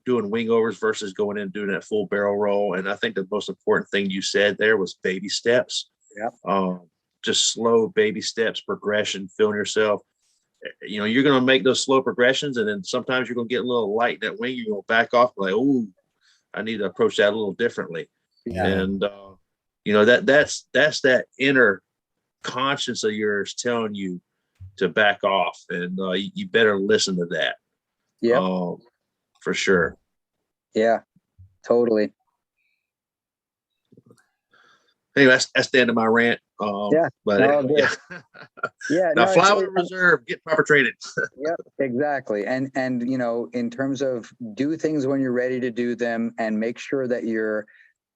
doing wing overs versus going in and doing that full barrel roll. And I think the most important thing you said there was baby steps. Yeah. Just slow baby steps, progression, feeling yourself. You're going to make those slow progressions, and then sometimes you're going to get a little light in that wing. You're going to back off like, oh, I need to approach that a little differently. Yeah. And, that's that inner conscience of yours telling you to back off, and you better listen to that. Yeah. For sure. Yeah, totally. Anyway, that's the end of my rant. Yeah. Now fly with a reserve, get proper training. Yep, exactly. And in terms of do things when you're ready to do them, and make sure that you're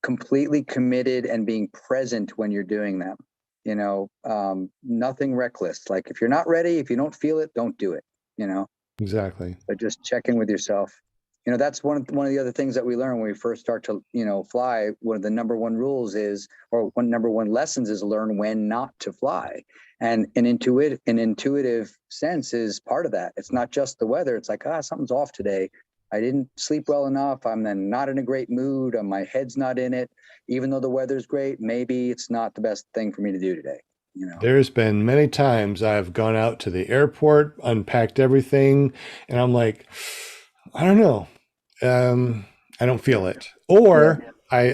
completely committed and being present when you're doing them. Nothing reckless. Like if you're not ready, if you don't feel it, don't do it. Exactly. But just check in with yourself. That's one of the other things that we learn when we first start to, fly. One of the number one rules is, or number one lessons is, learn when not to fly. And an intuitive sense is part of that. It's not just the weather. It's like, something's off today. I didn't sleep well enough. I'm then not in a great mood. My head's not in it. Even though the weather's great, maybe it's not the best thing for me to do today. you know. There's been many times I've gone out to the airport, unpacked everything, and I'm like, I don't know. I don't feel it. Or Yeah.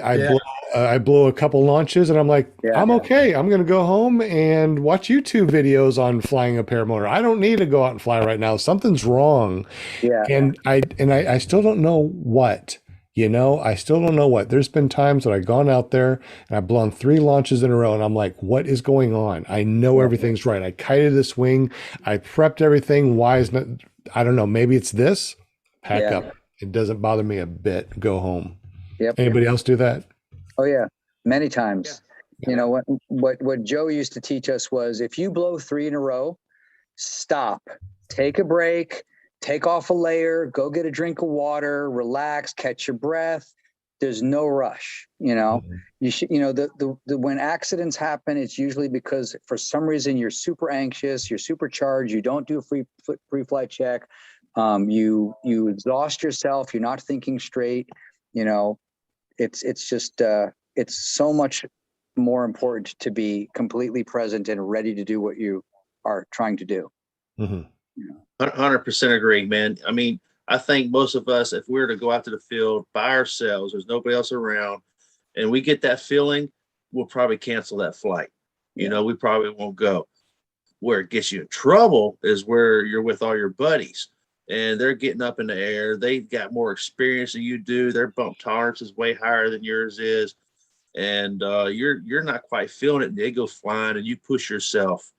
I blow a couple launches and I'm like, Yeah. I'm okay. I'm going to go home and watch YouTube videos on flying a paramotor. I don't need to go out and fly right now. Something's wrong. Yeah. And I still don't know what. I still don't know what. There's been times that I've gone out there and I've blown 3 launches in a row and I'm like, what is going on? I know everything's right. I kited this wing. I prepped everything. Why is not, I don't know. Maybe it's this. Pack up. It doesn't bother me a bit. Go home. Yep. Anybody else do that? Oh yeah. Many times. Yeah. You know, what Joe used to teach us was if you blow 3 in a row, stop, take a break, take off a layer, go get a drink of water, relax, catch your breath. There's no rush, You should, when accidents happen, it's usually because for some reason you're super anxious, you're super charged, you don't do a pre-flight check, you exhaust yourself, you're not thinking straight, it's just it's so much more important to be completely present and ready to do what you are trying to do. Mm-hmm. 100% agree, man. I mean, I think most of us, if we were to go out to the field by ourselves, there's nobody else around, and we get that feeling, we'll probably cancel that flight. We probably won't go. Where it gets you in trouble is where you're with all your buddies and they're getting up in the air. They've got more experience than you do. Their bump tolerance is way higher than yours is. And you're not quite feeling it. And they go flying and you push yourself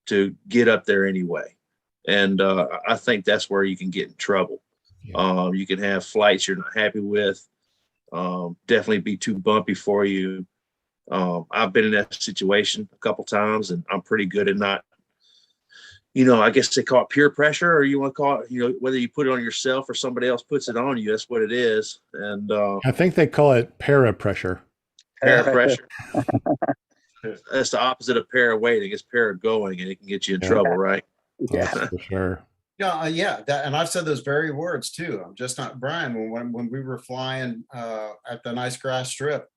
to get up there anyway. And I think that's where you can get in trouble. Yeah. You can have flights you're not happy with. Definitely be too bumpy for you. I've been in that situation a couple times, and I'm pretty good at not, I guess they call it peer pressure, or you want to call it, whether you put it on yourself or somebody else puts it on you, that's what it is. And I think they call it para pressure. Para pressure. That's the opposite of para waiting. It's para going, and it can get you in trouble, right? Yeah, for sure. Yeah, and I've said those very words too. I'm just not Brian. When we were flying at the nice grass strip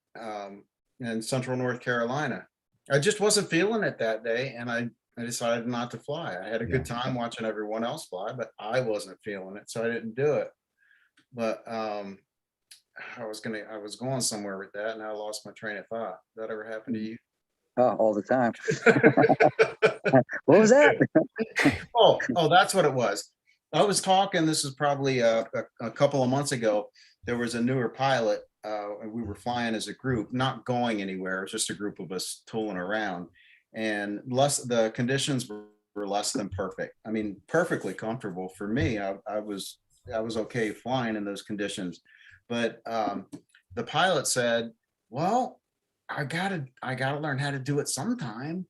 in Central North Carolina, I just wasn't feeling it that day, and I decided not to fly. I had a good time watching everyone else fly, but I wasn't feeling it, so I didn't do it. But I was going somewhere with that, and I lost my train of thought. That ever happened to you? Oh, all the time. What was that? Oh, that's what it was. I was talking, this is probably a couple of months ago. There was a newer pilot, and we were flying as a group, not going anywhere. It was just a group of us tooling around. And the conditions were less than perfect. I mean, perfectly comfortable for me. I was okay flying in those conditions. But the pilot said, well, I gotta learn how to do it sometime.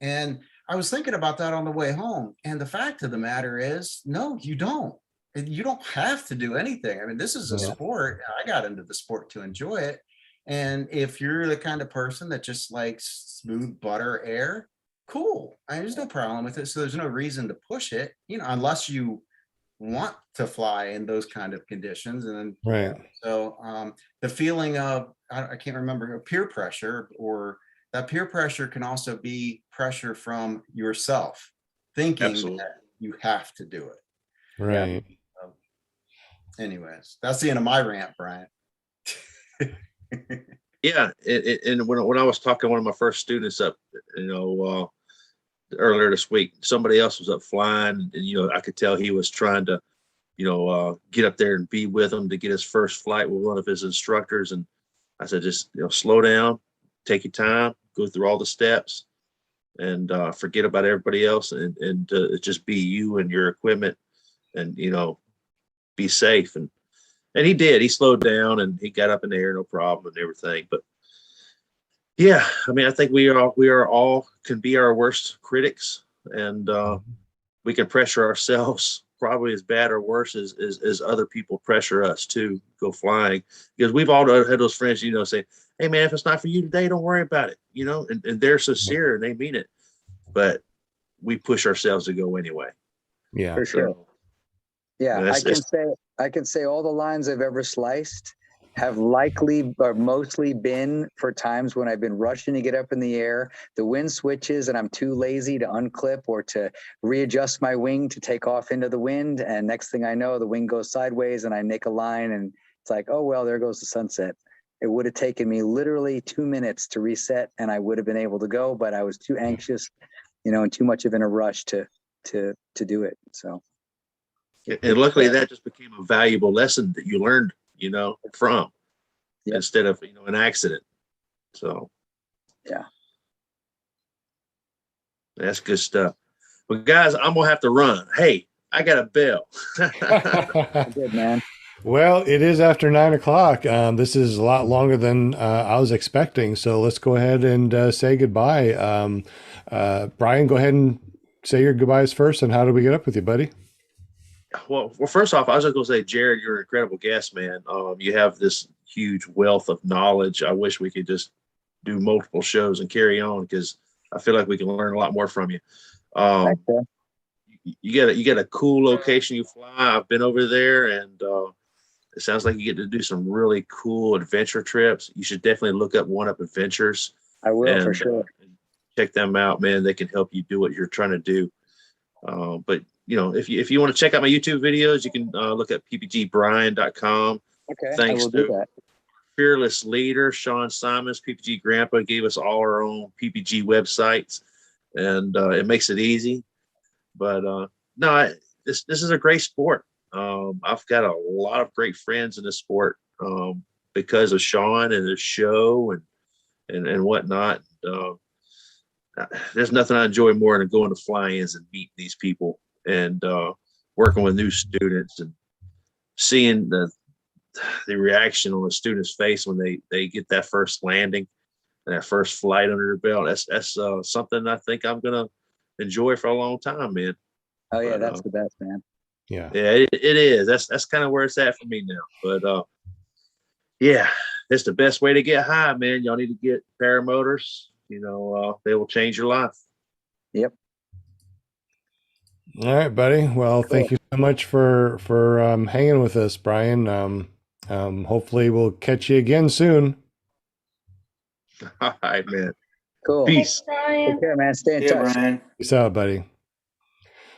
And I was thinking about that on the way home. And the fact of the matter is, no, you don't. You don't have to do anything. I mean, this is a sport. I got into the sport to enjoy it. And if you're the kind of person that just likes smooth butter air, cool. There's no problem with it. So there's no reason to push it, unless you want to fly in those kind of conditions. And then, right. So the feeling of, I can't remember, peer pressure, or that peer pressure can also be pressure from yourself, thinking that you have to do it. Right. Anyways, that's the end of my rant, Brian. Yeah. And when I was talking to one of my first students up, earlier this week, somebody else was up flying, and I could tell he was trying to get up there and be with him to get his first flight with one of his instructors. And I said, just slow down, take your time, go through all the steps, and forget about everybody else, and just be you and your equipment, and be safe. And he did. He slowed down and he got up in the air, no problem, and everything. But yeah, I mean, I think we are all can be our worst critics, and we can pressure ourselves probably as bad or worse as other people pressure us to go flying, because we've all had those friends, say, hey man, if it's not for you today, don't worry about it, and they're sincere and they mean it, but we push ourselves to go anyway. Yeah, for sure. Yeah, I can say all the lines I've ever sliced, have likely or mostly been for times when I've been rushing to get up in the air, the wind switches and I'm too lazy to unclip or to readjust my wing to take off into the wind. And next thing I know, the wing goes sideways and I make a line and it's like, oh, well, there goes the sunset. It would have taken me literally 2 minutes to reset and I would have been able to go, but I was too anxious, and too much of in a rush to do it. So. And luckily that just became a valuable lesson that you learned, from instead of, an accident. So. Yeah. That's good stuff. Well, guys, I'm going to have to run. Hey, I got a bell. Good, man. Well, it is after 9 o'clock. This is a lot longer than I was expecting. So let's go ahead and say goodbye. Brian, go ahead and say your goodbyes first. And how do we get up with you, buddy? Well, first off, I was just going to say, Jarrod, you're an incredible guest, man. You have this huge wealth of knowledge. I wish we could just do multiple shows and carry on because I feel like we can learn a lot more from you. You got a cool location you fly. I've been over there, and it sounds like you get to do some really cool adventure trips. You should definitely look up One Up Adventures. I will, for sure. Check them out, man. They can help you do what you're trying to do. But if you want to check out my YouTube videos, you can look at ppgbrian.com. Okay, Thanks I will to do that. fearless leader Sean Symons, PPG Grandpa, gave us all our own PPG websites, and it makes it easy. But no, this is a great sport. I've got a lot of great friends in this sport because of Sean and his show and whatnot. There's nothing I enjoy more than going to fly-ins and meeting these people and working with new students and seeing the reaction on the student's face when they get that first landing and that first flight under their belt. That's something I think I'm gonna enjoy for a long time, man. Oh yeah, that's the best, man. Yeah, it is. That's kind of where it's at for me now. But yeah, it's the best way to get high, man. Y'all need to get paramotors. They will change your life. Yep. All right, buddy. Well, thank you so much for hanging with us, Brian. Hopefully we'll catch you again soon. All right, man. Cool. Peace. Take care, man. Stay in touch. Brian. Peace out, buddy.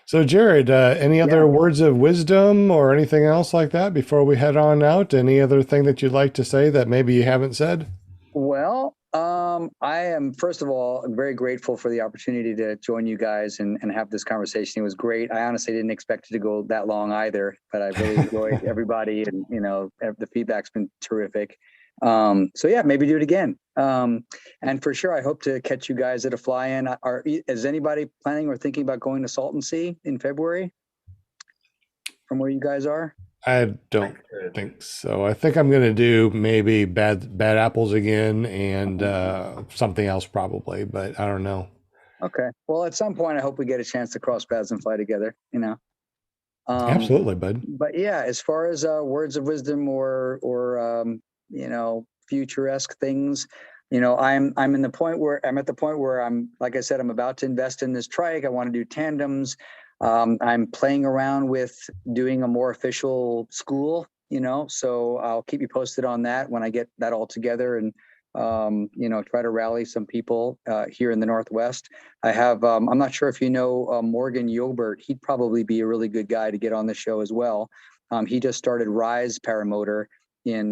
So, Jarrod, any other words of wisdom or anything else like that before we head on out? Any other thing that you'd like to say that maybe you haven't said? Well, I am, first of all, very grateful for the opportunity to join you guys and have this conversation. It was great. I honestly didn't expect it to go that long either, but I really enjoyed everybody and, the feedback's been terrific. So yeah, maybe do it again. And for sure, I hope to catch you guys at a fly-in. Is anybody planning or thinking about going to Salton Sea in February from where you guys are? I don't think so. I think I'm going to do maybe bad apples again and something else probably, but I don't know. Okay. Well, at some point, I hope we get a chance to cross paths and fly together, Absolutely, bud. But yeah, as far as words of wisdom or futuresque things, I'm at the point where I'm, like I said, I'm about to invest in this trike. I want to do tandems. I'm playing around with doing a more official school, so I'll keep you posted on that when I get that all together and, try to rally some people here in the Northwest. I have, I'm not sure if you know Morgan Yobert. He'd probably be a really good guy to get on the show as well. He just started Rise Paramotor in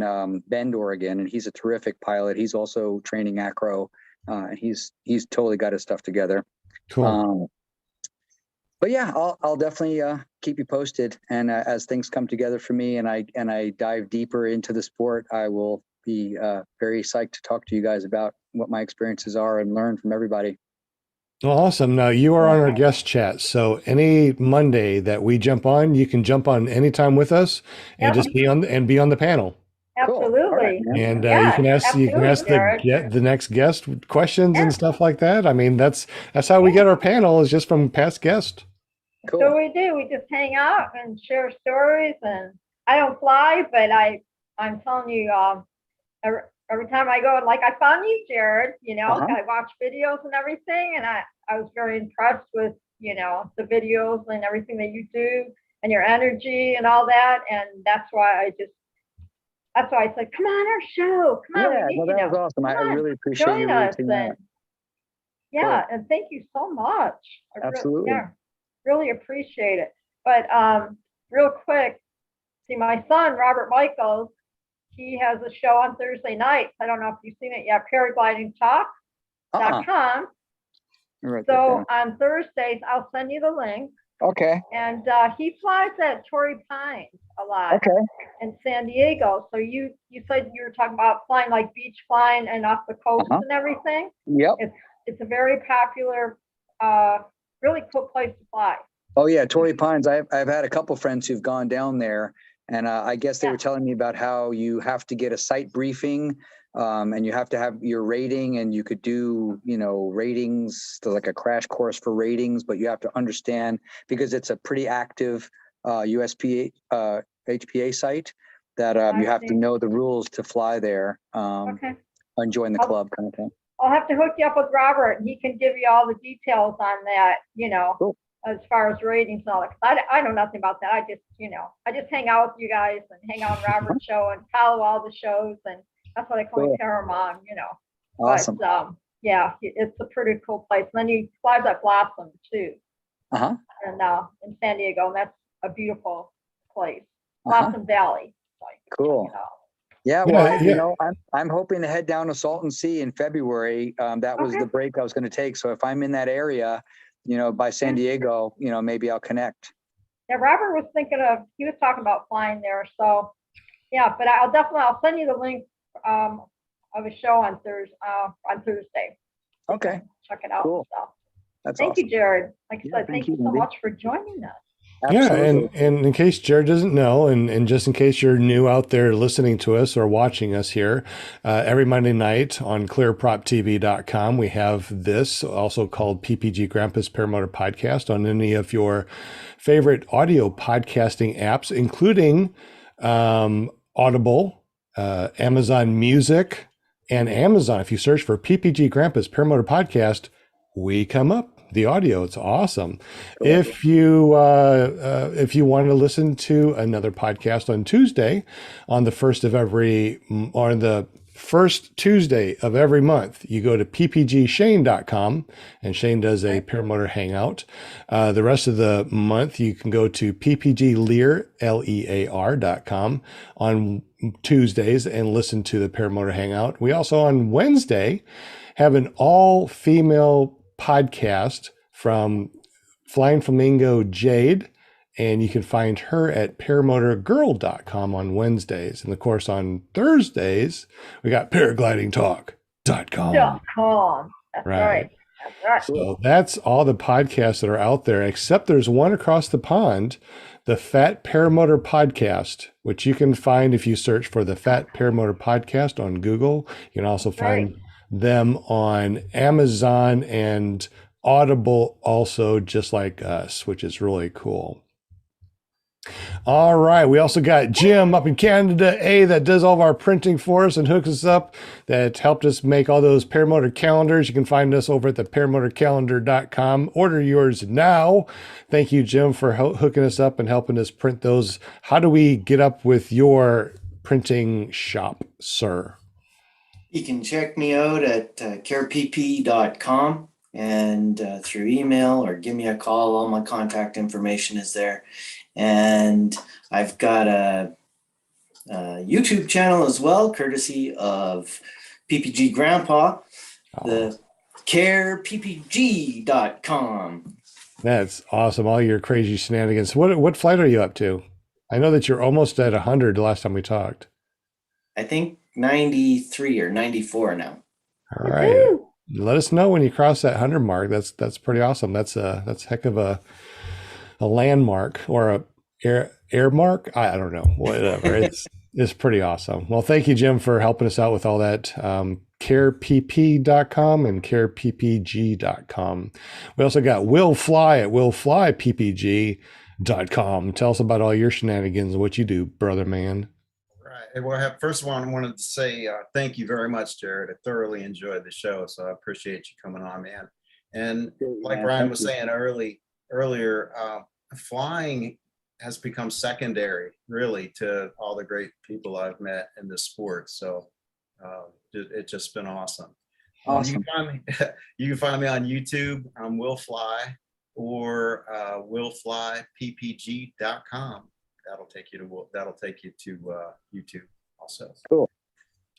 Bend, Oregon, and he's a terrific pilot. He's also training acro, and he's totally got his stuff together. Cool. But yeah, I'll definitely keep you posted. And as things come together for me and I dive deeper into the sport, I will be very psyched to talk to you guys about what my experiences are and learn from everybody. Well, awesome. Now you are on our guest chat. So any Monday that we jump on, you can jump on anytime with us and just be on the panel. Absolutely. Cool. Right, and Yeah, you can ask the next guest questions and stuff like that. I mean, that's how we get our panel is just from past guests. Cool. So we do. We just hang out and share stories. And I don't fly, but I'm telling you, every time I go, like I found you, Jarrod. I watch videos and everything, and I was very impressed with the videos and everything that you do and your energy and all that. And that's why that's why I said, come on our show. Come on, Yeah, we need, well, that was awesome. I come on, really appreciate join you us. reaching out. And yeah, and thank you so much. Absolutely. Really appreciate it. But real quick, see, my son, Robert Michaels, he has a show on Thursday nights. I don't know if you've seen it yet, paraglidingtalk.com. So on Thursdays, I'll send you the link. Okay. And he flies at Torrey Pines a lot. Okay. In San Diego. So you said you were talking about flying, like beach flying and off the coast and everything. Yep. It's a very popular, really cool place to fly. Oh yeah, Torrey Pines. I've had a couple friends who've gone down there, and I guess they were telling me about how you have to get a site briefing, and you have to have your rating, and you could do, ratings, like a crash course for ratings, but you have to understand, because it's a pretty active USPA HPA site, that you have to know the rules to fly there, and join the club kind of thing. I'll have to hook you up with Robert, and he can give you all the details on that, Cool. As far as ratings and all that. 'Cause I know nothing about that. I just hang out with you guys and hang out on Robert's show and follow all the shows, and that's what I call Paramount, Awesome. But yeah, it's a pretty cool place. And then he flies at Blossom too. And in San Diego, and that's a beautiful place. Blossom Valley. Cool. Yeah, well, I'm hoping to head down to Salton Sea in February. That was the break I was going to take. So if I'm in that area, by San Diego, maybe I'll connect. Yeah, Robert was he was talking about flying there. So yeah, but I'll send you the link of a show on Thursday. Okay. Check it out. Cool. So. That's Thank awesome. you, Jarrod. Like I said, thank you so much for joining us. Absolutely. Yeah, and in case Jarrod doesn't know, and just in case you're new out there listening to us or watching us here, every Monday night on ClearPropTV.com, we have this, also called PPG Grandpa's Paramotor Podcast, on any of your favorite audio podcasting apps, including Audible, Amazon Music, and Amazon. If you search for PPG Grandpa's Paramotor Podcast, we come up. The audio, it's awesome. Cool. If you want to listen to another podcast on Tuesday, on the first Tuesday of every month, you go to ppgshane.com, and Shane does a paramotor hangout. The rest of the month, you can go to ppglear.com on Tuesdays and listen to the paramotor hangout. We also on Wednesday have an all-female podcast from Flying Flamingo Jade, and you can find her at paramotorgirl.com on Wednesdays. And of course, on Thursdays, we got paraglidingtalk.com. That's right. That's right. So that's all the podcasts that are out there, except there's one across the pond, the Fat Paramotor Podcast, which you can find if you search for the Fat Paramotor Podcast on Google. You can also find them on Amazon and Audible also, just like us, which is really cool. All right. We also got Jim up in Canada that does all of our printing for us and hooks us up, that helped us make all those paramotor calendars. You can find us over at the paramotorcalendar.com. Order yours now. Thank you, Jim, for hooking us up and helping us print those. How do we get up with your printing shop, sir? You can check me out at carepp.com and through email, or give me a call. All my contact information is there. And I've got a YouTube channel as well, courtesy of PPG Grandpa, the careppg.com. That's awesome. All your crazy shenanigans. What flight are you up to? I know that you're almost at 100 the last time we talked. I think 93 or 94 now. All right. Woo-hoo! Let us know when you cross that 100 mark. That's pretty awesome. That's heck of a landmark, or a air mark. I don't know, whatever. It's pretty awesome. Well, thank you, Jim, for helping us out with all that. carepp.com and careppg.com. We also got Will Fly at willflyppg.com. Tell us about all your shenanigans and what you do, brother man. Well, first of all, I wanted to say thank you very much, Jarrod. I thoroughly enjoyed the show, so I appreciate you coming on, man. And like Ryan was saying earlier, flying has become secondary, really, to all the great people I've met in this sport. So it's just been awesome. Awesome. You can find me on YouTube. I'm Will Fly, or willflyppg.com. That'll take you to YouTube also. Cool.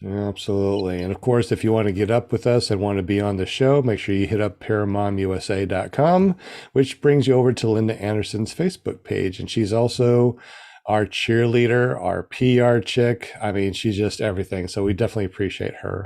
Absolutely. And of course, if you want to get up with us and want to be on the show, make sure you hit up paramomusa.com, which brings you over to Linda Anderson's Facebook page. And she's also our cheerleader, our PR chick. I mean, she's just everything. So we definitely appreciate her.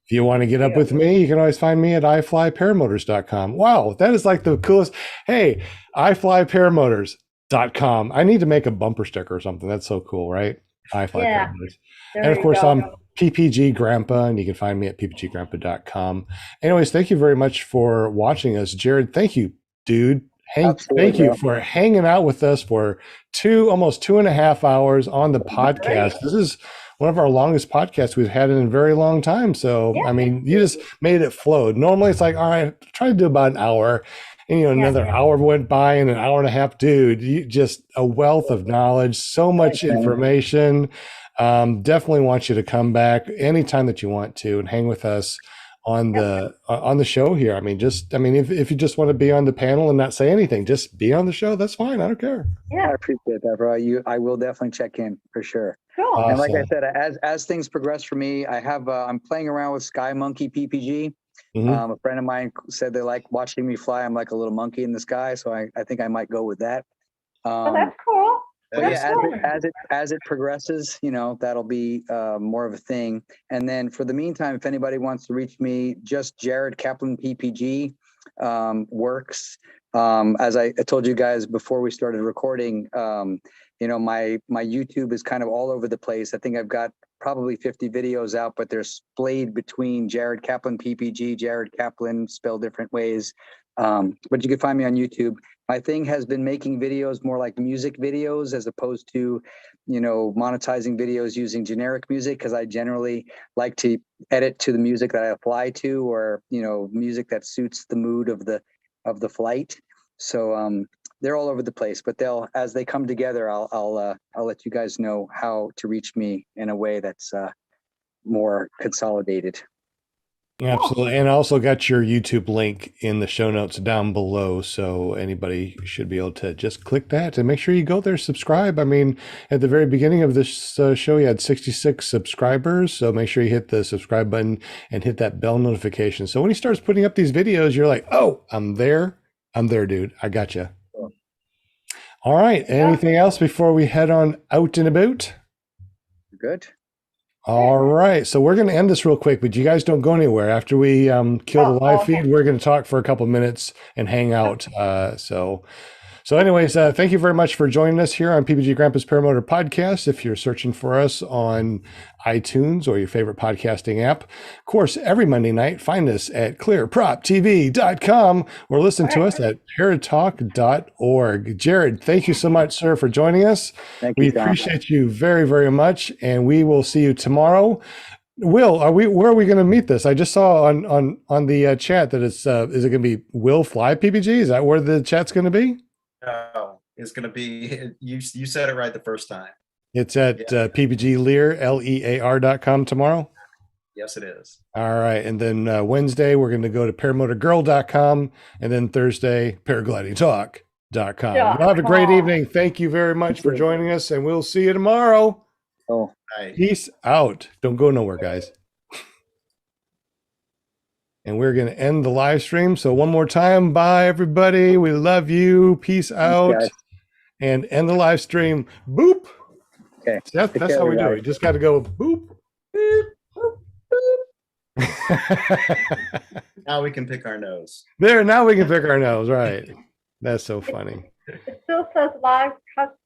If you want to get up with me, you can always find me at iflyparamotors.com. Wow, that is like the coolest. Hey, iflyparamotors.com. I need to make a bumper sticker or something. That's so cool, right? iflyparamotors. And of course, I'm PPG Grandpa, and you can find me at ppggrandpa.com. Anyways, thank you very much for watching us. Jarrod, thank you, dude. Thank you for hanging out with us for almost 2.5 hours on the podcast. This is one of our longest podcasts we've had in a very long time. So, I mean, you just made it flow. Normally it's like, all right, try to do about an hour. And, another hour went by and an hour and a half. Dude, you just a wealth of knowledge, so much information. Definitely want you to come back anytime that you want to and hang with us on the show here. I mean, if you just want to be on the panel and not say anything, just be on the show. That's fine. I don't care. Yeah, I appreciate that, bro. I will definitely check in for sure. Cool. Awesome. And like I said, as things progress for me, I'm playing around with Sky Monkey PPG. Mm-hmm. A friend of mine said they like watching me fly. I'm like a little monkey in the sky, so I think I might go with that. That's cool. But as it progresses, that'll be more of a thing. And then for the meantime, if anybody wants to reach me, just Jarrod Kaplan PPG works. As I told you guys before we started recording, my YouTube is kind of all over the place. I think I've got probably 50 videos out, but they're splayed between Jarrod Kaplan PPG, Jarrod Kaplan spelled different ways. But you can find me on YouTube. My thing has been making videos more like music videos as opposed to, monetizing videos using generic music, because I generally like to edit to the music that I apply to, or, music that suits the mood of the flight. So they're all over the place, but as they come together, I'll let you guys know how to reach me in a way that's more consolidated. Absolutely. And I also got your YouTube link in the show notes down below. So anybody should be able to just click that and make sure you go there, subscribe. I mean, at the very beginning of this show, you had 66 subscribers. So make sure you hit the subscribe button and hit that bell notification. So when he starts putting up these videos, you're like, oh, I'm there, dude. I got you. All right. Anything else before we head on out and about? Good. All right. So we're going to end this real quick, but you guys don't go anywhere. After we kill the live feed, we're going to talk for a couple minutes and hang out. So anyways, thank you very much for joining us here on PPG Grandpa's Paramotor Podcast. If you're searching for us on iTunes or your favorite podcasting app, of course, every Monday night, find us at ClearPropTV.com or listen to us at paratalk.org. Jarrod, thank you so much, sir, for joining us. We appreciate you very, very much, and we will see you tomorrow. Will, where are we going to meet this? I just saw on the chat that is it going to be Will Fly PPG? Is that where the chat's going to be? No, it's going to be, you said it right the first time. It's at ppglear.com tomorrow? Yes, it is. All right. And then Wednesday, we're going to go to paramotorgirl.com, and then Thursday, paraglidingtalk.com. Yeah. Well, have a great evening. Thank you very much for joining us, and we'll see you tomorrow. Right. Peace out. Don't go nowhere, guys. And we're going to end the live stream. So one more time, bye, everybody. We love you. Peace out. And end the live stream. Boop. Okay. That's how we do it. You just got to go boop. Now we can pick our nose. Now we can pick our nose. Right. That's so funny. It still says live custom.